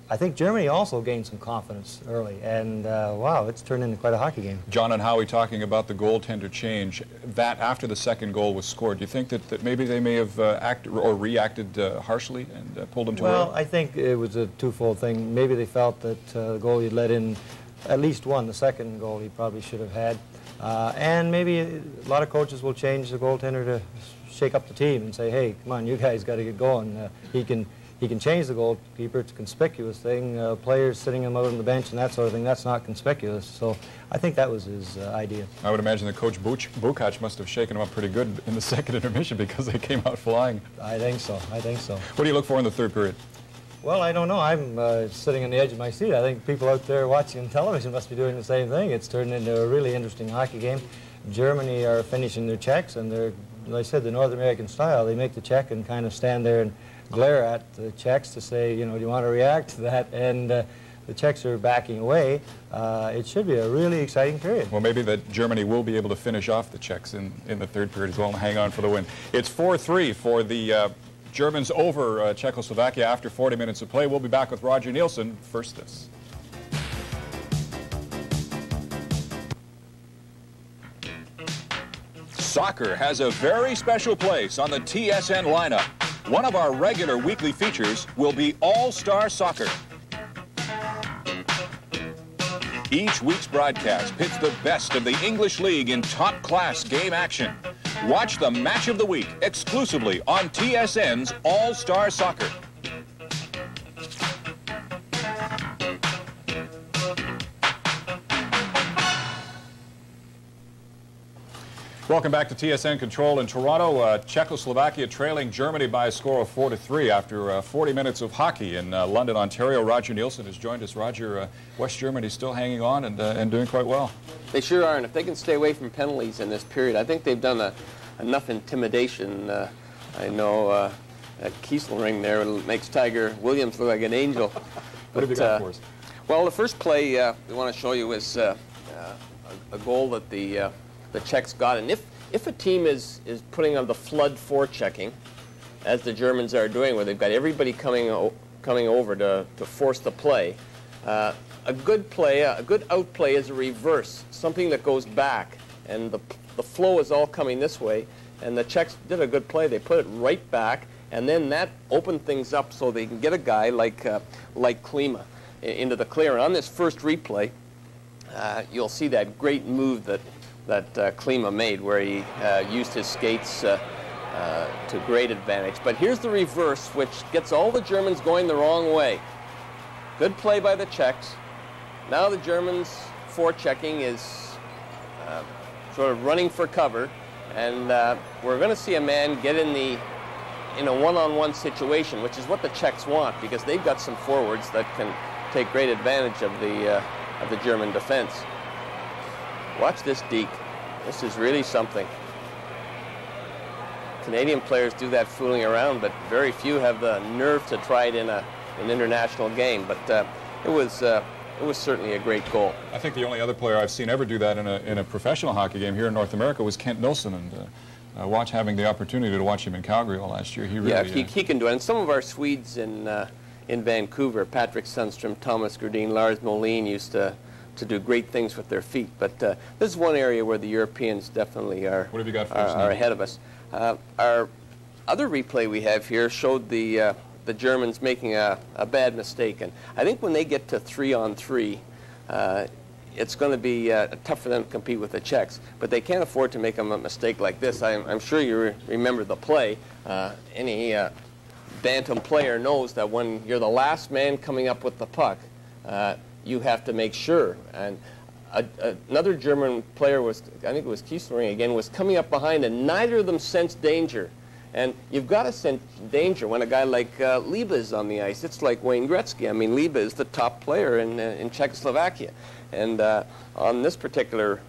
I think Germany also gained some confidence early, and wow, it's turned into quite a hockey game. John and Howie talking about the goaltender change, that after the 2nd goal was scored, do you think that maybe they may have acted or reacted harshly and pulled him to Well, I think it was a twofold thing. Maybe they felt that the goal you'd let in at least one. The second goal he probably should have had. And maybe a lot of coaches will change the goaltender to shake up the team and say, hey, come on, you guys got to get going. He can change the goalkeeper. It's a conspicuous thing. Players sitting him out on the bench and that sort of thing, that's not conspicuous. So I think that was his idea. I would imagine that Coach Bukac must have shaken him up pretty good in the second intermission because they came out flying. I think so. I think so. What do you look for in the third period? Well, I don't know. I'm sitting on the edge of my seat. I think people out there watching on television must be doing the same thing. It's turned into a really interesting hockey game. Germany are finishing their checks, and they're, like I said, the North American style. They make the check and kind of stand there and glare at the Czechs to say, you know, do you want to react to that? And the Czechs are backing away. It should be a really exciting period. Well, maybe that Germany will be able to finish off the Czechs in the third period as well and hang on for the win. It's 4-3 for the Germans over Czechoslovakia after 40 minutes of play. We'll be back with Roger Nielsen. First this. Soccer has a very special place on the TSN lineup. One of our regular weekly features will be All-Star Soccer. Each week's broadcast pits the best of the English League in top-class game action. Watch the Match of the Week exclusively on TSN's All-Star Soccer. Welcome back to TSN Control in Toronto. Czechoslovakia trailing Germany by a score of 4-3 after 40 minutes of hockey in London, Ontario. Roger Nielsen has joined us. Roger, West Germany still hanging on and doing quite well. They sure are, and if they can stay away from penalties in this period, I think they've done enough intimidation. I know that Kiesling there makes Tiger Williams look like an angel. What have you got for us? Well, the first play we want to show you is a goal that the Czechs got, and if a team is putting on the flood forechecking, as the Germans are doing, where they've got everybody coming over to force the play, a good play, a good outplay is a reverse, something that goes back, and the flow is all coming this way, and the Czechs did a good play. They put it right back, and then that opened things up so they can get a guy like Klima into the clear. And on this first replay, you'll see that great move that Klima made, where he used his skates to great advantage. But here's the reverse, which gets all the Germans going the wrong way. Good play by the Czechs. Now the Germans forechecking is sort of running for cover, and we're going to see a man get in a one-on-one situation, which is what the Czechs want, because they've got some forwards that can take great advantage of the German defense. Watch this deke. This is really something. Canadian players do that fooling around, but very few have the nerve to try it in an international game. But it was certainly a great goal. I think the only other player I've seen ever do that in a professional hockey game here in North America was Kent Nilsson, and having the opportunity to watch him in Calgary all last year, he really he can do it. And some of our Swedes in Vancouver, Patrick Sundstrom, Thomas Gerdine, Lars Molin used to do great things with their feet. But this is one area where the Europeans definitely are ahead of us. Our other replay we have here showed the Germans making a bad mistake, and I think when they get to 3-on-3, it's going to be tough for them to compete with the Czechs. But they can't afford to make a mistake like this. I'm sure you remember the play. Any bantam player knows that when you're the last man coming up with the puck, you have to make sure. And another German player I think it was Kiesling again, was coming up behind, and neither of them sensed danger. And you've got to sense danger when a guy like Liba is on the ice. It's like Wayne Gretzky. I mean, Liba is the top player in Czechoslovakia. And on this particular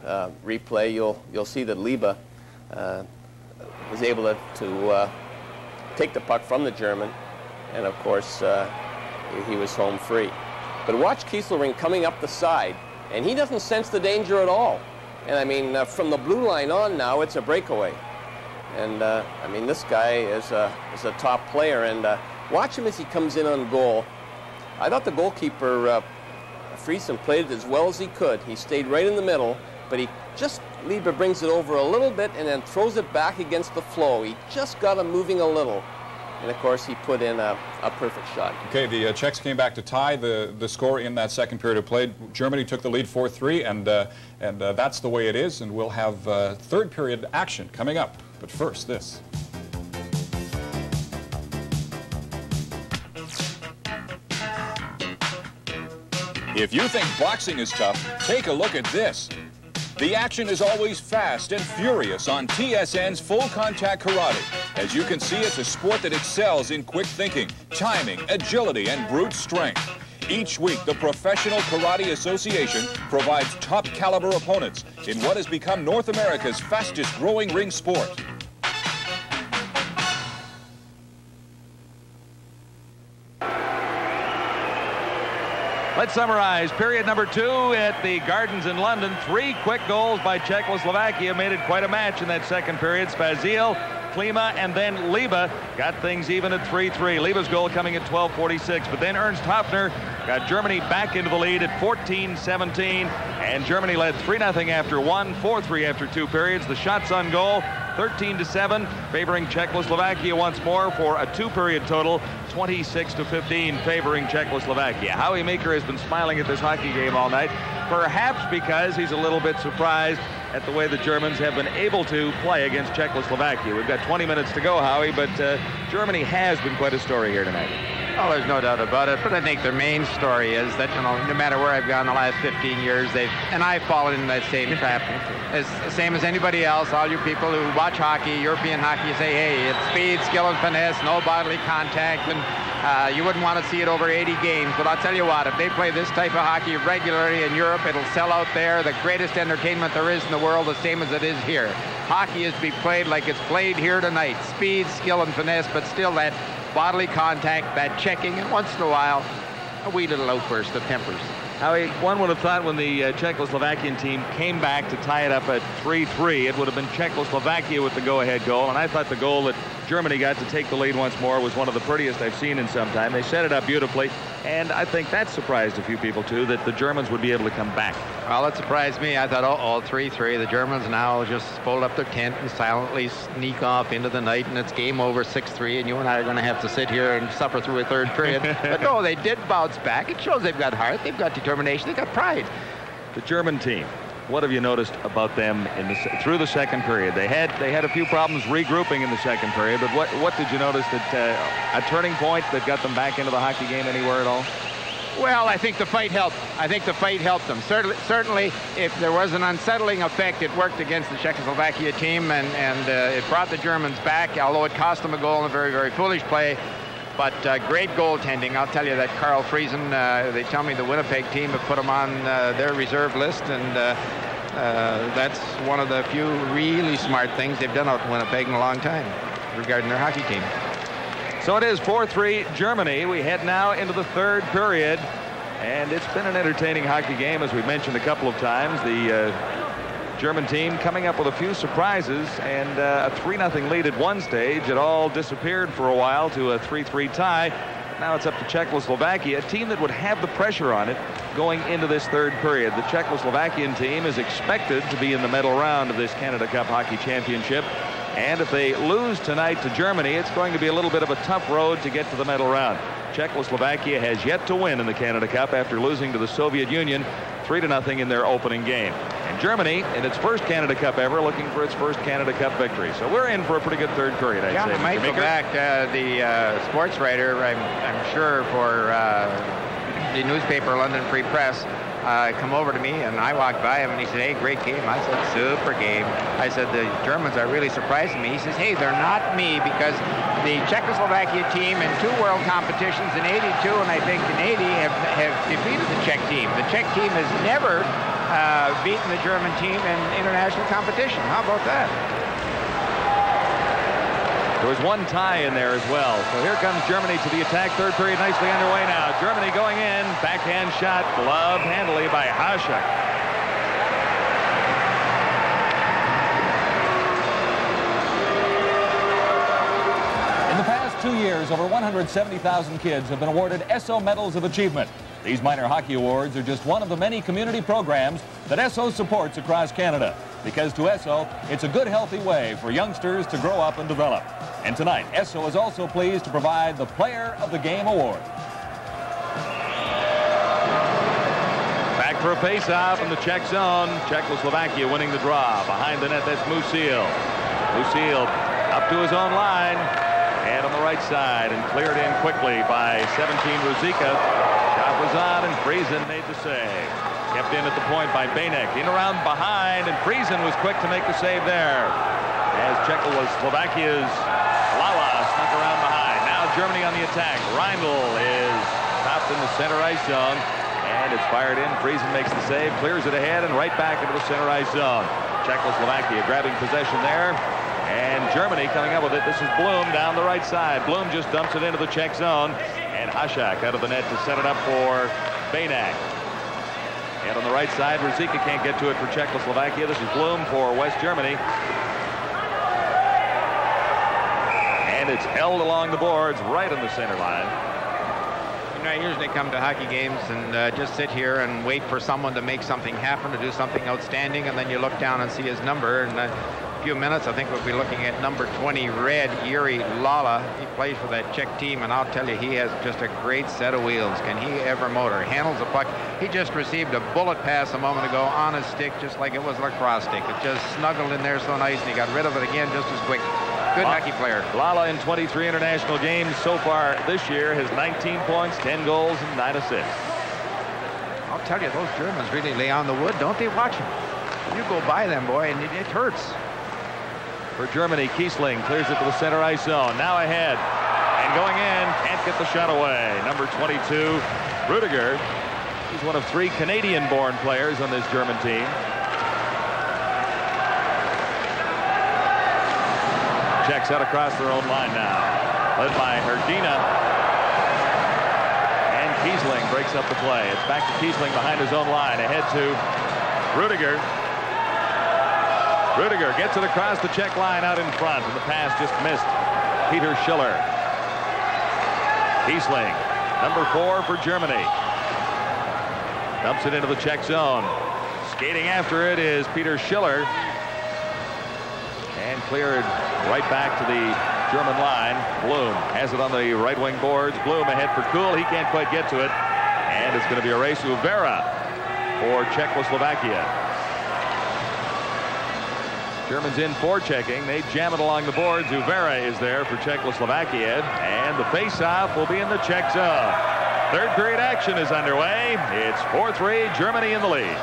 replay, you'll see that Liba was able to take the puck from the German, and of course he was home free. But watch Kiesling coming up the side, and he doesn't sense the danger at all. And I mean, from the blue line on now, it's a breakaway. And I mean, this guy is a top player, and watch him as he comes in on goal. I thought the goalkeeper, Friesen, played it as well as he could. He stayed right in the middle, but Liba brings it over a little bit and then throws it back against the flow. He just got him moving a little. And, of course, he put in a perfect shot. Okay, the Czechs came back to tie the score in that second period of play. Germany took the lead 4-3, and that's the way it is, and we'll have third period action coming up. But first, this. If you think boxing is tough, take a look at this. The action is always fast and furious on TSN's Full Contact Karate. As you can see, it's a sport that excels in quick thinking, timing, agility, and brute strength. Each week, the Professional Karate Association provides top-caliber opponents in what has become North America's fastest-growing ring sport. Let's summarize. Period number 2 at the Gardens in London. 3 quick goals by Czechoslovakia made it quite a match in that second period. Spazil, Klima, and then Liba got things even at 3-3. Liba's goal coming at 12:46. But then Ernst Hoffner got Germany back into the lead at 14-17. And Germany led 3-0 after 1, 4-3 after 2 periods. The shots on goal, 13-7, favoring Czechoslovakia once more for a 2-period total, 26-15, favoring Czechoslovakia. Howie Meeker has been smiling at this hockey game all night, perhaps because he's a little bit surprised at the way the Germans have been able to play against Czechoslovakia. We've got 20 minutes to go, Howie, but Germany has been quite a story here tonight. Oh, there's no doubt about it, but I think their main story is that, you know, no matter where I've gone the last 15 years, and I've fallen in that same trap. It's the same as anybody else. All you people who watch hockey, European hockey, you say, hey, it's speed, skill, and finesse, no bodily contact, and you wouldn't want to see it over 80 games. But I'll tell you what, if they play this type of hockey regularly in Europe, it'll sell out there. The greatest entertainment there is in the world, the same as it is here. Hockey is to be played like it's played here tonight. Speed, skill, and finesse, but still that bodily contact, that checking, and once in a while, a wee little outburst of tempers. Howie, one would have thought when the Czechoslovakian team came back to tie it up at 3-3, it would have been Czechoslovakia with the go-ahead goal, and I thought the goal that Germany got to take the lead once more was one of the prettiest I've seen in some time. They set it up beautifully, and I think that surprised a few people, too, that the Germans would be able to come back. Well, it surprised me. I thought, uh-oh, 3-3. The Germans now just fold up their tent and silently sneak off into the night, and it's game over, 6-3, and you and I are going to have to sit here and suffer through a third period. But no, they did bounce back. It shows they've got heart, they've got determination, they've got pride. The German team, what have you noticed about them through the second period? They had a few problems regrouping in the second period, but what did you notice that a turning point that got them back into the hockey game anywhere at all? Well, I think the fight helped. I think the fight helped them. Certainly, if there was an unsettling effect, it worked against the Czechoslovakia team, and it brought the Germans back, although it cost them a goal in a very, very foolish play. But great goaltending. I'll tell you that Carl Friesen, they tell me the Winnipeg team have put him on their reserve list, and that's one of the few really smart things they've done out in Winnipeg in a long time regarding their hockey team. So it is 4-3 Germany. We head now into the third period, and it's been an entertaining hockey game, as we mentioned a couple of times. The German team coming up with a few surprises, and a 3-0 lead at one stage. It all disappeared for a while to a 3-3 tie. Now it's up to Czechoslovakia, a team that would have the pressure on it going into this third period. The Czechoslovakian team is expected to be in the medal round of this Canada Cup Hockey Championship. And if they lose tonight to Germany, it's going to be a little bit of a tough road to get to the medal round. Czechoslovakia has yet to win in the Canada Cup after losing to the Soviet Union 3-0 in their opening game. And Germany, in its first Canada Cup ever, looking for its first Canada Cup victory. So we're in for a pretty good third period, I'd say. I might go back. The sports writer, I'm sure, for the newspaper London Free Press, come over to me, and I walked by him, and he said, hey, great game. I said, super game. I said, the Germans are really surprising me. He says, hey, they're not me, because the Czechoslovakia team in 2 world competitions in 82 and I think in 80 have defeated the Czech team. The Czech team has never beaten the German team in international competition. How about that? There was one tie in there as well. So here comes Germany to the attack. Third period nicely underway now. Germany going in. Backhand shot. Gloved handily by Hašek. In the past 2 years, over 170,000 kids have been awarded Esso Medals of Achievement. These minor hockey awards are just one of the many community programs that Esso supports across Canada. because to Esso, it's a good, healthy way for youngsters to grow up and develop. And tonight, Esso is also pleased to provide the Player of the Game award. Back for a face-off in the Czech zone. Czechoslovakia winning the draw. Behind the net, that's Musil. Musil up to his own line. And on the right side, and cleared in quickly by 17 Ruzicka. Shot was on, and Friesen made the save. Kept in at the point by Banek. In around behind, and Friesen was quick to make the save there. As Czechoslovakia's Lala snuck around behind. Now Germany on the attack. Reindl is stopped in the center ice zone. And it's fired in. Friesen makes the save, clears it ahead, and right back into the center ice zone. Czechoslovakia grabbing possession there. And Germany coming up with it. This is Blum down the right side. Blum just dumps it into the Czech zone. And Hašák out of the net to set it up for Banek. And on the right side, Ruzicka can't get to it for Czechoslovakia. This is Blum for West Germany. And it's held along the boards right on the center line. You know, I usually come to hockey games and just sit here and wait for someone to make something happen, to do something outstanding, and then you look down and see his number. And a few minutes, I think we'll be looking at number 20, red, Yuri Lala. He plays for that Czech team, and I'll tell you, he has just a great set of wheels. Can he ever motor? Handles the puck. He just received a bullet pass a moment ago on his stick, just like it was a lacrosse stick. It just snuggled in there so nice, and he got rid of it again just as quick. Good hockey player. Lala in 23 international games so far this year has 19 points, 10 goals, and 9 assists. I'll tell you, those Germans really lay on the wood, don't they? Watch them. You go by them, boy, and it hurts. For Germany, Kiesling clears it to the center ice zone. Now ahead. And going in, can't get the shot away. Number 22, Rudiger. He's one of 3 Canadian-born players on this German team. Czechs out across their own line now. Led by Hrdina. And Kiesling breaks up the play. It's back to Kiesling behind his own line. Ahead to Rudiger. Rudiger gets it across the Czech line out in front. And the pass just missed Peter Schiller. Kiesling, number 4 for Germany. Dumps it into the Czech zone. Skating after it is Peter Schiller. And cleared right back to the German line. Blum has it on the right wing boards. Blum ahead for Kuhl. He can't quite get to it. And it's going to be a race to Uvera for Czechoslovakia. Germans in forechecking. They jam it along the boards. Uvera is there for Czechoslovakia. And the face-off will be in the Czech zone. Third period action is underway. It's 4-3, Germany in the lead.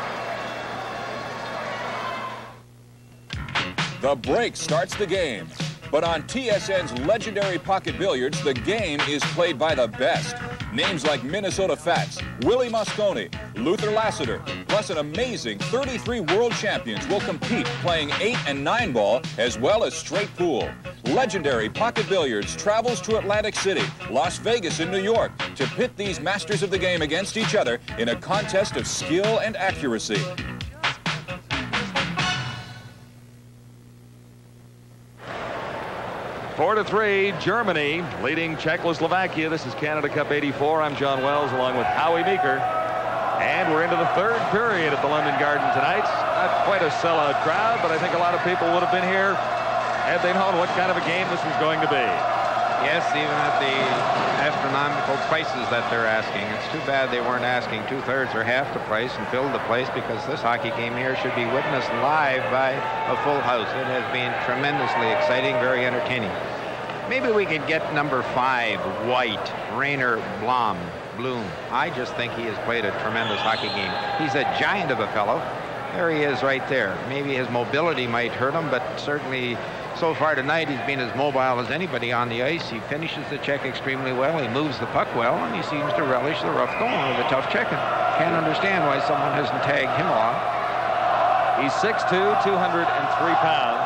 The break starts the game. But on TSN's legendary pocket billiards, the game is played by the best. Names like Minnesota Fats, Willie Mosconi, Luther Lassiter, plus an amazing 33 world champions will compete playing 8 and 9 ball as well as straight pool. Legendary Pocket Billiards travels to Atlantic City, Las Vegas, and New York to pit these masters of the game against each other in a contest of skill and accuracy. Four to 3, Germany leading Czechoslovakia. This is Canada Cup '84. I'm John Wells along with Howie Meeker. And we're into the third period at the London Garden tonight. Not quite a sellout crowd, but I think a lot of people would have been here had they known what kind of a game this was going to be. Yes, even at the astronomical prices that they're asking. It's too bad they weren't asking 2/3 or half the price and filled the place, because this hockey game here should be witnessed live by a full house. It has been tremendously exciting, very entertaining. Maybe we could get number 5, White, Rainer Blum. I just think he has played a tremendous hockey game. He's a giant of a fellow. There he is right there. Maybe his mobility might hurt him, but certainly so far tonight he's been as mobile as anybody on the ice. He finishes the check extremely well. He moves the puck well, and he seems to relish the rough going with a tough checking. Can't understand why someone hasn't tagged him along. He's 6'2", 203 pounds.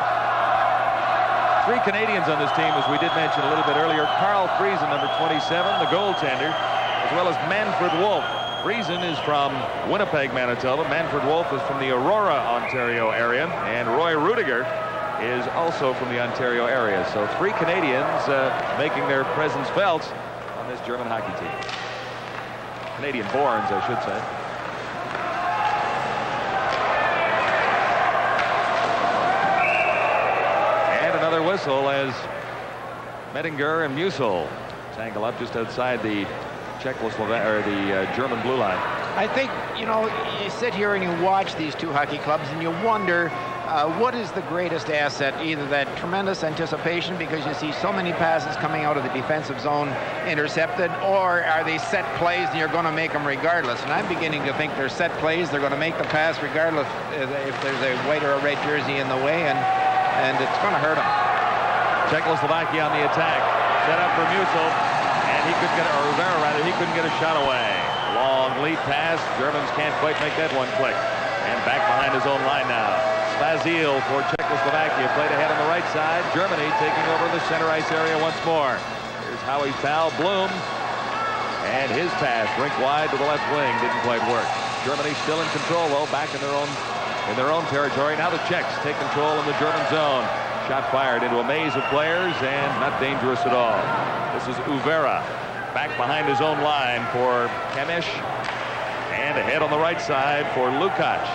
3 Canadians on this team, as we did mention a little bit earlier. Carl Friesen, number 27, the goaltender, as well as Manfred Wolf. Friesen is from Winnipeg, Manitoba. Manfred Wolf is from the Aurora, Ontario area. And Roy Rudiger is also from the Ontario area. So 3 Canadians making their presence felt on this German hockey team. Canadian-borns, I should say. whistle as Mettinger and Musil tangle up just outside the German blue line. I think, you know, you sit here and you watch these two hockey clubs and you wonder what is the greatest asset, either that tremendous anticipation because you see so many passes coming out of the defensive zone intercepted, or are they set plays and you're going to make them regardless? And I'm beginning to think they're set plays. They're going to make the pass regardless if there's a white or a red jersey in the way, and it's going to hurt them. Czechoslovakia on the attack. Set up for Musil, and he couldn't get, or Rivera rather, he couldn't get a shot away. Long lead pass. Germans can't quite make that one click. And back behind his own line now. Spazil for Czechoslovakia. Played ahead on the right side. Germany taking over the center ice area once more. Here's Howie's pal, Bloom. And his pass, rink wide to the left wing. Didn't quite work. Germany still in control, though, back in their own territory. Now the Czechs take control in the German zone. Shot fired into a maze of players and not dangerous at all. This is Uvera. Back behind his own line for Kemish. And ahead on the right side for Lukács.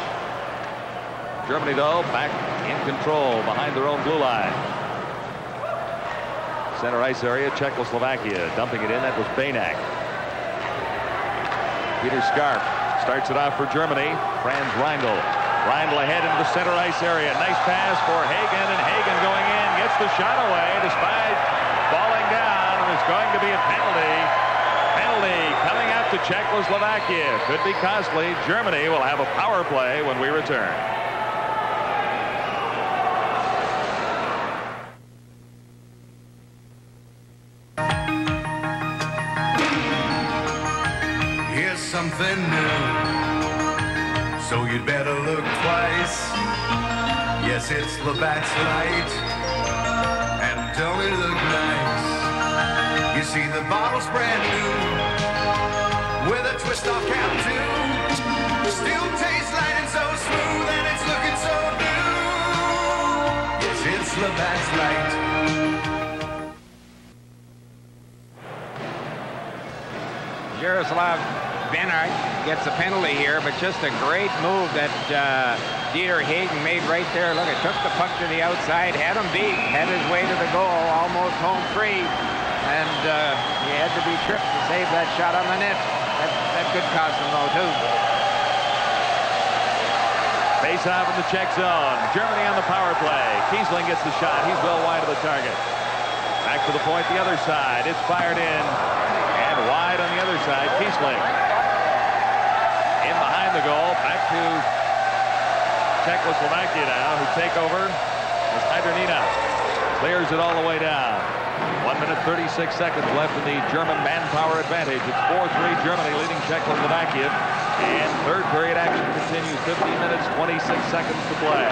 Germany, though, back in control behind their own blue line. Center ice area, Czechoslovakia dumping it in. That was Banak. Peter Scarp starts it off for Germany. Franz Reindl. Reindl ahead into the center ice area. Nice pass for Hagen, and Hagen going in. Gets the shot away despite falling down. There's going to be a penalty. Penalty coming out to Czechoslovakia. Could be costly. Germany will have a power play when we return. Here's something new, so you'd better look twice. Yes, it's Labatt's Light, and don't it look nice? You see the bottle's brand new, with a twist off cap too. Still tastes light and so smooth, and it's looking so new. Yes, it's Labatt's Light. Jaroslav Benart gets a penalty here, but just a great move that Dieter Hagen made right there. Look, it took the puck to the outside, had him beat, had his way to the goal, almost home free, and he had to be tripped to save that shot on the net. That could cost him, though, too. Face off in the Czech zone. Germany on the power play. Kiesling gets the shot. He's well wide of the target. Back to the point, the other side. It's fired in. And wide on the other side, Kiesling. In behind the goal. Back to Czechoslovakia now, who take over as Hydernina clears it all the way down. 1 minute 36 seconds left in the German manpower advantage. It's 4-3 Germany leading Czechoslovakia. And third period action continues. 15 minutes, 26 seconds to play.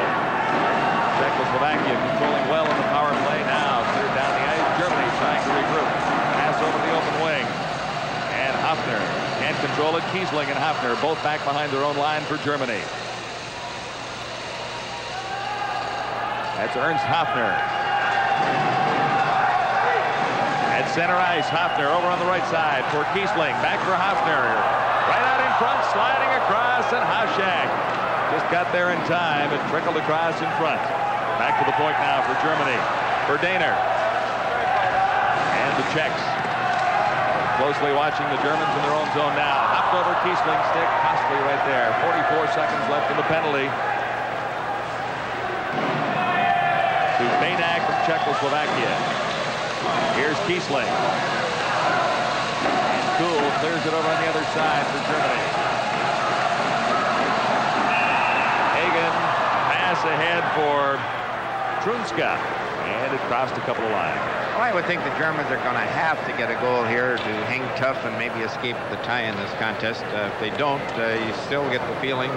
Czechoslovakia controlling well in the power play now. Cleared down the ice. Germany trying to regroup. Pass over the open wing. And Hafner can't control it. Kiesling and Hafner both back behind their own line for Germany. That's Ernst Hafner. At center ice, Hafner over on the right side for Kiesling. Back for Hafner. Right out in front, sliding across, and Hašek just got there in time. It trickled across in front. Back to the point now for Germany. For Daner. And the Czechs closely watching the Germans in their own zone now. Hopped over Kiesling, stick, costly right there. 44 seconds left in the penalty. To Banak from Czechoslovakia. Here's Kiesling. And Kuhl clears it over on the other side for Germany. Hagen pass ahead for Trunska. And it crossed a couple of lines. Well, I would think the Germans are going to have to get a goal here to hang tough and maybe escape the tie in this contest. If they don't, you still get the feeling,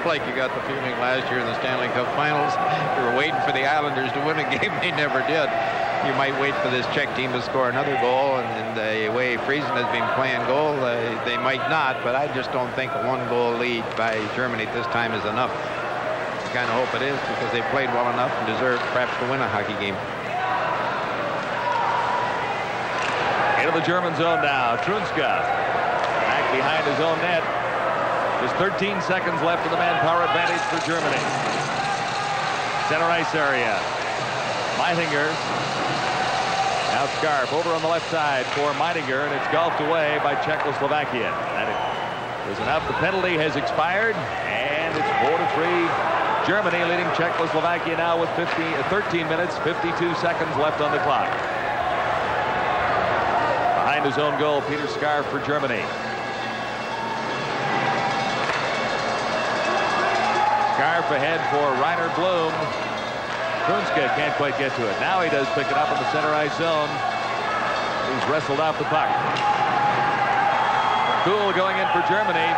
like you got the feeling last year in the Stanley Cup Finals. You were waiting for the Islanders to win a game. They never did. You might wait for this Czech team to score another goal, and the way Friesen has been playing goal, they might not, but I just don't think a one-goal lead by Germany at this time is enough. I kind of hope it is, because they played well enough and deserve perhaps to win a hockey game. Into the German zone now. Trunska back behind his own net. Just 13 seconds left in the manpower advantage for Germany. Center ice area. Meitinger. Now Scarf over on the left side for Meitinger, and it's golfed away by Czechoslovakia. That is enough. The penalty has expired, and it's 4-3. Germany leading Czechoslovakia now with 13 minutes, 52 seconds left on the clock. Behind his own goal, Peter Scarf for Germany. Scarf ahead for Rainer Blum. Trunska can't quite get to it. Now he does pick it up in the center ice zone. He's wrestled off the puck. Kuhl going in for Germany.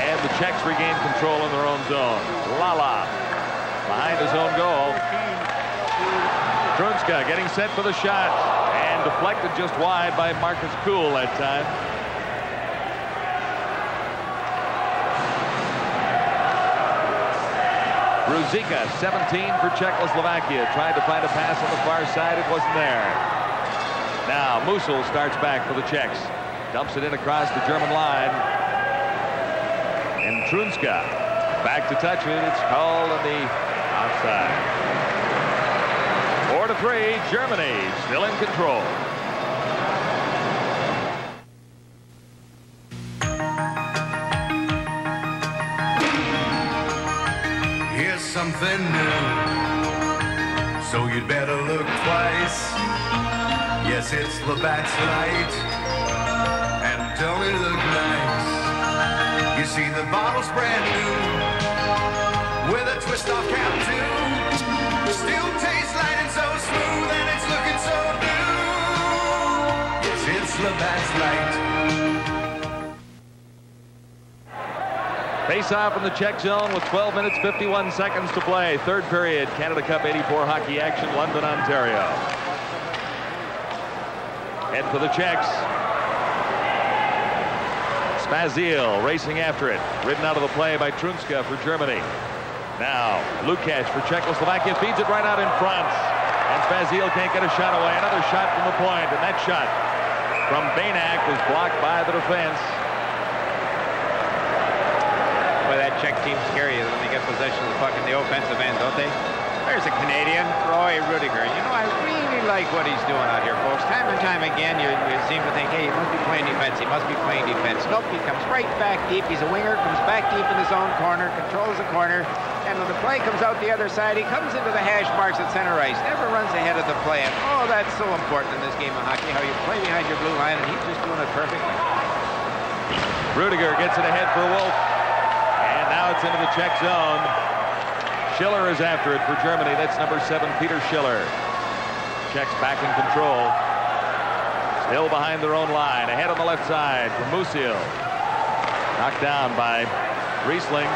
And the Czechs regain control in their own zone. Lala behind his own goal. Trunska getting set for the shot and deflected just wide by Marcus Kuhl that time. Ruzicka, 17 for Czechoslovakia. Tried to find a pass on the far side. It wasn't there. Now Musil starts back for the Czechs. Dumps it in across the German line. And Trunska back to touch it. It's called on the outside. 4-3. Germany still in control. Something new, so you'd better look twice. Yes, it's Labatt's Light, and don't it look nice? You see the bottle's brand new, with a twist-off cap too. Still tastes light and so smooth, and it's looking so new. Yes, it's Labatt's Light. Face-off in the Czech zone with 12 minutes, 51 seconds to play. Third period, Canada Cup 84 hockey action, London, Ontario. Head for the Czechs. Spazil racing after it. Ridden out of the play by Trunska for Germany. Now, Lukács for Czechoslovakia feeds it right out in front. And Spazil can't get a shot away. Another shot from the point, and that shot from Banak was blocked by the defense. Boy, that Czech team's scary when they get possession of the puck in the offensive end, don't they? There's a Canadian, Roy Rudiger. You know, I really like what he's doing out here, folks. Time and time again, you seem to think, hey, he must be playing defense. He must be playing defense. Nope, he comes right back deep. He's a winger, comes back deep in his own corner, controls the corner. And when the play comes out the other side, he comes into the hash marks at center ice. Never runs ahead of the play. And, oh, that's so important in this game of hockey, how you play behind your blue line, and he's just doing it perfectly. Rudiger gets it ahead for Wolf. Now it's into the Czech zone. Schiller is after it for Germany. That's number 7, Peter Schiller. Czechs back in control. Still behind their own line. Ahead on the left side for Musil. Knocked down by Riesling.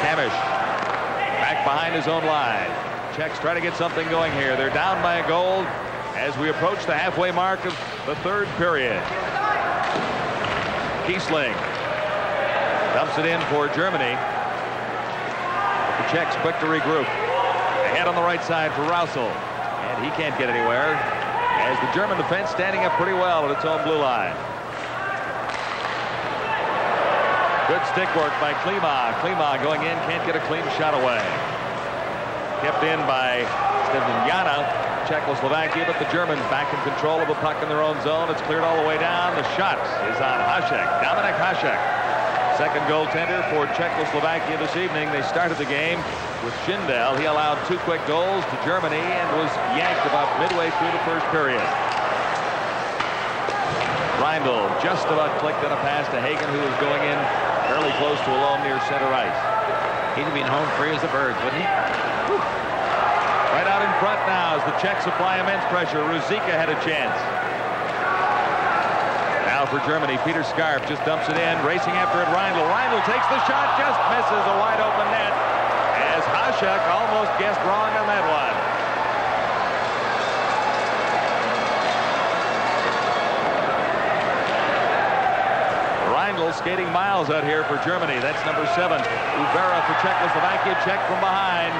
Kamish back behind his own line. Czechs try to get something going here. They're down by a goal as we approach the halfway mark of the third period. Kiesling dumps it in for Germany. The Czechs quick to regroup. Ahead on the right side for Rausel. And he can't get anywhere as the German defense standing up pretty well at its own blue line. Good stick work by Klima. Klima going in, can't get a clean shot away. Kept in by Steveniana, Czechoslovakia, but the Germans back in control of the puck in their own zone. It's cleared all the way down. The shot is on Hasek, Dominik Hasek. Second goaltender for Czechoslovakia this evening. They started the game with Schindel. He allowed 2 quick goals to Germany and was yanked about midway through the first period. Reindl just about clicked on a pass to Hagen, who was going in fairly close to alone near center ice. He'd have been home free as a bird, wouldn't he? Whew. Right out in front now as the Czechs apply immense pressure. Ruzicka had a chance. Now for Germany, Peter Scarf just dumps it in, racing after it. Reindl. Reindl takes the shot, just misses a wide open net as Hasek almost guessed wrong on that one. Reindl skating miles out here for Germany. That's number 7. Uvera for Czechoslovakia. Check from behind.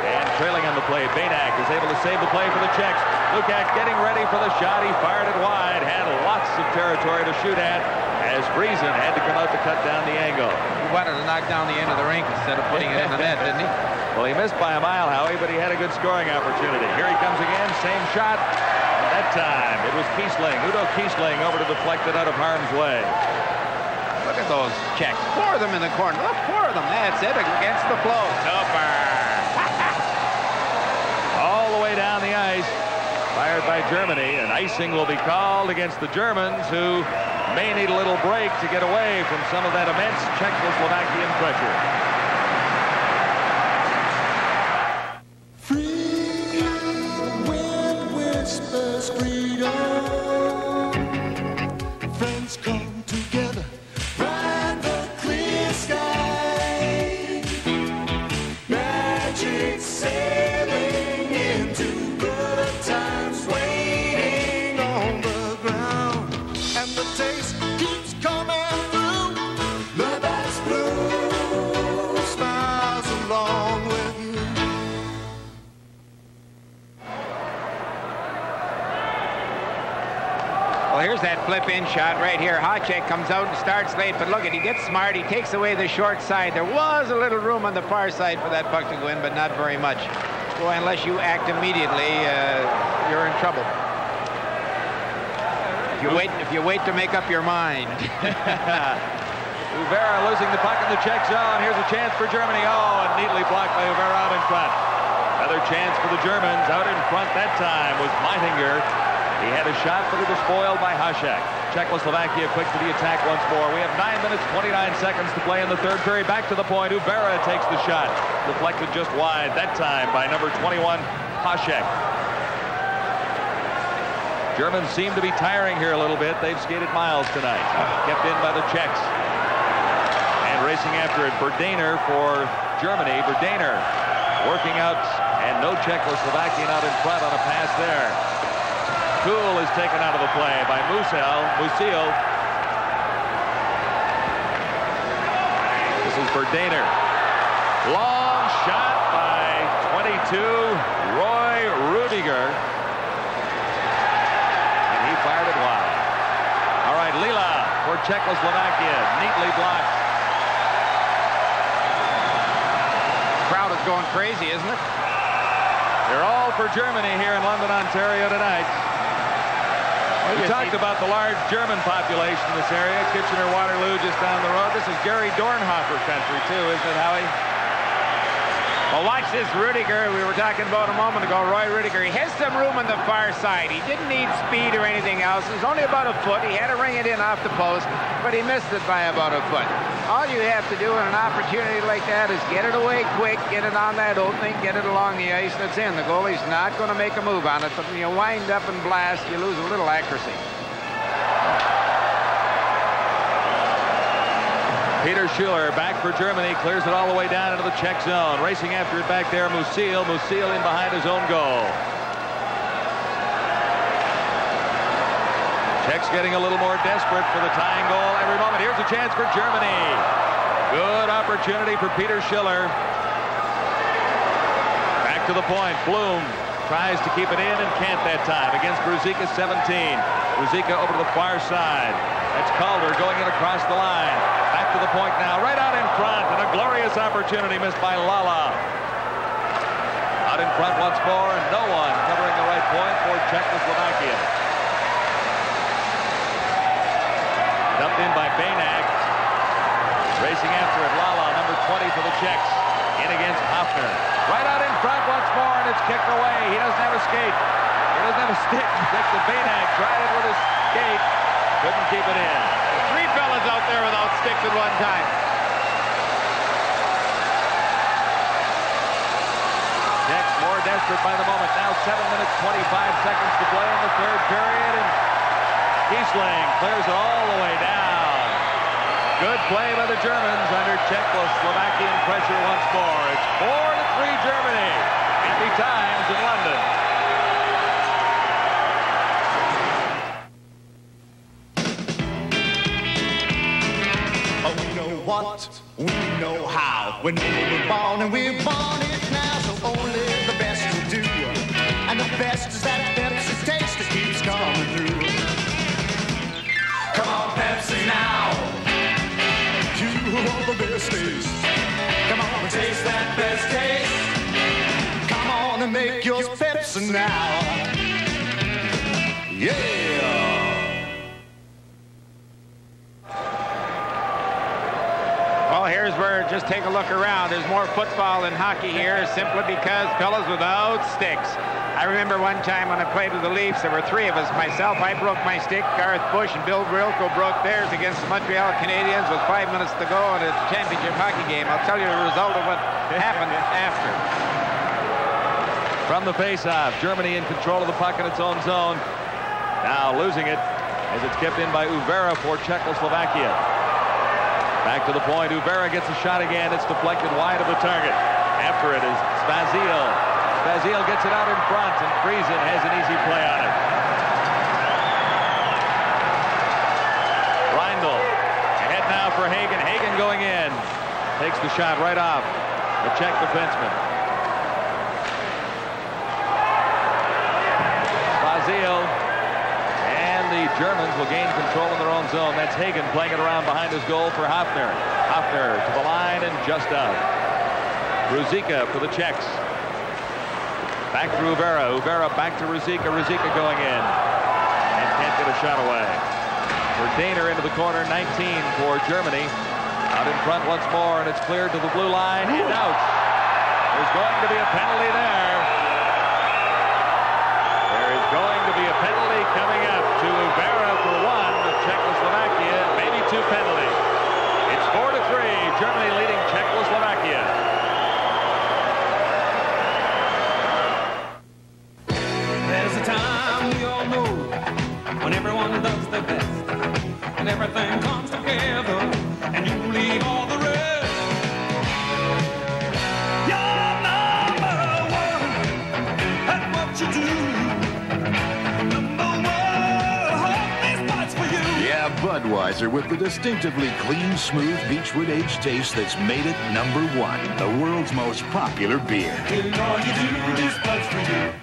And trailing on the play, Banak is able to save the play for the Czechs. Lukács getting ready for the shot. He fired it wide. Had lots of territory to shoot at as Friesen had to come out to cut down the angle. He wanted to knock down the end of the rink instead of putting it in the net, didn't he? Well, he missed by a mile, Howie, but he had a good scoring opportunity. Here he comes again, same shot. And that time, it was Kiesling, Udo Kiesling, over to deflect it out of harm's way. Look at those Czechs. Four of them in the corner. Look, four of them. That's it, against the flow. Super. All the way down the ice, fired by Germany, and icing will be called against the Germans, who may need a little break to get away from some of that immense Czechoslovakian pressure. Well, here's that flip-in shot right here. Hacek comes out and starts late, but look at, he gets smart. He takes away the short side. There was a little room on the far side for that puck to go in, but not very much. Boy, unless you act immediately, you're in trouble. If you wait to make up your mind. Uvera losing the puck in the Czech zone. Here's a chance for Germany. Oh, and neatly blocked by Uvera out in front. Another chance for the Germans. Out in front that time was Meitinger. He had a shot, but it was spoiled by Hacek. Czechoslovakia quick to the attack once more. We have 9 minutes, 29 seconds to play in the third period. Back to the point. Uvera takes the shot. Deflected just wide, that time by number 21, Hacek. Germans seem to be tiring here a little bit. They've skated miles tonight. Kept in by the Czechs. And racing after it, Berdaner for Germany. Berdaner working out, and no Czechoslovakian out in front on a pass there. Kuhl is taken out of the play by Musil. This is Berdaner. Long shot by 22, Roy Rudiger. And he fired it wide. All right, Lila for Czechoslovakia. Neatly blocked. The crowd is going crazy, isn't it? They're all for Germany here in London, Ontario tonight. We talked about the large German population in this area. Kitchener-Waterloo just down the road. This is Gary Dornhofer country, too, isn't it, Howie? Well, watch this Rudiger. We were talking about a moment ago, Roy Rudiger. He has some room on the far side. He didn't need speed or anything else. It was only about a foot. He had to ring it in off the post, but he missed it by about a foot. All you have to do in an opportunity like that is get it away quick, get it on that opening, get it along the ice, and it's in. The goalie's not going to make a move on it, but when you wind up and blast, you lose a little accuracy. Peter Schuler back for Germany, clears it all the way down into the Czech zone. Racing after it back there, Musil. Musil in behind his own goal. Czechs getting a little more desperate for the tying goal every moment. Here's a chance for Germany. Good opportunity for Peter Schuler. Back to the point. Blum tries to keep it in and can't that time against Ruzicka 17. Ruzicka over to the far side. That's Calder going in across the line. Back to the point now, right out in front, and a glorious opportunity missed by Lala. Out in front once more, and no one covering the right point for Czechoslovakia. Dumped in by Banak. Racing after it, Lala, number 20 for the Czechs. In against Hoffner. Right out in front once more, and it's kicked away. He doesn't have a skate. He doesn't have a stick. Kicked to Banak. Tried it with his skate. Couldn't keep it in. Three fellas out there without sticks at one time. Czechs more desperate by the moment. Now 7 minutes, 25 seconds to play in the third period. And Kiesling clears it all the way down. Good play by the Germans under Czechoslovakian pressure once more. It's 4-3 Germany. Happy times in London. What? We know how. When we were born and we're born it now, so only yours Pepsi now. Yeah. Well, here's where, just take a look around. There's more football than hockey here simply because fellas without sticks. I remember one time when I played with the Leafs, there were three of us. Myself, I broke my stick. Garth Bush and Bill Brilko broke theirs against the Montreal Canadiens with 5 minutes to go in a championship hockey game. I'll tell you the result of what happened after. From the face-off, Germany in control of the puck in its own zone. Now losing it as it's kept in by Uvera for Czechoslovakia. Back to the point. Uvera gets a shot again. It's deflected wide of the target. After it is Spazil. Spazil gets it out in front, and Friesen has an easy play on it. Reindl ahead now for Hagen. Hagen going in. Takes the shot right off the Czech defenseman. Spazil. And the Germans will gain control in their own zone. That's Hagen playing it around behind his goal for Hafner. Hafner to the line and just out. Ruzicka for the Czechs. Back to Uvera. Uvera back to Ruzicka. Ruzicka going in. And can't get a shot away. For Daner into the corner. 19 for Germany. Out in front once more, and it's cleared to the blue line and out. There's going to be a penalty there. There is going to be a penalty coming up to Uvera for one with Czechoslovakia. Maybe two penalties. It's 4-3. Germany leading Czechoslovakia. There's a time we all know when everyone does their best and everything comes together and you leave all the rest. You're number one at what you do. Number one, this spot's for you. Yeah, Budweiser with the distinctively clean, smooth Beechwood Age taste that's made it number one, the world's most popular beer. In all you do, this spot's for you.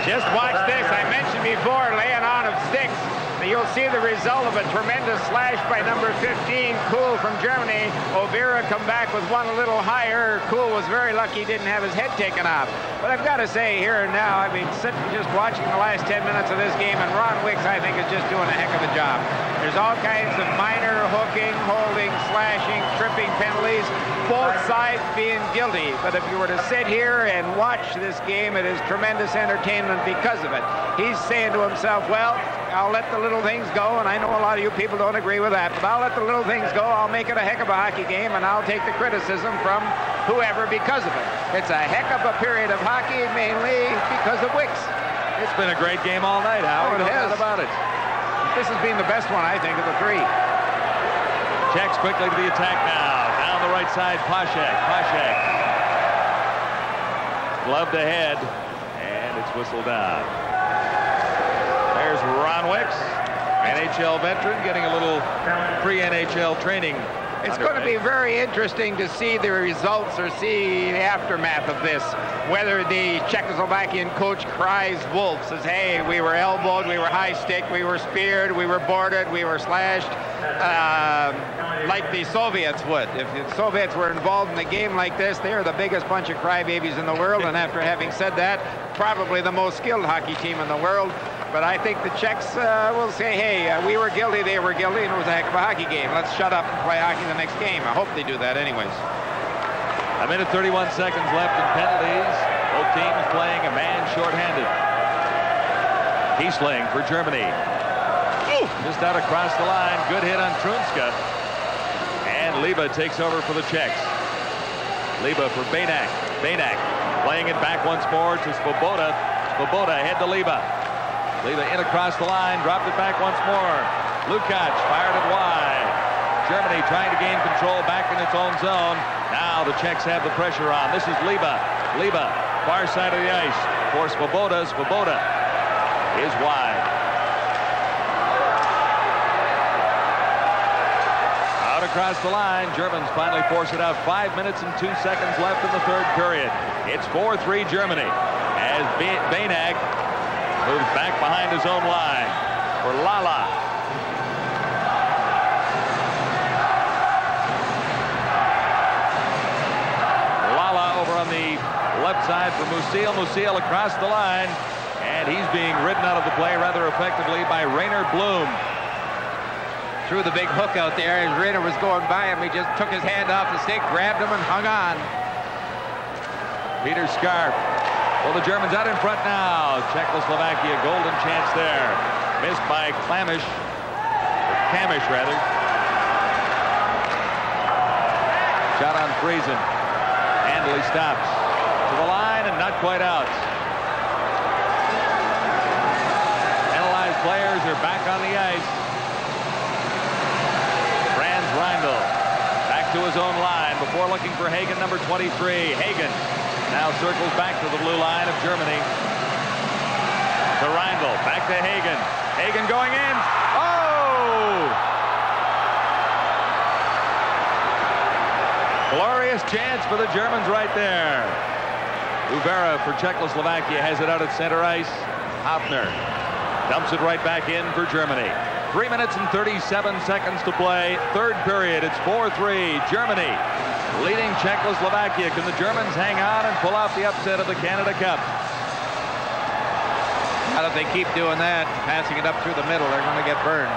Just watch this. I mentioned before, laying on of sticks. You'll see the result of a tremendous slash by number 15, Kuhl from Germany. Overa come back with one a little higher. Kuhl was very lucky he didn't have his head taken off. But I've got to say here and now, I mean, sitting just watching the last 10 minutes of this game, and Ron Wicks, I think, is just doing a heck of a job. There's all kinds of minor hooking, holding, slashing, tripping penalties, both sides being guilty. But if you were to sit here and watch this game, it is tremendous entertainment because of it. He's saying to himself, well, I'll let the little things go, and I know a lot of you people don't agree with that, but I'll let the little things go. I'll make it a heck of a hockey game, and I'll take the criticism from whoever because of it. It's a heck of a period of hockey, mainly because of Wicks. It's been a great game all night, Howard. Oh, it has. No doubt about it. This has been the best one, I think, of the three. Czechs quickly to the attack now. Down the right side, Pashek. Pashek. Gloved ahead, and it's whistled down. There's Ron Wicks, NHL veteran, getting a little pre-NHL training. It's going to be very interesting to see the results or see the aftermath of this. Whether the Czechoslovakian coach cries wolf, says, hey, we were elbowed, we were high stick, we were speared, we were boarded, we were slashed, like the Soviets would. If the Soviets were involved in a game like this, they are the biggest bunch of crybabies in the world. And after having said that, probably the most skilled hockey team in the world. But I think the Czechs will say, hey, we were guilty, they were guilty, and it was a heck of a hockey game. Let's shut up and play hockey the next game. I hope they do that anyways. A minute 31 seconds left in penalties. Both teams playing a man shorthanded. Kiesling for Germany. Ooh, just out across the line. Good hit on Trunska. And Liba takes over for the Czechs. Liba for Bejnak. Bejnak playing it back once more to Svoboda. Svoboda ahead to Liba. Liba in across the line, dropped it back once more. Lukács fired it wide. Germany trying to gain control back in its own zone. Now the Czechs have the pressure on. This is Liba. Liba, far side of the ice for Svoboda. Svoboda is wide. Out across the line. Germans finally force it out. 5 minutes and 2 seconds left in the third period. It's 4-3 Germany as Bejnak moves back behind his own line for Lala. Lala over on the outside for Musil. Musil across the line, and he's being ridden out of the play rather effectively by Rainer Bloom. Threw the big hook out there as Rainer was going by him. He just took his hand off the stick, grabbed him, and hung on. Peter Scarf. Well, the Germans out in front now. Czechoslovakia, golden chance there. Missed by Kamish, rather. Shot on Friesen. Handley stops. To the line and not quite out. Penalized players are back on the ice. Franz Reindl back to his own line before looking for Hagen, number 23. Hagen now circles back to the blue line of Germany. To Reindl, back to Hagen. Hagen going in. Oh! Glorious chance for the Germans right there. Uvera for Czechoslovakia has it out at center ice. Hafner dumps it right back in for Germany. 3 minutes and 37 seconds to play. Third period. It's 4-3. Germany leading Czechoslovakia. Can the Germans hang on and pull off the upset of the Canada Cup? How if they keep doing that, passing it up through the middle, they're going to get burned.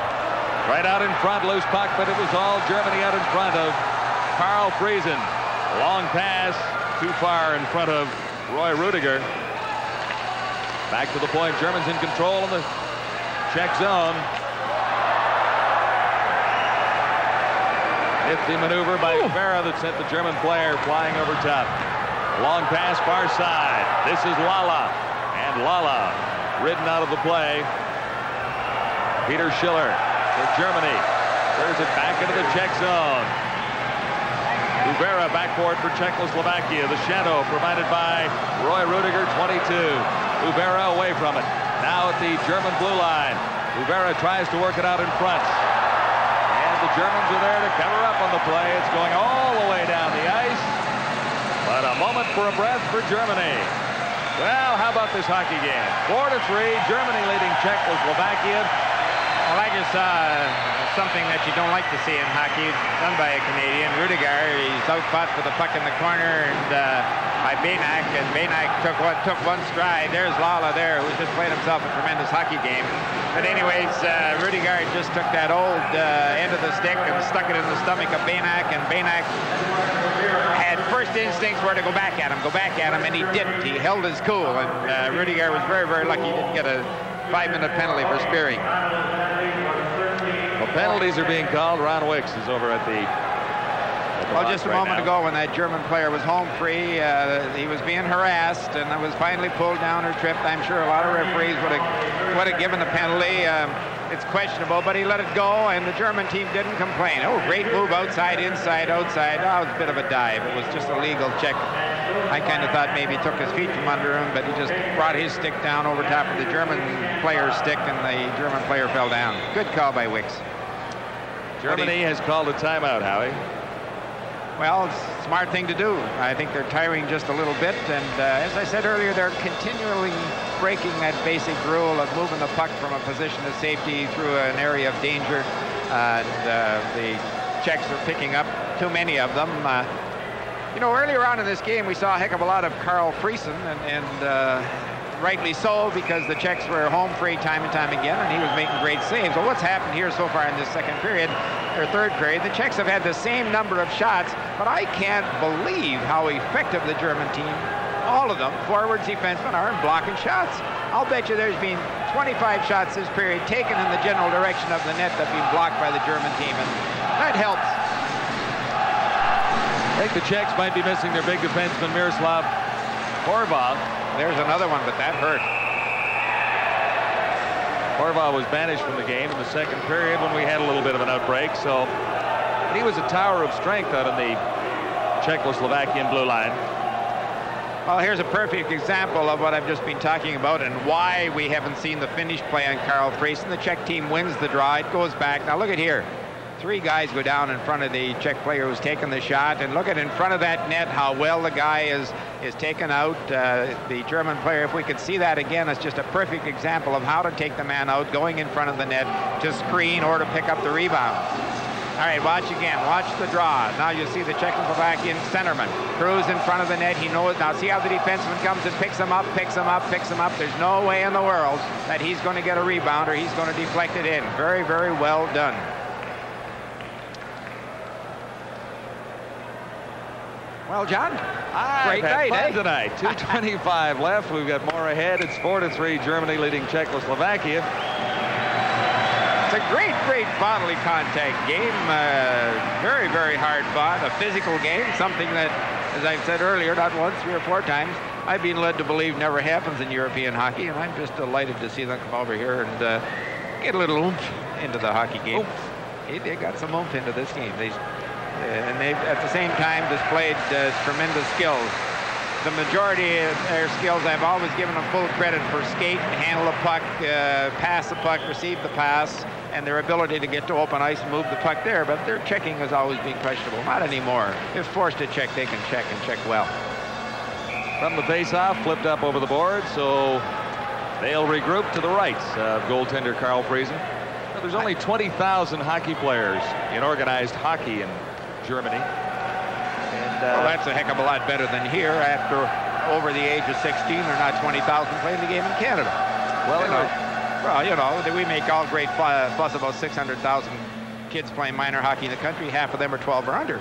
Right out in front, loose puck, but it was all Germany out in front of Carl Friesen. Long pass, too far in front of Roy Rudiger. Back to the point. Germans in control in the Czech zone. Nifty maneuver by Uvera that sent the German player flying over top. Long pass far side. This is Lala. And Lala ridden out of the play. Peter Schiller for Germany. Clears it back into the Czech zone. Uvera back for it for Czechoslovakia. The shadow provided by Roy Rudiger, 22. Uvera away from it. Now at the German blue line. Uvera tries to work it out in front. The Germans are there to cover up on the play. It's going all the way down the ice. But a moment for a breath for Germany. Well, how about this hockey game? 4-3, Germany leading Czechoslovakia. Well, I just saw something that you don't like to see in hockey, done by a Canadian. Rudiger, he's outfought for the puck in the corner, and by Baynak, and Baynak took one stride. There's Lala there, who's just played himself a tremendous hockey game. But anyways, Rudiger just took that old end of the stick and stuck it in the stomach of Baynak, and Baynak had first instincts were to go back at him, and he didn't. He held his cool, and Rudiger was very, very lucky he didn't get a 5-minute penalty for spearing. Well, penalties are being called. Ron Wicks is over at the well, just a moment ago when that German player was home free, he was being harassed, and it was finally pulled down or tripped. I'm sure a lot of referees would have given the penalty. It's questionable, but he let it go, and the German team didn't complain. Oh, great move outside, inside, outside. Oh, it was a bit of a dive. It was just a legal check. I kind of thought maybe he took his feet from under him, but he just brought his stick down over top of the German player's stick, and the German player fell down. Good call by Wicks. Germany has called a timeout, Howie. Well, it's a smart thing to do. I think they're tiring just a little bit, and as I said earlier, they're continually breaking that basic rule of moving the puck from a position of safety through an area of danger. The Czechs are picking up too many of them. You know, earlier on in this game, we saw a heck of a lot of Carl Friesen, and rightly so, because the Czechs were home free time and time again, and he was making great saves. Well, what's happened here so far in this second period, or third period, the Czechs have had the same number of shots, but I can't believe how effective the German team, all of them, forwards, defensemen, are in blocking shots. I'll bet you there's been 25 shots this period taken in the general direction of the net that have been blocked by the German team, and that helps. I think the Czechs might be missing their big defenseman, Miroslav Horváth. There's another one, but that hurt. Horváth was banished from the game in the second period when we had a little bit of an outbreak, so he was a tower of strength out on the Czechoslovakian blue line. Well, here's a perfect example of what I've just been talking about and why we haven't seen the finish play on Carl Friesen. The Czech team wins the draw. It goes back. Now look at here. 3 guys go down in front of the Czech player who's taken the shot, and look at in front of that net how well the guy is taken out. The German player, if we could see that again, it's just a perfect example of how to take the man out, going in front of the net to screen or to pick up the rebound. All right, watch again. Watch the draw. Now you see the Czechoslovakian centerman. Cruz in front of the net. He knows. Now see how the defenseman comes and picks him up, picks him up, picks him up. There's no way in the world that he's going to get a rebound or he's going to deflect it in. Very, very well done. Well, John, great night, fun tonight. 2:25 left. We've got more ahead. It's 4-3, Germany leading Czechoslovakia. It's a great, great bodily contact game. Very, very hard fought. A physical game, something that, as I've said earlier, not once, 3 or 4 times, I've been led to believe never happens in European hockey, and I'm just delighted to see them come over here and get a little oomph into the hockey game. They got some oomph into this game. And they've, at the same time, displayed tremendous skills. The majority of their skills, I've always given them full credit for skate, handle the puck, pass the puck, receive the pass, and their ability to get to open ice and move the puck there. But their checking has always been questionable. Not anymore. If forced to check, they can check and check well. From the face-off, flipped up over the board, so they'll regroup to the right of goaltender Carl Friesen. Now, there's only 20,000 hockey players in organized hockey in Germany. And, well, that's a heck of a lot better than here. After over the age of 16, there are not 20,000 playing the game in Canada. Well, you know, we make all great fuss about 600,000 kids playing minor hockey in the country. Half of them are 12 or under.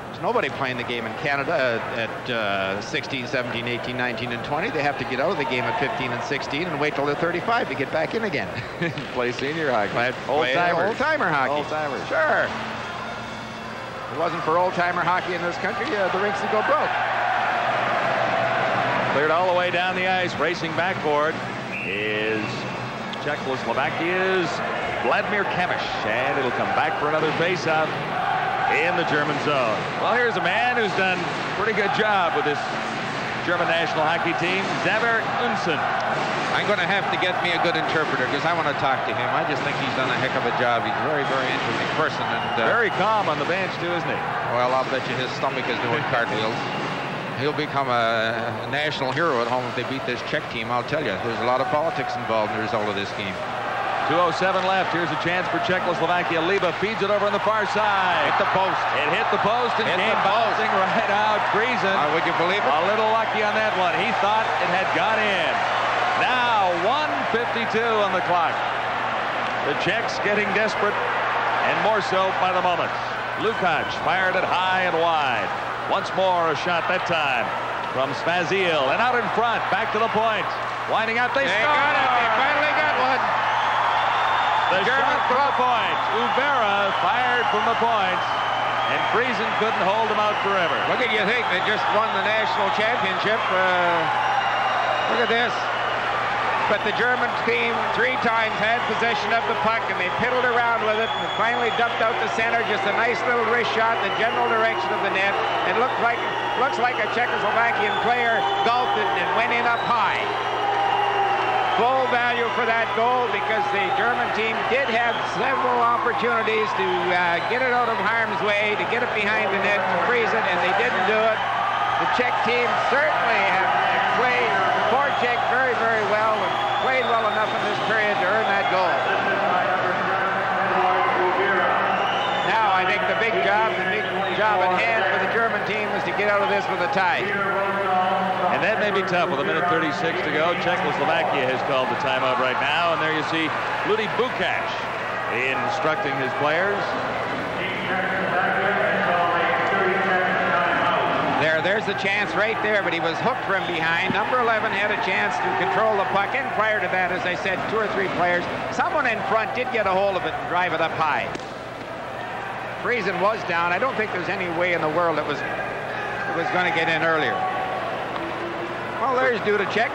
There's nobody playing the game in Canada at 16, 17, 18, 19, and 20. They have to get out of the game at 15 and 16 and wait till they're 35 to get back in again. Play senior hockey. Old-timer hockey. Old-timers. Sure. If it wasn't for old-timer hockey in this country, the rinks would go broke. Cleared all the way down the ice. Racing backboard is Czechoslovakia's Vladimir Kemish. And it'll come back for another face-off in the German zone. Well, here's a man who's done a pretty good job with this German national hockey team, Xaver Unsen. I'm going to have to get me a good interpreter because I want to talk to him. I just think he's done a heck of a job. He's a very, very interesting person. And very calm on the bench, too, isn't he? Well, I'll bet you his stomach is doing cartwheels. He'll become a national hero at home if they beat this Czech team, I'll tell you. There's a lot of politics involved in the result of this game. 2:07 left. Here's a chance for Czechoslovakia. Liba feeds it over on the far side. Hit the post. It hit the post and came bouncing right out. Friesen. Would you believe it? A little lucky on that one. He thought it had gone in. Now 1:52 on the clock. The Czechs getting desperate, and more so by the moment. Lukács fired it high and wide. Once more a shot that time from Spazil, and out in front, back to the point. Winding out, they score! Got it. They finally got one. The German from the point. Ubera fired from the point, and Friesen couldn't hold him out forever. Look at you think they just won the national championship. Look at this. But the German team 3 times had possession of the puck, and they piddled around with it and finally dumped out the center. Just a nice little wrist shot in the general direction of the net. It looks like a Czechoslovakian player golfed it and went in up high. Full value for that goal because the German team did have several opportunities to get it out of harm's way, to get it behind the net, to freeze it, and they didn't do it. The Czech team certainly have played forecheck very, very well and played well enough in this period to earn that goal. Now I think the big job at hand for the German team is to get out of this with a tie. And that may be tough with 1:36 to go. Czechoslovakia has called the timeout right now. And there you see Ludi Lukács instructing his players. There's the chance right there, but he was hooked from behind. Number 11 had a chance to control the puck. And prior to that, as I said, 2 or 3 players. Someone in front did get a hold of it and drive it up high. Friesen was down. I don't think there's any way in the world it was going to get in earlier. Well, there's Dudacek.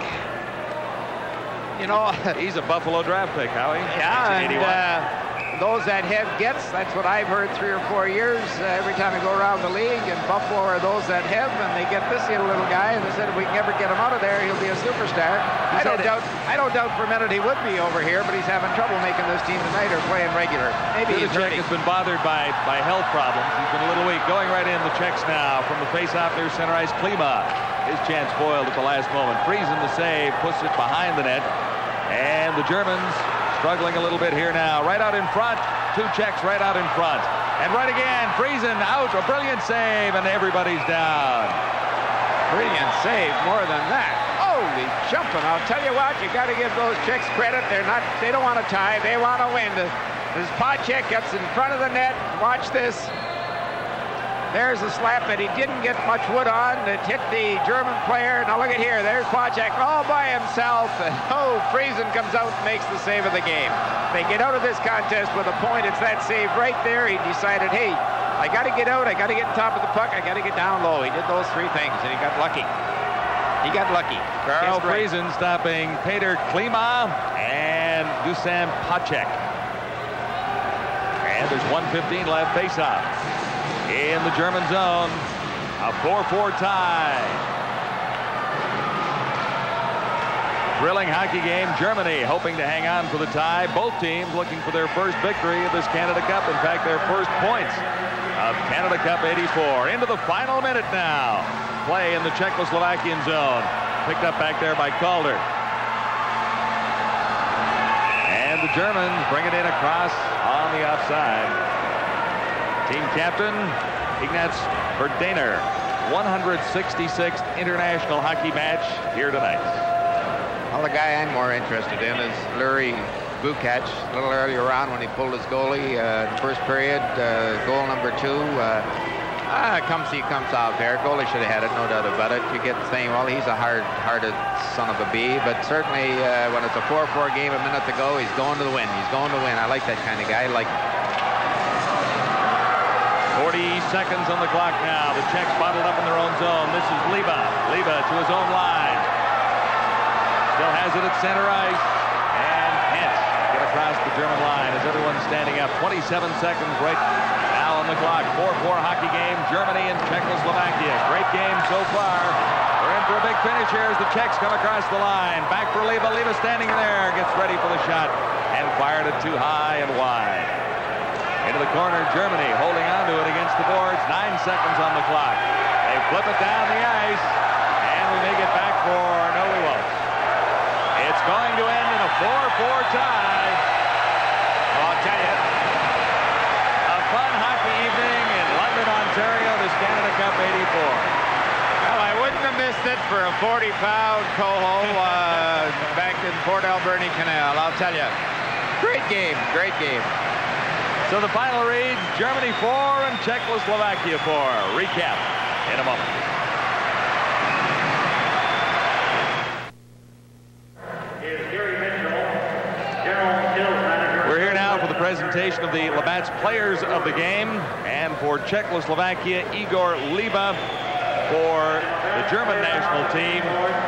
You know, he's a Buffalo draft pick, Howie. Yeah, and those that have gets, that's what I've heard 3 or 4 years every time I go around the league. And Buffalo are those that have, and they get this little guy, and they said if we can ever get him out of there, he'll be a superstar. I don't doubt for a minute he would be over here, but he's having trouble making this team tonight or playing regular. Maybe he's hurting. Has been bothered by health problems. He's been a little weak. Going right in the Czechs now from the face-off near center ice. Klima. His chance foiled at the last moment. Friesen the save, puts it behind the net. And the Germans struggling a little bit here now. Right out in front. 2 Czechs right out in front. And right again, Friesen out, a brilliant save, and everybody's down. Brilliant save, more than that. Holy jumping. I'll tell you what, you got to give those Czechs credit. They don't want to tie, they want to win. As Pacek gets in front of the net, watch this. There's a slap that he didn't get much wood on. It hit the German player. Now look at here. There's Pacek all by himself. And Friesen comes out and makes the save of the game. They get out of this contest with a point. It's that save right there. He decided, hey, I got to get out. I got to get on top of the puck. I got to get down low. He did those three things, and he got lucky. He got lucky. Carl Friesen stopping Peter Klima and Dusan Pacek. And there's 1:15 left face-off. In the German zone, a 4-4 tie. Thrilling hockey game. Germany hoping to hang on for the tie. Both teams looking for their first victory of this Canada Cup. In fact, their first points of Canada Cup '84. Into the final minute now. Play in the Czechoslovakian zone. Picked up back there by Calder. And the Germans bring it in across on the offside. Team captain, Ignaz Verdaner, 166th international hockey match here tonight. Well, the guy I'm more interested in is Lurie Bukac. A little earlier on when he pulled his goalie in the first period, goal number 2. Comes off there. Goalie should have had it, no doubt about it. You get saying, well, he's a hard-hearted son of a bee, but certainly when it's a 4-4 game a minute to go, he's going to win. He's going to win. I like that kind of guy. 40 seconds on the clock now. The Czechs bottled up in their own zone. This is Liba. Liba to his own line. Still has it at center ice. And can't get across the German line as everyone's standing up. 27 seconds right now on the clock. 4-4 hockey game. Germany and Czechoslovakia. Great game so far. We're in for a big finish here as the Czechs come across the line. Back for Liba. Liba standing there. Gets ready for the shot. And fired it too high and wide. Into the corner, Germany holding on to it against the boards. 9 seconds on the clock. They flip it down the ice, and we may get back for, no we won't. It's going to end in a 4-4 tie. I'll tell you, a fun hockey evening in London, Ontario, this Canada Cup '84. Well, I wouldn't have missed it for a 40-pound coho back in Port Alberni Canal, I'll tell you. Great game, great game. So the final read, Germany 4 and Czechoslovakia 4. Recap in a moment. We're here now for the presentation of the Labatt's players of the game. And for Czechoslovakia, Igor Liba. For the German national team,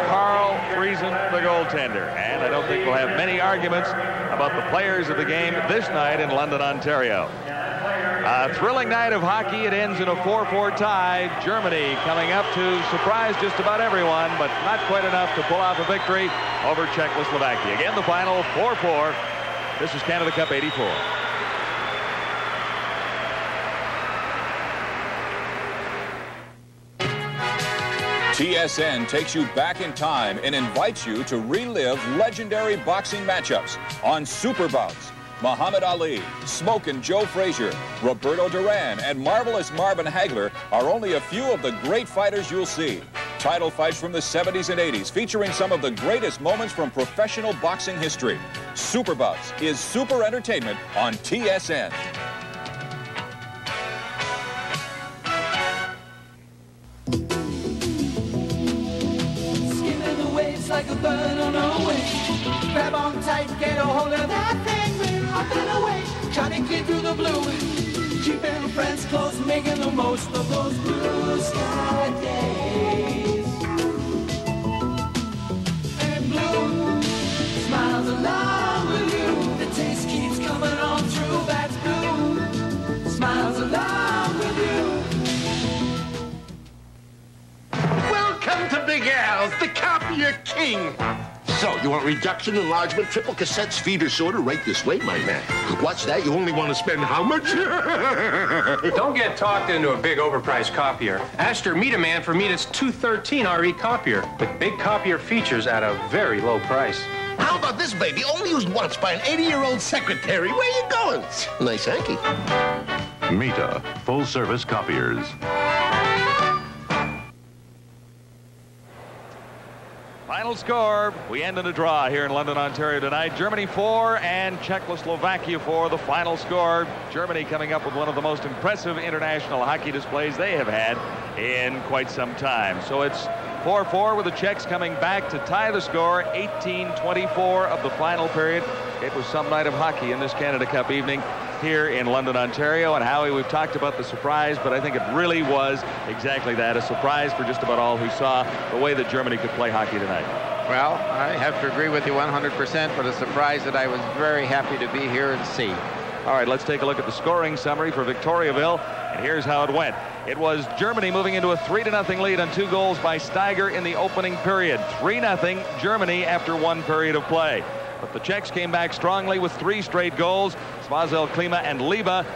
Carl Friesen, the goaltender. And I don't think we'll have many arguments about the players of the game this night in London, Ontario. A thrilling night of hockey. It ends in a 4-4 tie. Germany coming up to surprise just about everyone, but not quite enough to pull off a victory over Czechoslovakia. Again, the final 4-4. This is Canada Cup '84. TSN takes you back in time and invites you to relive legendary boxing matchups on Super Bouts. Muhammad Ali, Smokin' Joe Frazier, Roberto Duran, and Marvelous Marvin Hagler are only a few of the great fighters you'll see. Title fights from the 70s and 80s featuring some of the greatest moments from professional boxing history. Super Bouts is super entertainment on TSN. Like a bird on a wing. Grab on tight, get a hold of that thing. We're up and away, trying to get through the blue. Keeping friends close, making the most of those blue sky days. And blue smiles along with you. The taste keeps coming on through. That's blue smiles along with you. Welcome to Big Al's, the copier king. So, you want reduction, enlargement, triple cassettes, feeder sorter? Right this way, my man. What's that? You only want to spend how much? Don't get talked into a big overpriced copier. Ask your Meter Man for Meta's 213 RE copier with big copier features at a very low price. How about this, baby? Only used once by an 80-year-old secretary. Where you going? Nice hanky. Mita, full-service copiers. Final score, we end in a draw here in London, Ontario tonight. Germany 4 and Czechoslovakia 4, the final score. Germany coming up with one of the most impressive international hockey displays they have had in quite some time. So it's 4-4 with the Czechs coming back to tie the score, 18-24 of the final period. It was some night of hockey in this Canada Cup evening here in London, Ontario. And Howie, we've talked about the surprise, but I think it really was exactly that, a surprise for just about all who saw the way that Germany could play hockey tonight. Well, I have to agree with you 100%, but a surprise that I was very happy to be here and see. All right, let's take a look at the scoring summary for Victoriaville, and here's how it went. It was Germany moving into a 3-0 lead on 2 goals by Steiger in the opening period. 3-0 Germany after 1 period of play. But the Czechs came back strongly with 3 straight goals. Svazel, Klima, and Liba.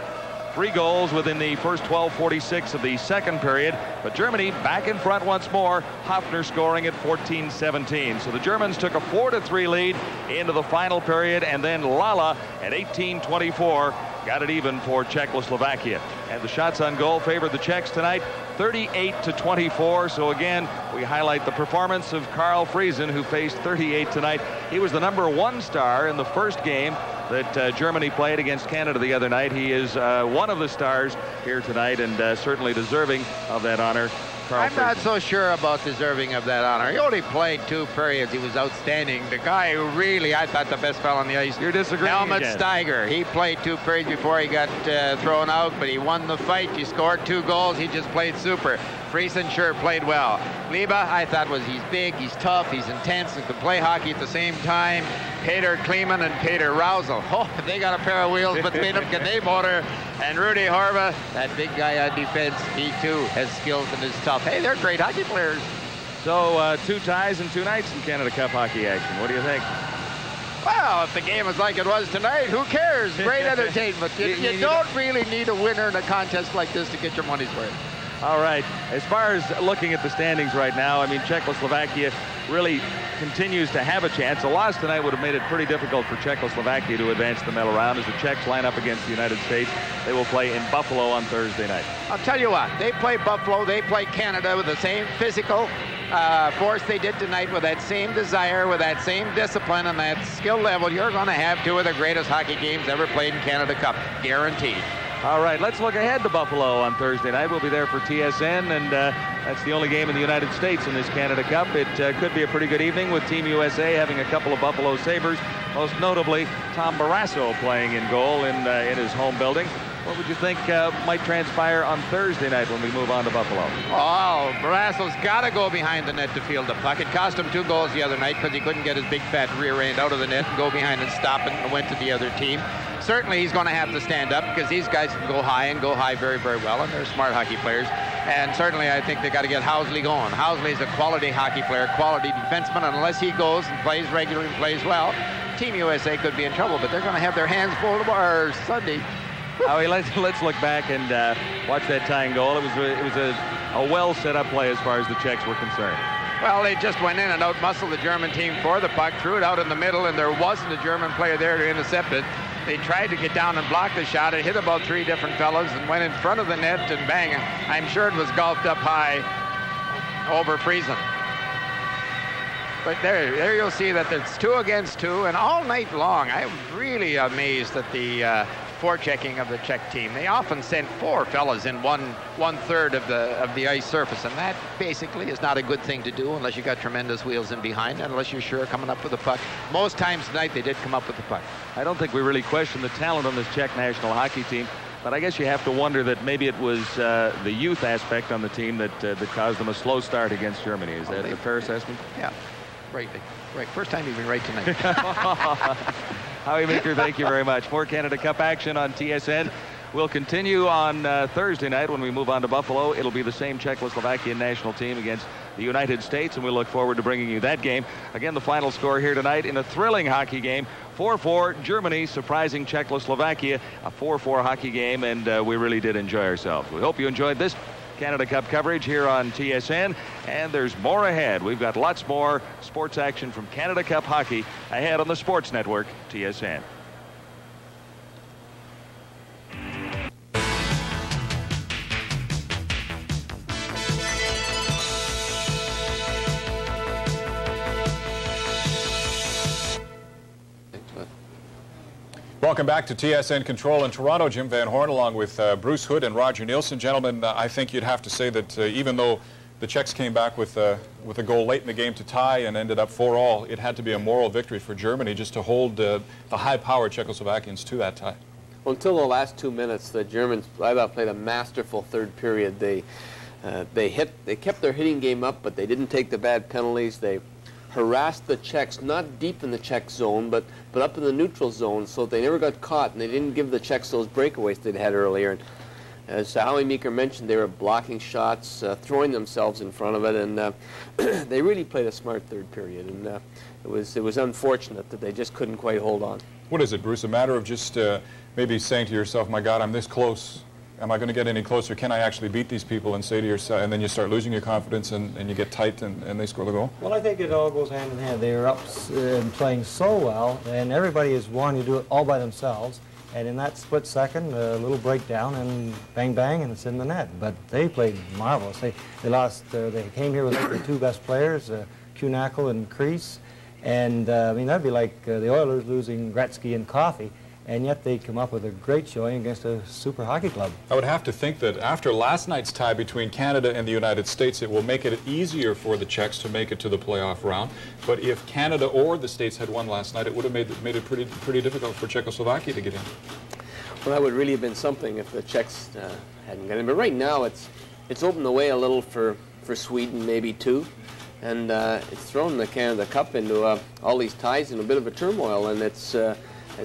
3 goals within the first 12:46 of the second period. But Germany back in front once more. Hofner scoring at 14-17. So the Germans took a 4-3 lead into the final period, and then Lala at 18-24 got it even for Czechoslovakia. And the shots on goal favored the Czechs tonight, 38-24. So again, we highlight the performance of Carl Friesen, who faced 38 tonight. He was the #1 star in the first game that Germany played against Canada the other night. He is one of the stars here tonight, and certainly deserving of that honor. I'm not so sure about deserving of that honor. He only played 2 periods. He was outstanding. The guy who really, I thought, the best fellow on the ice. You're disagreeing Helmut again. Steiger. He played 2 periods before he got thrown out, but he won the fight. He scored 2 goals. He just played super. Friesen sure played well. Liba, I thought, he's big, he's tough, he's intense, and can play hockey at the same time. Peter Kleeman and Peter Rausel. Oh, they got a pair of wheels between them. Can they motor? And Rudy Horva, that big guy on defense, he too has skills and is tough. Hey, they're great hockey players. So 2 ties in 2 nights in Canada Cup hockey action. What do you think? Well, if the game was like it was tonight, who cares? Great entertainment. You don't really need a winner in a contest like this to get your money's worth. All right. As far as looking at the standings right now, I mean, Czechoslovakia really continues to have a chance. A loss tonight would have made it pretty difficult for Czechoslovakia to advance the medal round as the Czechs line up against the United States. They will play in Buffalo on Thursday night. I'll tell you what, they play Buffalo, they play Canada with the same physical force they did tonight, with that same desire, with that same discipline and that skill level. You're going to have 2 of the greatest hockey games ever played in Canada Cup, guaranteed. All right, let's look ahead to Buffalo on Thursday night. We'll be there for TSN, and that's the only game in the United States in this Canada Cup. It could be a pretty good evening with Team USA having a couple of Buffalo Sabres, most notably Tom Barrasso playing in goal in his home building. What would you think might transpire on Thursday night when we move on to Buffalo? Oh, Barrasso's got to go behind the net to field the puck. It cost him 2 goals the other night because he couldn't get his big fat rear end out of the net and go behind and stop it, and went to the other team. Certainly he's going to have to stand up because these guys can go high and go high very, very well, and they're smart hockey players. And certainly I think they got to get Housley going. Housley's a quality hockey player, quality defenseman, and unless he goes and plays regularly and plays well, Team USA could be in trouble, but they're going to have their hands full tomorrow, Sunday. Howie, let's look back and watch that tying goal. It was a well set up play as far as the Czechs were concerned. Well, they just went in and out-muscled the German team for the puck, threw it out in the middle, and there wasn't a German player there to intercept it. They tried to get down and block the shot. It hit about 3 different fellas and went in front of the net, and bang, I'm sure it was golfed up high over Friesen. But there you'll see that it's 2 against 2, and all night long, I'm really amazed at the forechecking of the Czech team. They often send 4 fellas in one-third of the ice surface, and that basically is not a good thing to do unless you got tremendous wheels in behind, and unless you're sure coming up with the puck. Most times tonight they did come up with the puck. I don't think we really question the talent on this Czech national hockey team, but I guess you have to wonder that maybe it was the youth aspect on the team that caused them a slow start against Germany. Is that a fair assessment? Yeah, right. First time you've been right tonight. Howie Meeker, thank you very much. More Canada Cup action on TSN. We'll continue on Thursday night when we move on to Buffalo. It'll be the same Czechoslovakian national team against the United States, and we look forward to bringing you that game. Again, the final score here tonight in a thrilling hockey game. 4-4, Germany surprising Czechoslovakia. A 4-4 hockey game, and we really did enjoy ourselves. We hope you enjoyed this Canada Cup coverage here on TSN, and there's more ahead. We've got lots more sports action from Canada Cup hockey ahead on the Sports Network, TSN. Welcome back to TSN Control in Toronto. Jim Van Horn along with Bruce Hood and Roger Nielsen. Gentlemen, I think you'd have to say that even though the Czechs came back with a goal late in the game to tie and ended up 4-all, it had to be a moral victory for Germany just to hold the high-powered Czechoslovakians to that tie. Well, until the last 2 minutes, the Germans, I thought, played a masterful third period. They kept their hitting game up, but they didn't take the bad penalties. They harassed the Czechs, not deep in the Czech zone, but up in the neutral zone, so they never got caught, and they didn't give the Czechs those breakaways they'd had earlier. And as Howie Meeker mentioned, they were blocking shots, throwing themselves in front of it, and they really played a smart third period. And it was unfortunate that they just couldn't quite hold on. What is it, Bruce? A matter of just maybe saying to yourself, my God, I'm this close. Am I going to get any closer? Can I actually beat these people? And say to yourself, and then you start losing your confidence, and you get tight, and they score the goal? Well, I think it all goes hand in hand. They were up and playing so well, and everybody is wanting to do it all by themselves. And in that split second, a little breakdown, and bang, bang, and it's in the net. But they played marvelous. They lost. They came here with like their two best players, Kuhnackel and Kreis. And, I mean, that'd be like the Oilers losing Gretzky and Coffey. And yet they come up with a great showing against a super hockey club. I would have to think that after last night's tie between Canada and the United States, it will make it easier for the Czechs to make it to the playoff round. But if Canada or the States had won last night, it would have made it pretty difficult for Czechoslovakia to get in. Well, that would really have been something if the Czechs hadn't got in. But right now, it's opened the way a little for Sweden, maybe too. And it's thrown the Canada Cup into all these ties in a bit of a turmoil, and it's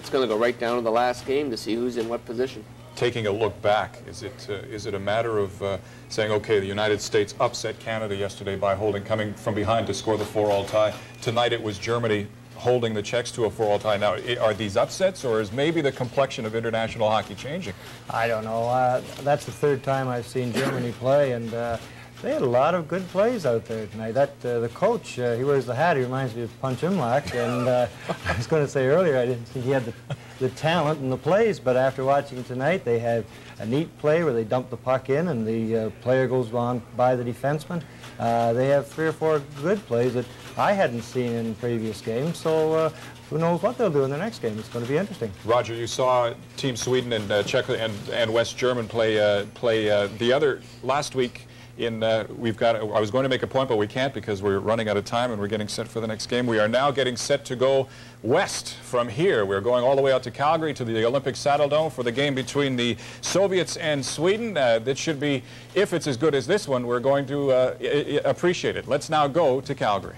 going to go right down to the last game to see who's in what position. Taking a look back, is it a matter of saying, okay, the United States upset Canada yesterday by coming from behind to score the 4-all tie. Tonight it was Germany holding the Czechs to a 4-all tie. Now, are these upsets, or is maybe the complexion of international hockey changing? I don't know. That's the third time I've seen Germany play, and they had a lot of good plays out there tonight. The coach, he wears the hat. He reminds me of Punch Imlach. And I was going to say earlier, I didn't think he had the talent and the plays, but after watching tonight, they have a neat play where they dump the puck in and the player goes on by the defenseman. They have 3 or 4 good plays that I hadn't seen in previous games. So who knows what they'll do in the next game. It's going to be interesting. Roger, you saw Team Sweden and Czech and West German play the other last week. I was going to make a point, but we can't because we're running out of time and we're getting set for the next game. We are now getting set to go west from here. We're going all the way out to Calgary to the Olympic Saddle Dome for the game between the Soviets and Sweden. That should be, if it's as good as this one, we're going to appreciate it. Let's now go to Calgary.